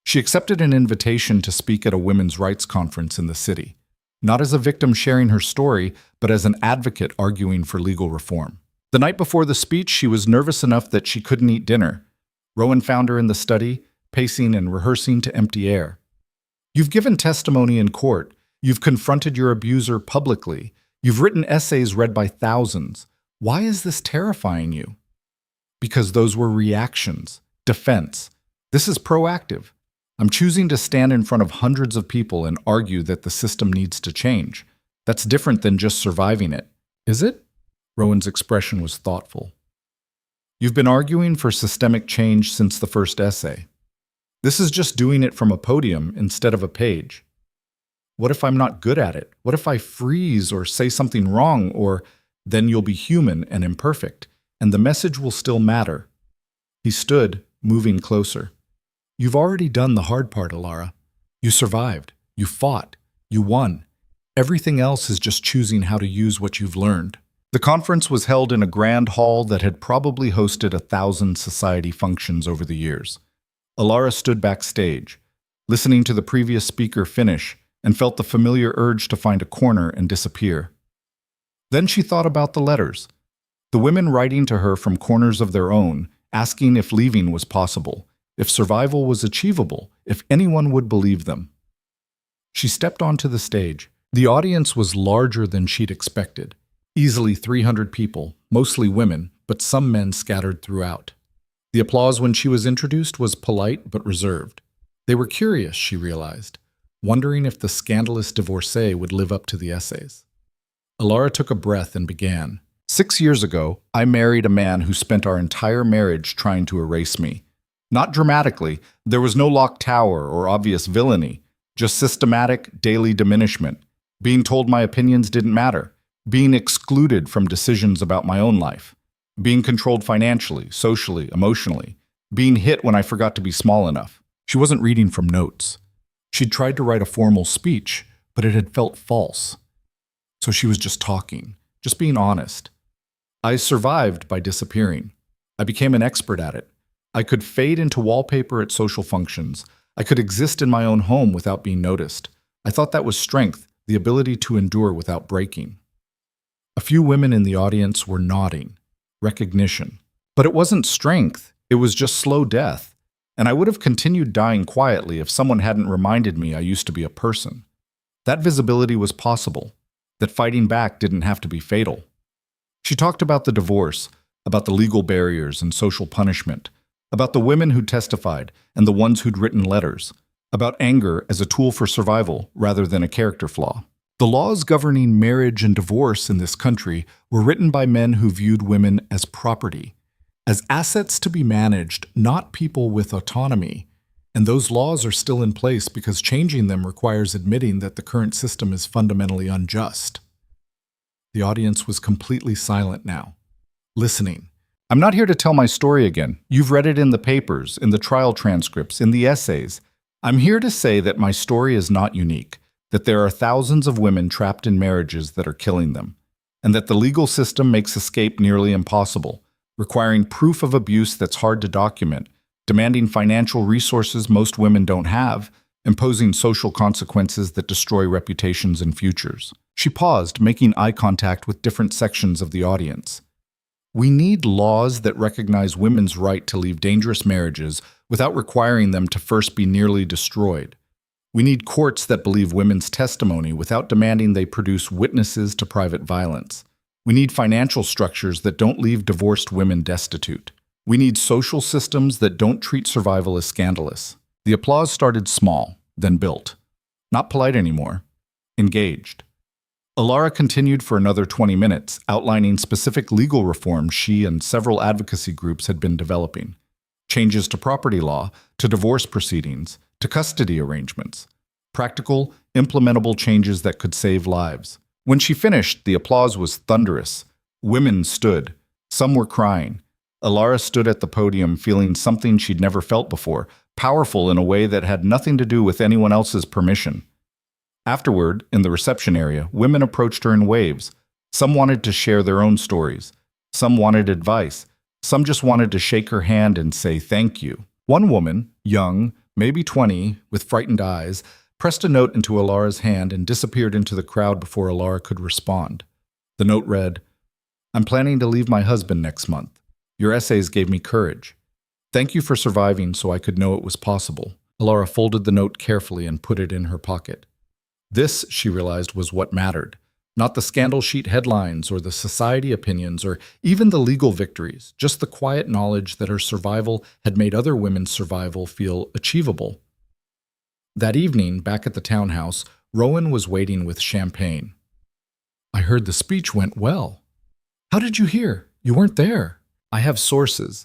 She accepted an invitation to speak at a women's rights conference in the city, not as a victim sharing her story, but as an advocate arguing for legal reform. The night before the speech, she was nervous enough that she couldn't eat dinner. Rowan found her in the study, pacing and rehearsing to empty air. You've given testimony in court. You've confronted your abuser publicly. You've written essays read by thousands. Why is this terrifying you? Because those were reactions, defense. This is proactive. I'm choosing to stand in front of hundreds of people and argue that the system needs to change. That's different than just surviving it. Is it? Rowan's expression was thoughtful. You've been arguing for systemic change since the first essay. This is just doing it from a podium instead of a page. What if I'm not good at it? What if I freeze or say something wrong? Or then you'll be human and imperfect, and the message will still matter. He stood, moving closer. You've already done the hard part, Elara. You survived. You fought. You won. Everything else is just choosing how to use what you've learned. The conference was held in a grand hall that had probably hosted 1,000 society functions over the years. Elara stood backstage, listening to the previous speaker finish, and felt the familiar urge to find a corner and disappear. Then she thought about the letters. The women writing to her from corners of their own, asking if leaving was possible, if survival was achievable, if anyone would believe them. She stepped onto the stage. The audience was larger than she'd expected. Easily 300 people, mostly women, but some men scattered throughout. The applause when she was introduced was polite but reserved. They were curious, she realized, wondering if the scandalous divorcee would live up to the essays. Elara took a breath and began. 6 years ago, I married a man who spent our entire marriage trying to erase me. Not dramatically, there was no locked tower or obvious villainy, just systematic, daily diminishment, being told my opinions didn't matter, being excluded from decisions about my own life, being controlled financially, socially, emotionally, being hit when I forgot to be small enough. She wasn't reading from notes. She'd tried to write a formal speech, but it had felt false. So she was just talking, just being honest. I survived by disappearing. I became an expert at it. I could fade into wallpaper at social functions. I could exist in my own home without being noticed. I thought that was strength, the ability to endure without breaking. A few women in the audience were nodding, recognition. But it wasn't strength, it was just slow death. And I would have continued dying quietly if someone hadn't reminded me I used to be a person. That visibility was possible, that fighting back didn't have to be fatal. She talked about the divorce, about the legal barriers and social punishment, about the women who testified and the ones who'd written letters, about anger as a tool for survival rather than a character flaw. The laws governing marriage and divorce in this country were written by men who viewed women as property, as assets to be managed, not people with autonomy. And those laws are still in place because changing them requires admitting that the current system is fundamentally unjust. The audience was completely silent now, listening. I'm not here to tell my story again. You've read it in the papers, in the trial transcripts, in the essays. I'm here to say that my story is not unique, that there are thousands of women trapped in marriages that are killing them, and that the legal system makes escape nearly impossible, requiring proof of abuse that's hard to document, demanding financial resources most women don't have, imposing social consequences that destroy reputations and futures. She paused, making eye contact with different sections of the audience. We need laws that recognize women's right to leave dangerous marriages without requiring them to first be nearly destroyed. We need courts that believe women's testimony without demanding they produce witnesses to private violence. We need financial structures that don't leave divorced women destitute. We need social systems that don't treat survival as scandalous. The applause started small, then built. Not polite anymore. Engaged. Elara continued for another 20 minutes, outlining specific legal reforms she and several advocacy groups had been developing. Changes to property law, to divorce proceedings, to custody arrangements. Practical, implementable changes that could save lives. When she finished, the applause was thunderous. Women stood. Some were crying. Elara stood at the podium feeling something she'd never felt before, powerful in a way that had nothing to do with anyone else's permission. Afterward, in the reception area, women approached her in waves. Some wanted to share their own stories. Some wanted advice. Some just wanted to shake her hand and say thank you. One woman, young, maybe 20, with frightened eyes, pressed a note into Elara's hand and disappeared into the crowd before Elara could respond. The note read, "I'm planning to leave my husband next month. Your essays gave me courage. Thank you for surviving so I could know it was possible." Elara folded the note carefully and put it in her pocket. This, she realized, was what mattered. Not the scandal sheet headlines or the society opinions or even the legal victories, just the quiet knowledge that her survival had made other women's survival feel achievable. That evening, back at the townhouse, Rowan was waiting with champagne. "I heard the speech went well." "How did you hear? You weren't there." "I have sources."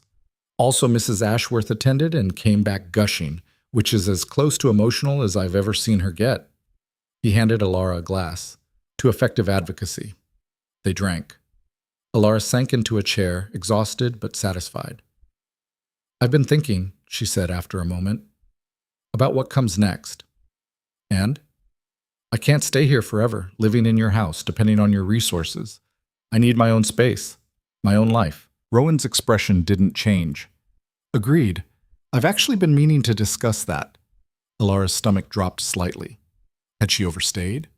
Also, Mrs. Ashworth attended and came back gushing, which is as close to emotional as I've ever seen her get. He handed Elara a glass. To effective advocacy. They drank. Elara sank into a chair, exhausted but satisfied. "I've been thinking," she said after a moment, "about what comes next. And? I can't stay here forever, living in your house, depending on your resources. I need my own space, my own life." Rowan's expression didn't change. "Agreed. I've actually been meaning to discuss that." Elara's stomach dropped slightly. Had she overstayed?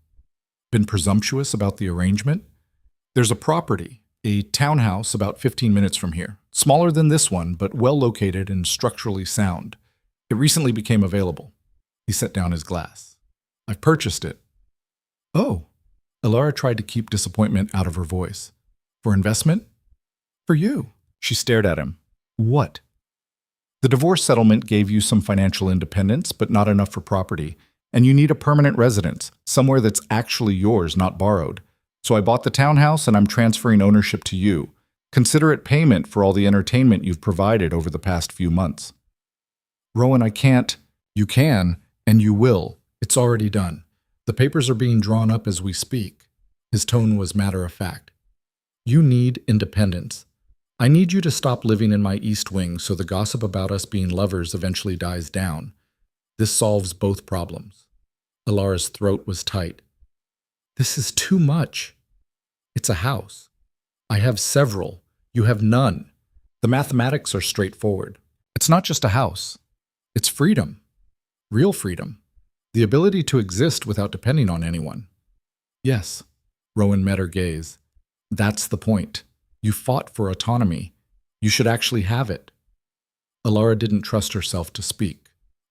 Been presumptuous about the arrangement? There's a property, a townhouse about 15 minutes from here. Smaller than this one, but well located and structurally sound. It recently became available. He set down his glass. "I've purchased it." "Oh." Elara tried to keep disappointment out of her voice. "For investment?" "For you." She stared at him. "What?" "The divorce settlement gave you some financial independence, but not enough for property. And you need a permanent residence, somewhere that's actually yours, not borrowed. So I bought the townhouse and I'm transferring ownership to you. Consider it payment for all the entertainment you've provided over the past few months." "Rowan, I can't." "You can, and you will. It's already done. The papers are being drawn up as we speak." His tone was matter of fact. "You need independence. I need you to stop living in my East Wing so the gossip about us being lovers eventually dies down. This solves both problems." Elara's throat was tight. "This is too much." "It's a house. I have several. You have none. The mathematics are straightforward. It's not just a house. It's freedom. Real freedom. The ability to exist without depending on anyone." "Yes." Rowan met her gaze. "That's the point. You fought for autonomy. You should actually have it." Elara didn't trust herself to speak.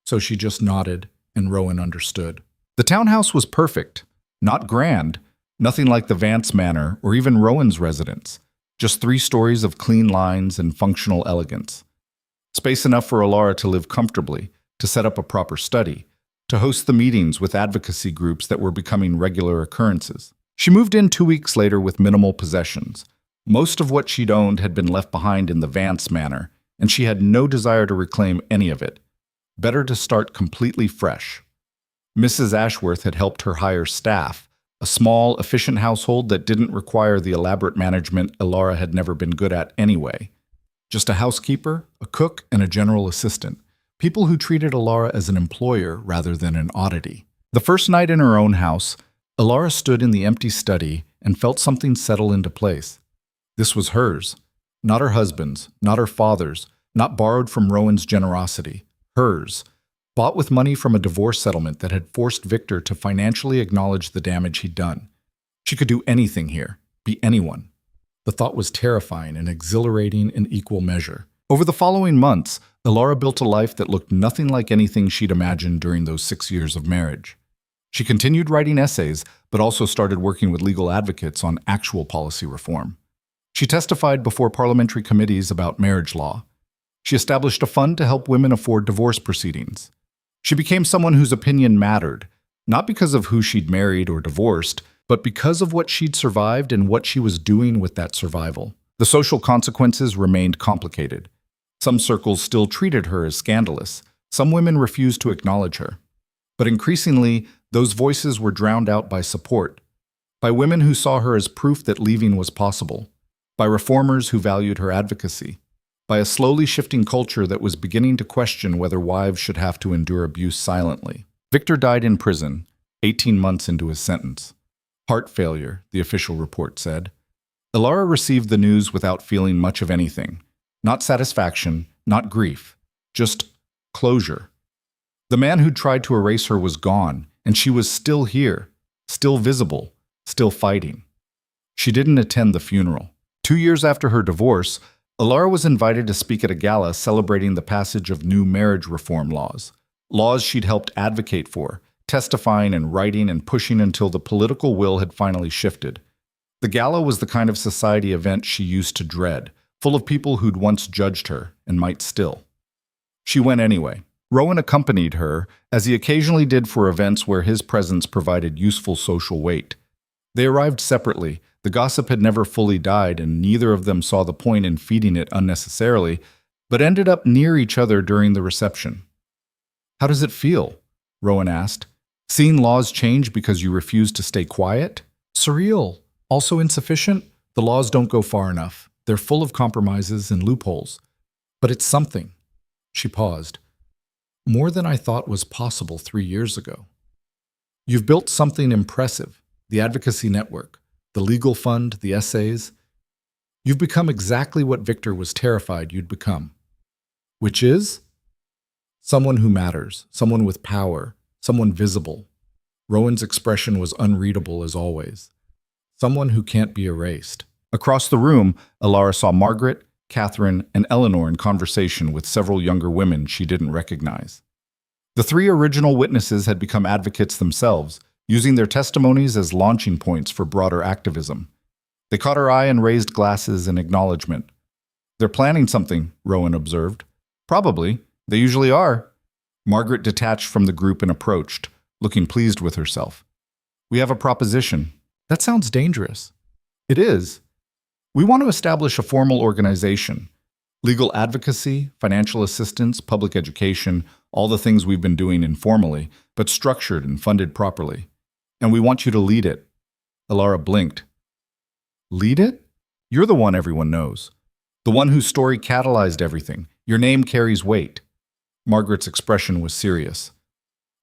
So she just nodded, and Rowan understood. The townhouse was perfect. Not grand, nothing like the Vance Manor or even Rowan's residence. Just 3 stories of clean lines and functional elegance. Space enough for Elara to live comfortably, to set up a proper study, to host the meetings with advocacy groups that were becoming regular occurrences. She moved in 2 weeks later with minimal possessions. Most of what she'd owned had been left behind in the Vance Manor, and she had no desire to reclaim any of it. Better to start completely fresh. Mrs. Ashworth had helped her hire staff, a small, efficient household that didn't require the elaborate management Elara had never been good at anyway. Just a housekeeper, a cook, and a general assistant. People who treated Elara as an employer rather than an oddity. The first night in her own house, Elara stood in the empty study and felt something settle into place. This was hers, not her husband's, not her father's, not borrowed from Rowan's generosity. Hers, bought with money from a divorce settlement that had forced Victor to financially acknowledge the damage he'd done. She could do anything here, be anyone. The thought was terrifying and exhilarating in equal measure. Over the following months, Elara built a life that looked nothing like anything she'd imagined during those 6 years of marriage. She continued writing essays, but also started working with legal advocates on actual policy reform. She testified before parliamentary committees about marriage law. She established a fund to help women afford divorce proceedings. She became someone whose opinion mattered, not because of who she'd married or divorced, but because of what she'd survived and what she was doing with that survival. The social consequences remained complicated. Some circles still treated her as scandalous. Some women refused to acknowledge her. But increasingly, those voices were drowned out by support, by women who saw her as proof that leaving was possible, by reformers who valued her advocacy, by a slowly shifting culture that was beginning to question whether wives should have to endure abuse silently. Victor died in prison, 18 months into his sentence. Heart failure, the official report said. Elara received the news without feeling much of anything. Not satisfaction, not grief, just closure. The man who'd tried to erase her was gone, and she was still here, still visible, still fighting. She didn't attend the funeral. 2 years after her divorce, Elara was invited to speak at a gala celebrating the passage of new marriage reform laws she'd helped advocate for, testifying and writing and pushing until the political will had finally shifted. The gala was the kind of society event she used to dread, full of people who'd once judged her and might still. She went anyway. Rowan accompanied her, as he occasionally did for events where his presence provided useful social weight. They arrived separately. The gossip had never fully died, and neither of them saw the point in feeding it unnecessarily, but ended up near each other during the reception. "How does it feel?" Rowan asked. "Seeing laws change because you refuse to stay quiet? Surreal. Also insufficient? The laws don't go far enough. They're full of compromises and loopholes. But it's something." She paused. "More than I thought was possible 3 years ago. You've built something impressive, the advocacy network, the legal fund, the essays. You've become exactly what Victor was terrified you'd become. Which is? Someone who matters, someone with power, someone visible." Rowan's expression was unreadable as always. Someone who can't be erased. Across the room, Elara saw Margaret, Catherine, and Eleanor in conversation with several younger women she didn't recognize. The 3 original witnesses had become advocates themselves, using their testimonies as launching points for broader activism. They caught her eye and raised glasses in acknowledgement. "They're planning something," Rowan observed. "Probably. They usually are." Margaret detached from the group and approached, looking pleased with herself. "We have a proposition." "That sounds dangerous." "It is. We want to establish a formal organization. Legal advocacy, financial assistance, public education, all the things we've been doing informally, but structured and funded properly. And we want you to lead it." Elara blinked. "Lead it? You're the one everyone knows. The one whose story catalyzed everything. Your name carries weight." Margaret's expression was serious.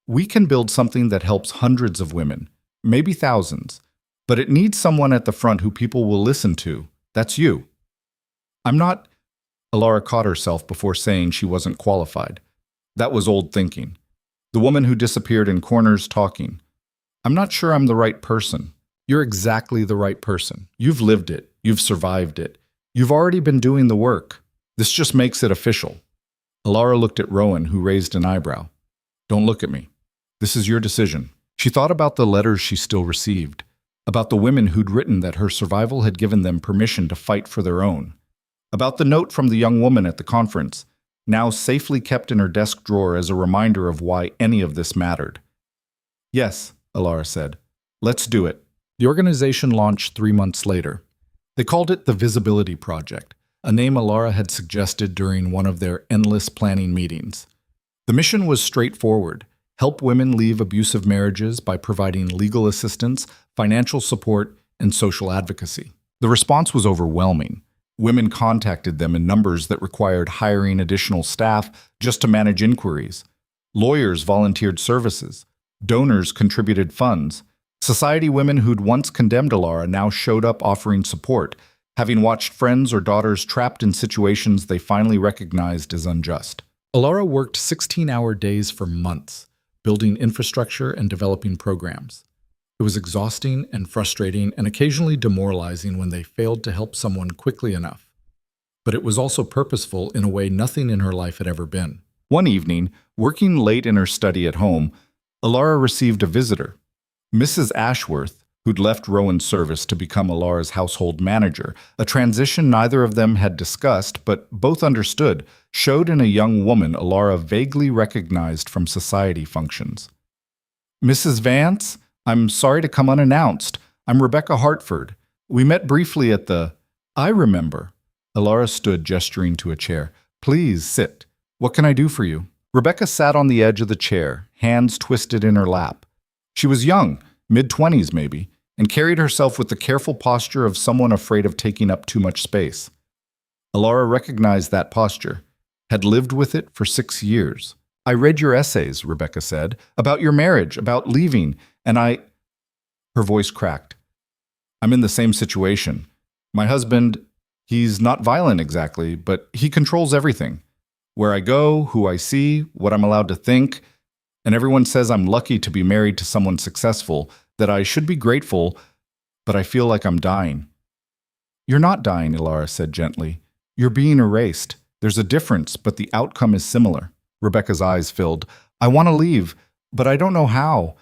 "We can build something that helps hundreds of women, maybe thousands, but it needs someone at the front who people will listen to. That's you." "I'm not—" Elara caught herself before saying she wasn't qualified. That was old thinking. The woman who disappeared in corners talking. "I'm not sure I'm the right person." "You're exactly the right person. You've lived it. You've survived it. You've already been doing the work. This just makes it official." Elara looked at Rowan, who raised an eyebrow. "Don't look at me. This is your decision." She thought about the letters she still received, about the women who'd written that her survival had given them permission to fight for their own, about the note from the young woman at the conference, now safely kept in her desk drawer as a reminder of why any of this mattered. "Yes," Elara said. "Let's do it." The organization launched 3 months later. They called it the Visibility Project, a name Elara had suggested during one of their endless planning meetings. The mission was straightforward: help women leave abusive marriages by providing legal assistance, financial support, and social advocacy. The response was overwhelming. Women contacted them in numbers that required hiring additional staff just to manage inquiries. Lawyers volunteered services. Donors contributed funds. Society women who'd once condemned Elara now showed up offering support, having watched friends or daughters trapped in situations they finally recognized as unjust. Elara worked 16-hour days for months, building infrastructure and developing programs. It was exhausting and frustrating and occasionally demoralizing when they failed to help someone quickly enough. But it was also purposeful in a way nothing in her life had ever been. One evening, working late in her study at home, Elara received a visitor. Mrs. Ashworth, who'd left Rowan's service to become Elara's household manager, a transition neither of them had discussed but both understood, showed in a young woman Elara vaguely recognized from society functions. "Mrs. Vance, I'm sorry to come unannounced. I'm Rebecca Hartford. We met briefly at the—" "I remember." Elara stood, gesturing to a chair. "Please sit. What can I do for you?" Rebecca sat on the edge of the chair, hands twisted in her lap. She was young, mid-20s maybe, and carried herself with the careful posture of someone afraid of taking up too much space. Elara recognized that posture, had lived with it for 6 years. "I read your essays," Rebecca said, "about your marriage, about leaving, and I—" Her voice cracked. "I'm in the same situation. My husband, he's not violent exactly, but he controls everything. Where I go, who I see, what I'm allowed to think, and everyone says I'm lucky to be married to someone successful, that I should be grateful, but I feel like I'm dying." "You're not dying," Elara said gently. "You're being erased. There's a difference, but the outcome is similar." Rebecca's eyes filled. "I want to leave, but I don't know how.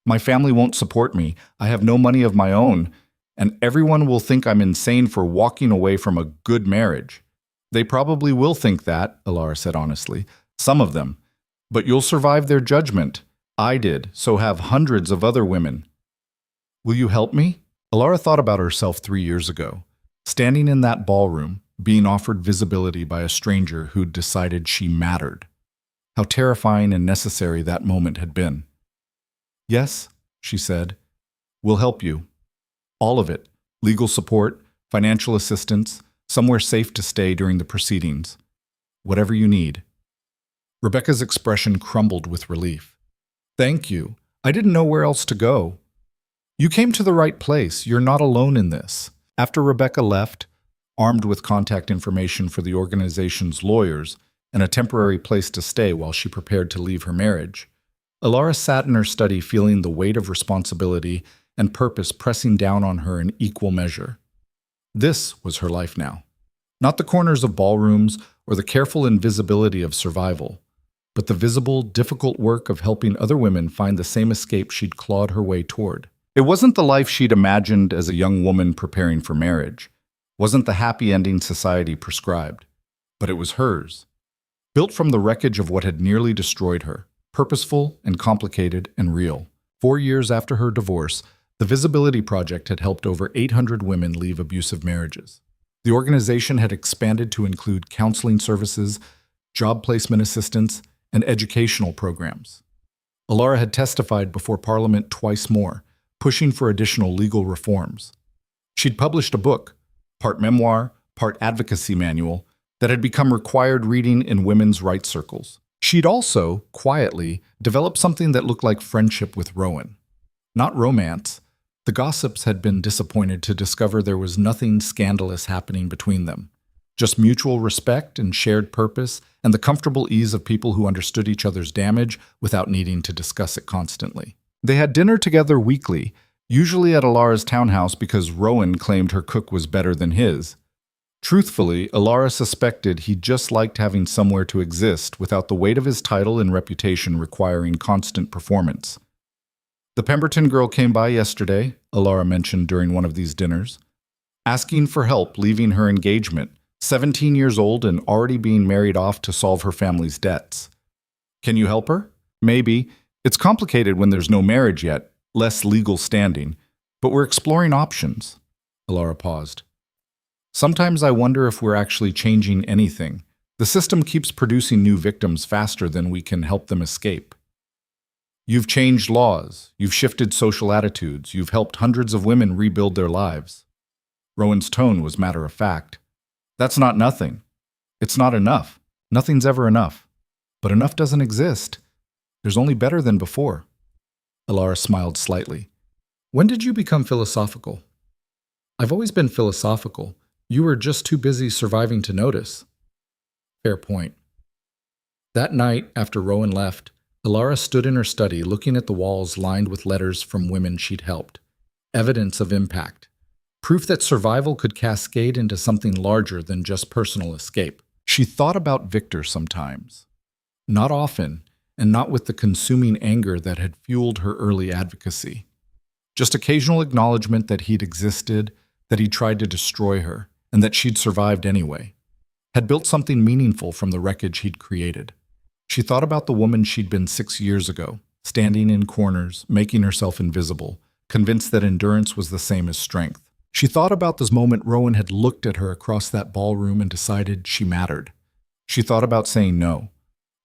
My family won't support me. I have no money of my own, and everyone will think I'm insane for walking away from a good marriage." "They probably will think that," Elara said honestly. "Some of them. But you'll survive their judgment. I did, so have hundreds of other women. Will you help me?" Elara thought about herself 3 years ago, standing in that ballroom, being offered visibility by a stranger who'd decided she mattered. How terrifying and necessary that moment had been. "Yes," she said, "we'll help you. All of it. Legal support, financial assistance, somewhere safe to stay during the proceedings. Whatever you need." Rebecca's expression crumbled with relief. "Thank you. I didn't know where else to go." "You came to the right place. You're not alone in this." After Rebecca left, armed with contact information for the organization's lawyers and a temporary place to stay while she prepared to leave her marriage, Elara sat in her study feeling the weight of responsibility and purpose pressing down on her in equal measure. This was her life now. Not the corners of ballrooms or the careful invisibility of survival, but the visible, difficult work of helping other women find the same escape she'd clawed her way toward. It wasn't the life she'd imagined as a young woman preparing for marriage, wasn't the happy ending society prescribed, but it was hers. Built from the wreckage of what had nearly destroyed her, purposeful and complicated and real. 4 years after her divorce, the Visibility Project had helped over 800 women leave abusive marriages. The organization had expanded to include counseling services, job placement assistance, and educational programs. Elara had testified before Parliament twice more, pushing for additional legal reforms. She'd published a book, part memoir, part advocacy manual, that had become required reading in women's rights circles. She'd also, quietly, developed something that looked like friendship with Rowan. Not romance. The gossips had been disappointed to discover there was nothing scandalous happening between them. Just mutual respect and shared purpose, and the comfortable ease of people who understood each other's damage without needing to discuss it constantly. They had dinner together weekly, usually at Elara's townhouse because Rowan claimed her cook was better than his. Truthfully, Elara suspected he just liked having somewhere to exist without the weight of his title and reputation requiring constant performance. "The Pemberton girl came by yesterday," Elara mentioned during one of these dinners, asking for help leaving her engagement, 17 years old and already being married off to solve her family's debts. "Can you help her?" "Maybe. It's complicated when there's no marriage yet, less legal standing, but we're exploring options." Elara paused. "Sometimes I wonder if we're actually changing anything. The system keeps producing new victims faster than we can help them escape. You've changed laws, you've shifted social attitudes, you've helped hundreds of women rebuild their lives." Rowan's tone was matter of fact. That's not nothing. It's not enough. Nothing's ever enough. But enough doesn't exist. There's only better than before. Elara smiled slightly. When did you become philosophical? I've always been philosophical. You were just too busy surviving to notice. Fair point. That night, after Rowan left, Elara stood in her study looking at the walls lined with letters from women she'd helped. Evidence of impact. Proof that survival could cascade into something larger than just personal escape. She thought about Victor sometimes. Not often, and not with the consuming anger that had fueled her early advocacy. Just occasional acknowledgement that he'd existed, that he'd tried to destroy her, and that she'd survived anyway. Had built something meaningful from the wreckage he'd created. She thought about the woman she'd been 6 years ago, standing in corners, making herself invisible, convinced that endurance was the same as strength. She thought about this moment Rowan had looked at her across that ballroom and decided she mattered. She thought about saying no.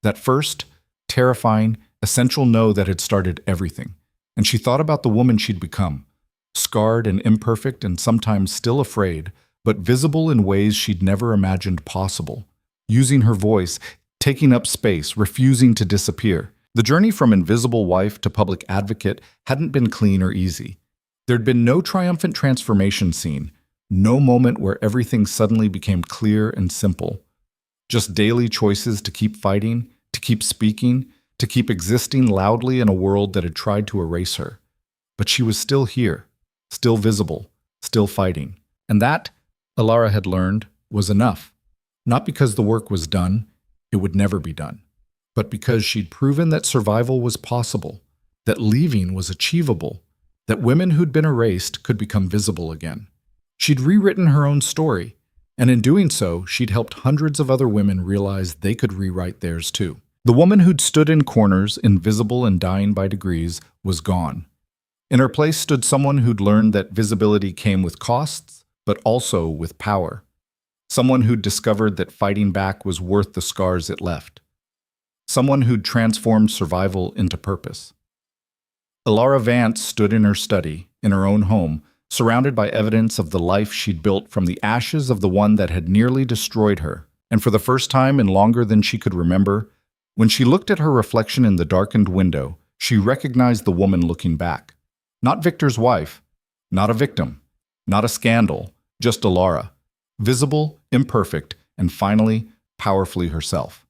That first, terrifying, essential no that had started everything. And she thought about the woman she'd become, scarred and imperfect and sometimes still afraid, but visible in ways she'd never imagined possible. Using her voice, taking up space, refusing to disappear. The journey from invisible wife to public advocate hadn't been clean or easy. There'd been no triumphant transformation scene, no moment where everything suddenly became clear and simple. Just daily choices to keep fighting, to keep speaking, to keep existing loudly in a world that had tried to erase her. But she was still here, still visible, still fighting. And that, Elara had learned, was enough. Not because the work was done, it would never be done, but because she'd proven that survival was possible, that leaving was achievable, that women who'd been erased could become visible again. She'd rewritten her own story, and in doing so, she'd helped hundreds of other women realize they could rewrite theirs too. The woman who'd stood in corners, invisible and dying by degrees, was gone. In her place stood someone who'd learned that visibility came with costs, but also with power. Someone who'd discovered that fighting back was worth the scars it left. Someone who'd transformed survival into purpose. Elara Vance stood in her study, in her own home, surrounded by evidence of the life she'd built from the ashes of the one that had nearly destroyed her. And for the first time in longer than she could remember, when she looked at her reflection in the darkened window, she recognized the woman looking back. Not Victor's wife, not a victim, not a scandal, just Elara. Visible, imperfect, and finally, powerfully herself.